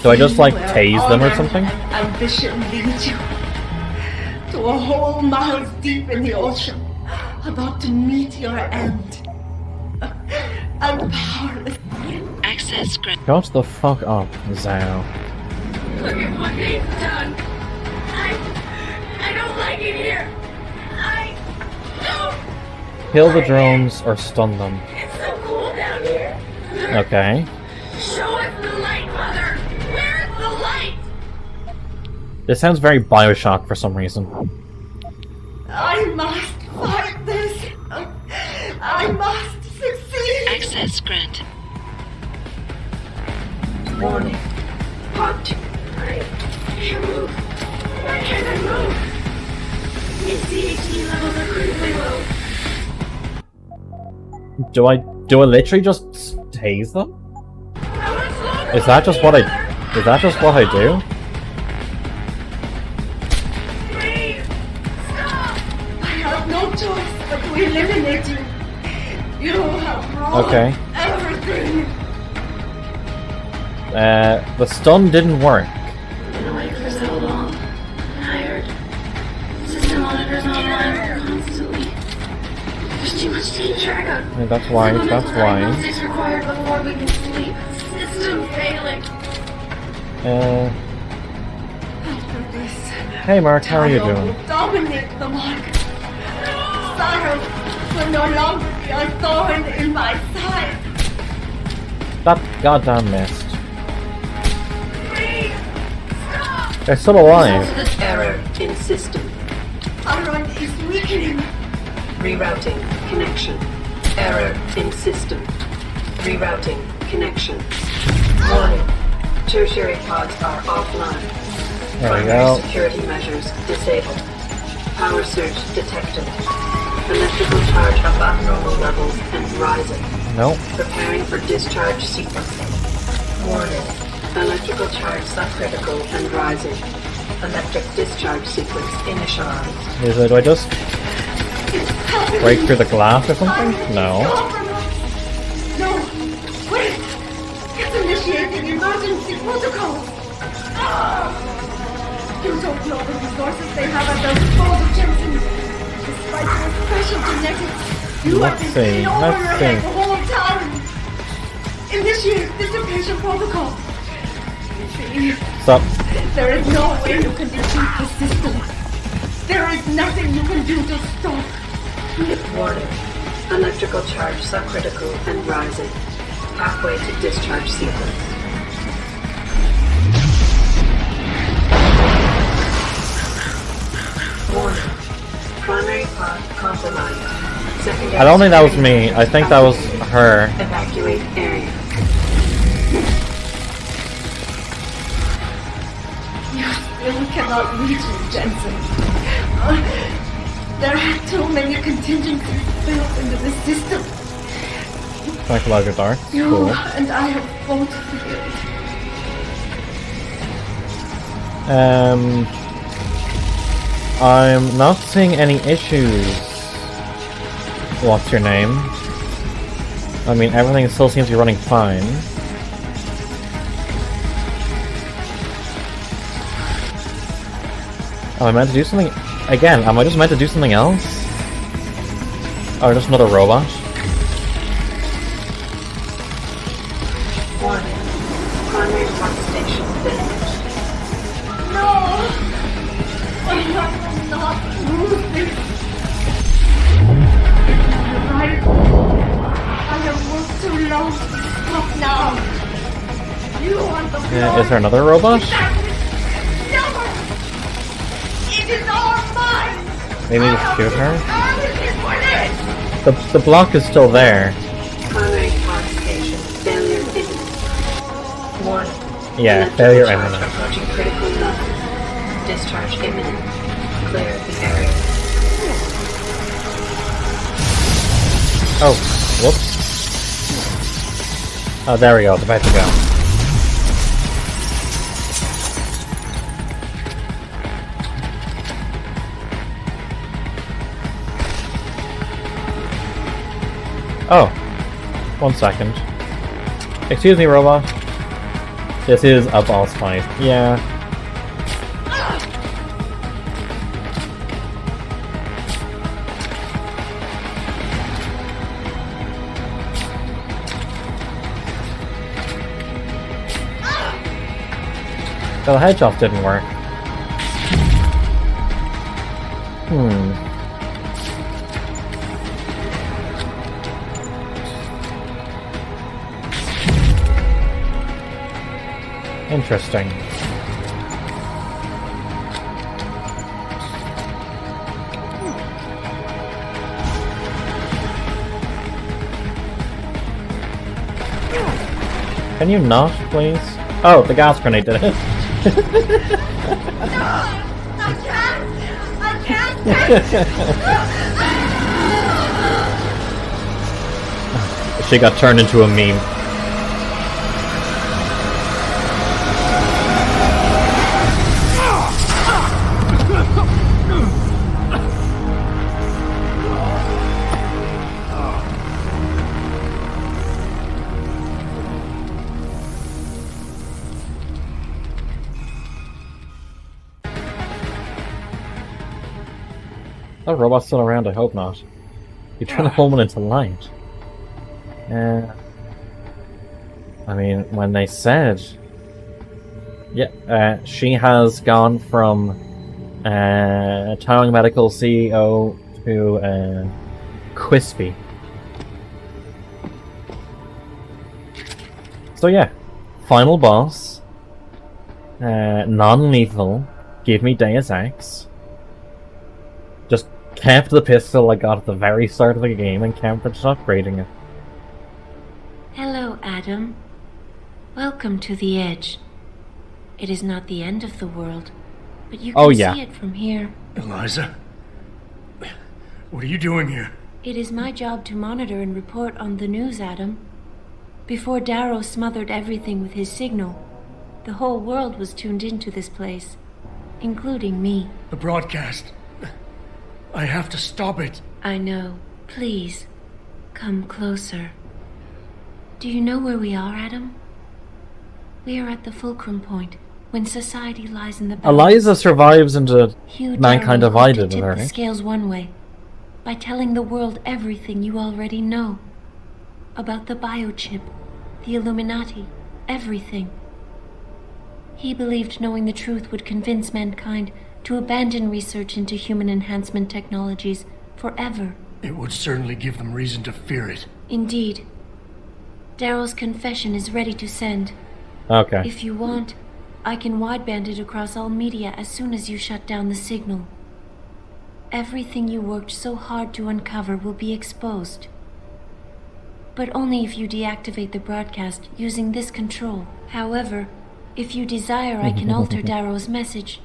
Do I just like tase them or something? Ambition leads you to a hole miles deep in the ocean, about to meet your end. I'm powerless. Access granted. Shut the fuck up, Zao. Look at what they've done. I don't like it here. I don't. Kill the drones or stun them. It's so cool down here. Okay. Show us the light, Mother. Where's the light? This sounds very Bioshock for some reason. I must fight this. I must succeed. Access granted. Warning. Pod 2. I can't move. Why can't I move? Its CHD levels are critically low. Do I literally just tase them? Is that just what I do? Please, stop! I have no choice but to eliminate you. You have ruined everything. The stun didn't work. Been awake for so long. Tired. System monitors online constantly. There's too much to keep track of. Yeah, that's why. Diagnostics required before we can sleep. System failing. After this, Hey Mark, how are you doing? will dominate the market. Sorrow will no longer be a thorn in my side. That goddamn missed. They're still alive. Error in system. Iron is weakening. Rerouting connection. Error in system. Rerouting connection. Warning. Tertiary pods are offline. There we Primary go. security measures disabled. Power surge detected. Electrical charge of abnormal levels and rising. Nope. Preparing for discharge sequence. Warning. Electrical charge subcritical and rising. Electric discharge sequence initialized. Do I just break through the glass or something? No. No, wait! It's initiating emergency protocols! You don't know the resources they have at their disposal, Jensen. Despite your special genetics, you have been sitting over your head the whole time. Initiate dissipation protocol. Stop. There is no way you can defeat the system. There is nothing you can do to stop. Warning. Electrical charge subcritical and rising. Halfway to discharge sequence. Warning. Primary pod compromised. Secondary I don't think that was me. I think that was her. Evacuate area. You still cannot reach me, Jensen. There are too many contingencies built into the system. Psychological darts. You Cool. and I have both failed. I'm not seeing any issues. What's your name? I mean, everything still seems to be running fine. Am I meant to do something... Again, am I just meant to do something else? Or just another robot? One. Primary pump station finished. No! I will not lose this! You're right. I have worked too long to stop now. You want the blood. Is there another robot? Never! It is all mine! Maybe just shoot her? Everything for this! The block is still there. Primary pump station failure imminent. One. Yeah, Electrical failure charge imminent. approaching critical level. Discharge imminent. Clear the area. Oh, whoops. Oh, there we go. It's about to go. Oh, 1 second. Excuse me, robot. This is a boss fight. Yeah. So the headshots didn't work. Interesting. Can you not, please? Oh, the gas grenade did it. I can't! She got turned into a meme. That robot's still around, I hope not. You turn the whole one into light. I mean, when they said... Yeah, she has gone from Towing Medical CEO to Quispy. So yeah, final boss. Non-lethal. Give me Deus Ex. Just kept the pistol I got at the very start of the game and kept just upgrading it. Hello, Adam. Welcome to the Edge. It is not the end of the world, but you can see it from here. Eliza? What are you doing here? It is my job to monitor and report on the news, Adam. Before Darrow smothered everything with his signal, the whole world was tuned into this place, including me. The broadcast. I have to stop it. I know. Please, come closer. Do you know where we are, Adam? We are at the fulcrum point, when society lies in the balance. Eliza survives into Hugh Mankind Darrow hoped Divided, to tip the right? scales one way, by telling the world everything you already know. About the biochip, the Illuminati, everything. He believed knowing the truth would convince mankind to abandon research into human enhancement technologies forever. It would certainly give them reason to fear it. Indeed. Darrow's confession is ready to send. Okay. If you want, I can wideband it across all media as soon as you shut down the signal. Everything you worked so hard to uncover will be exposed. But only if you deactivate the broadcast using this control. However, if you desire, I can alter Darrow's message.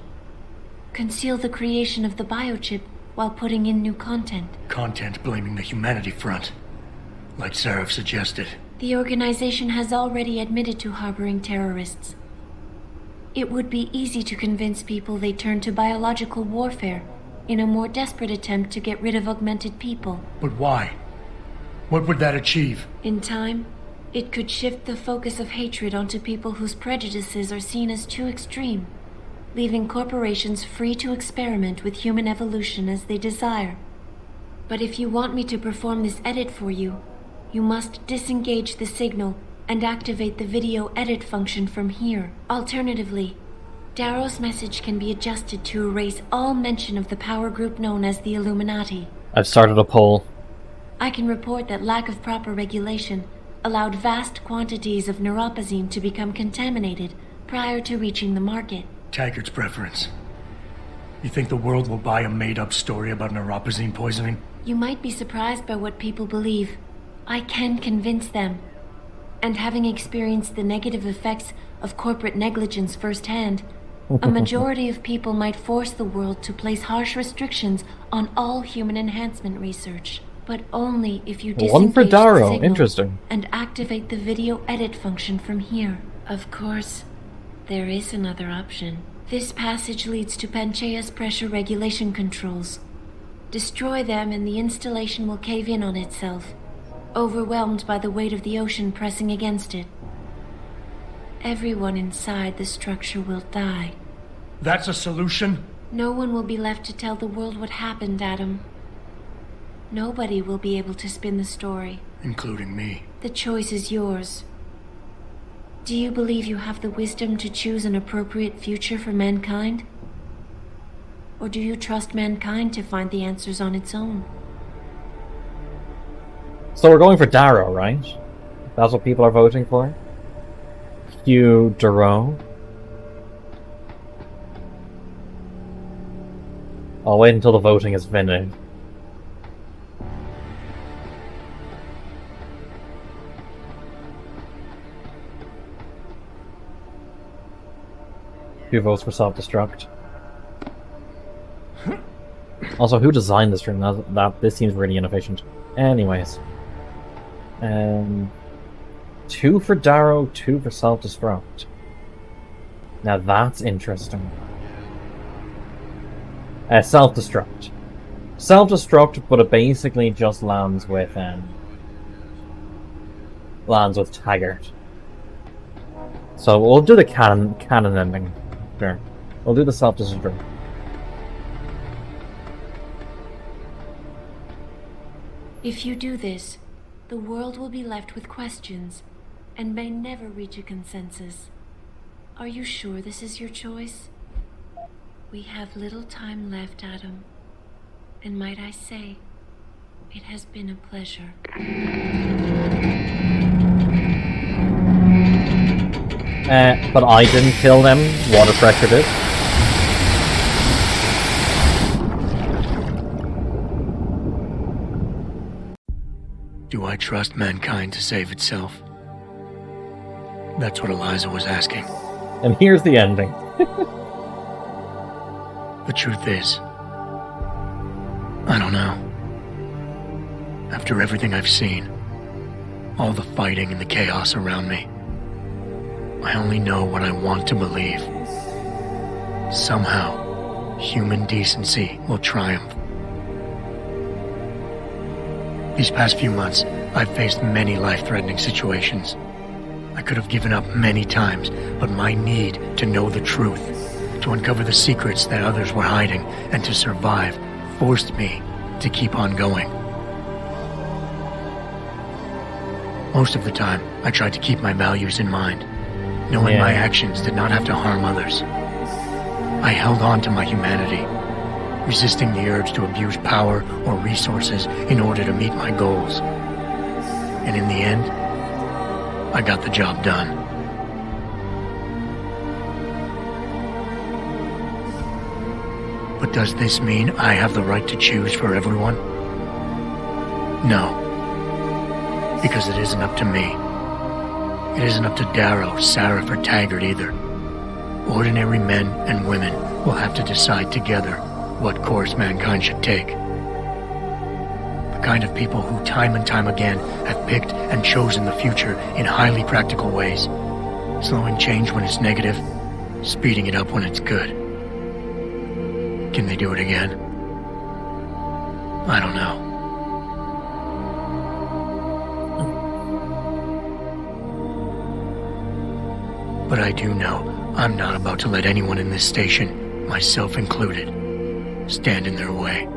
Conceal the creation of the biochip while putting in new content. Content blaming the humanity front. Like Sarah suggested. The organization has already admitted to harboring terrorists. It would be easy to convince people they turn to biological warfare in a more desperate attempt to get rid of augmented people. But why? What would that achieve? In time, it could shift the focus of hatred onto people whose prejudices are seen as too extreme. leaving corporations free to experiment with human evolution as they desire. But if you want me to perform this edit for you, you must disengage the signal and activate the video edit function from here. Alternatively, Darrow's message can be adjusted to erase all mention of the power group known as the Illuminati. I've started a poll. I can report that lack of proper regulation allowed vast quantities of neuropozyne to become contaminated prior to reaching the market. Taggart's preference. You think the world will buy a made-up story about neuropozyne poisoning? You might be surprised by what people believe. I can convince them. And having experienced the negative effects of corporate negligence firsthand, a majority of people might force the world to place harsh restrictions on all human enhancement research. But only if you disengage One for Darrow. the signal Interesting. and activate the video edit function from here. Of course, there is another option. This passage leads to Panchaea's pressure regulation controls. Destroy them and the installation will cave in on itself, overwhelmed by the weight of the ocean pressing against it. Everyone inside the structure will die. That's a solution? No one will be left to tell the world what happened, Adam. Nobody will be able to spin the story. Including me. The choice is yours. Do you believe you have the wisdom to choose an appropriate future for mankind? Or do you trust mankind to find the answers on its own? So we're going for Darrow, right? That's what people are voting for? Hugh Darrow. I'll wait until the voting is finished. Who votes for self-destruct? Also, who designed this room? This seems really inefficient. Anyways. 2 for Darrow, 2 for self-destruct. Now that's interesting. Self-destruct. Self-destruct, but it basically just lands with Taggart. So we'll do the canon ending. Sure. We'll do the self-destruct. If you do this, the world will be left with questions and may never reach a consensus. Are you sure this is your choice? We have little time left, Adam. And might I say, it has been a pleasure. But I didn't kill them. Water pressure did. Do I trust mankind to save itself? That's what Eliza was asking. And here's the ending. The truth is, I don't know. After everything I've seen, all the fighting and the chaos around me, I only know what I want to believe. Somehow, human decency will triumph. These past few months, I've faced many life-threatening situations. I could have given up many times, but my need to know the truth, to uncover the secrets that others were hiding, and to survive, forced me to keep on going. Most of the time, I tried to keep my values in mind, knowing my actions did not have to harm others. I held on to my humanity, resisting the urge to abuse power or resources in order to meet my goals. And in the end, I got the job done. But does this mean I have the right to choose for everyone? No. Because it isn't up to me. It isn't up to Darrow, Sarif, or Taggart either. Ordinary men and women will have to decide together what course mankind should take. The kind of people who time and time again have picked and chosen the future in highly practical ways, slowing change when it's negative, speeding it up when it's good. Can they do it again? I don't know. But I do know I'm not about to let anyone in this station, myself included, stand in their way.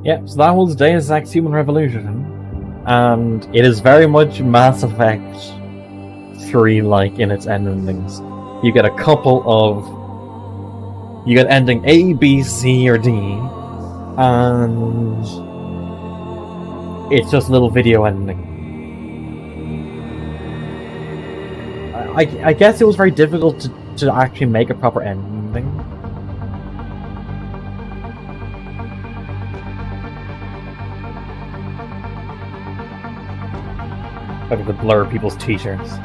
Yep, so that was Deus Ex Human Revolution, and it is very much Mass Effect 3-like in its endings. You get a couple of... You get ending A, B, C, or D, and it's just a little video ending. I guess it was very difficult to actually make a proper ending. Like to blur people's t-shirts.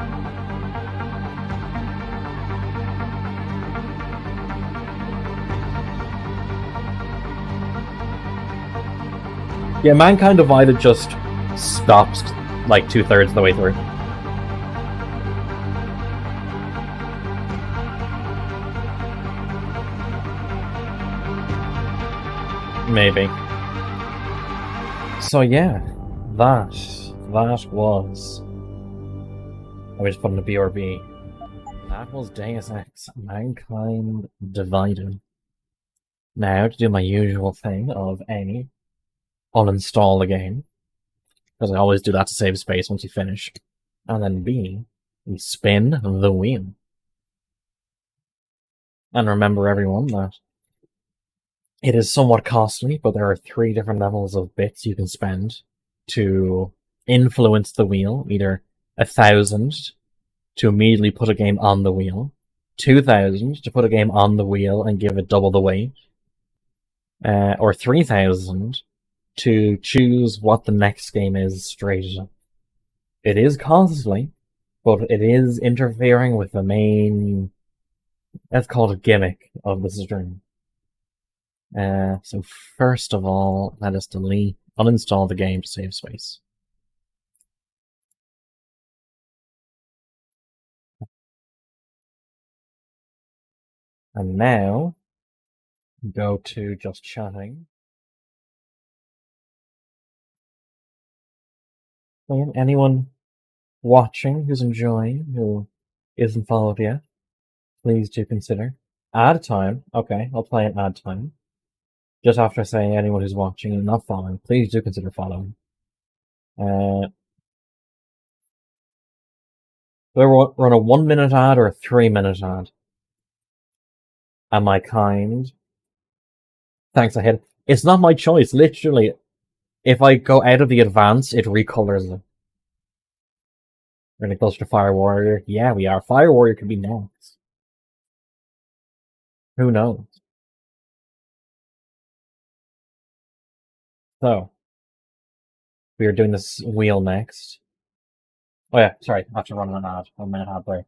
Yeah, Mankind Divided just stops like 2/3 of the way through. Maybe. So yeah, that was... I just put in a BRB. That was Deus Ex Mankind Divided. Now, to do my usual thing of A, uninstall the game, because I always do that to save space once you finish, and then B, we spin the wheel. And remember, everyone, that it is somewhat costly, but there are 3 different levels of bits you can spend to influence the wheel. Either 1,000 to immediately put a game on the wheel, 2,000 to put a game on the wheel and give it double the weight, or 3,000 to choose what the next game is straight up. It is costly, but it is interfering with the main, let's call it, gimmick of the stream. So first of all, let us uninstall the game to save space. And now, go to just chatting. Anyone watching who's enjoying, who isn't followed yet, please do consider. Add time. Okay, I'll play an add time. Just after saying anyone who's watching and not following, please do consider following. We'll run a 1-minute ad or a 3-minute ad. Am I kind? Thanks, I hit. It's not my choice, literally. If I go out of the advance, it recolors it. We're getting closer to Fire Warrior. Yeah, we are. Fire Warrior could be next. Who knows? So, we are doing this wheel next. Oh yeah, sorry, I have to run an ad. 1-minute ad break.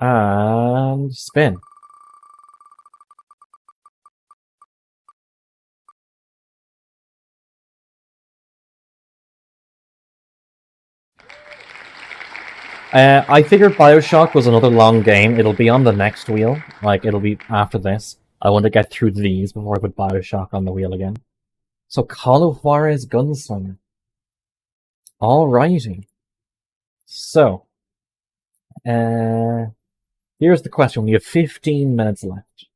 And spin. I figured Bioshock was another long game. It'll be on the next wheel. Like, it'll be after this. I want to get through these before I put Bioshock on the wheel again. So, Call of Juarez Gunslinger. Alrighty. So, here's the question. We have 15 minutes left.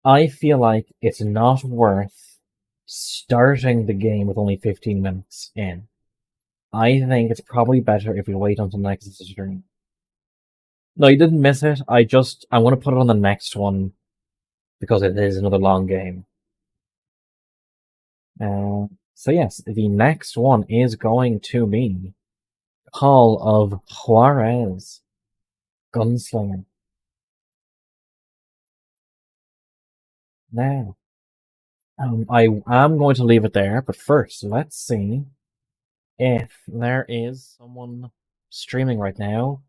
I feel like it's not worth starting the game with only 15 minutes in. I think it's probably better if we wait until next stream. No, you didn't miss it. I want to put it on the next one because it is another long game. So yes, the next one is going to be Call of Juarez Gunslinger. Now, I am going to leave it there, but first, let's see if there is someone streaming right now.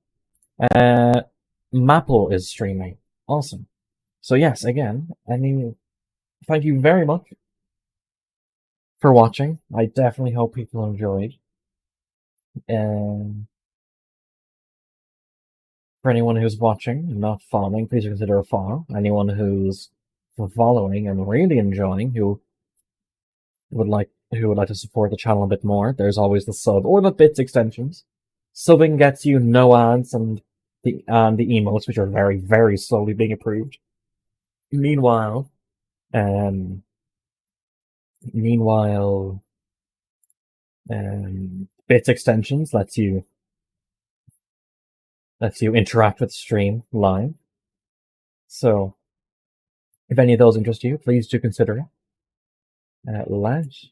Maple is streaming. Awesome. So yes, again, thank you very much for watching. I definitely hope people enjoyed. For anyone who's watching and not following, please consider a follow. Anyone who's following and really enjoying, who would like to support the channel a bit more, there's always the sub or the bits extensions. Subbing gets you no ads and the emotes, which are very, very slowly being approved. Meanwhile, bits extensions lets you interact with the stream live. So, if any of those interest you, please do consider it. Let's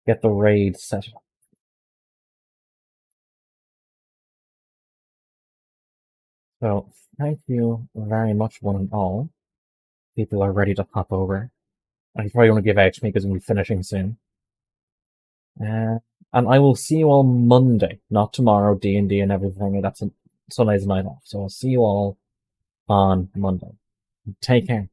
get the raid set up. So, thank you very much, one and all. People are ready to hop over. I probably want to give out to me because I'm going to be finishing soon. And I will see you all Monday, not tomorrow, D&D and everything. That's Sunday's night off. So I'll see you all on Monday. Take care.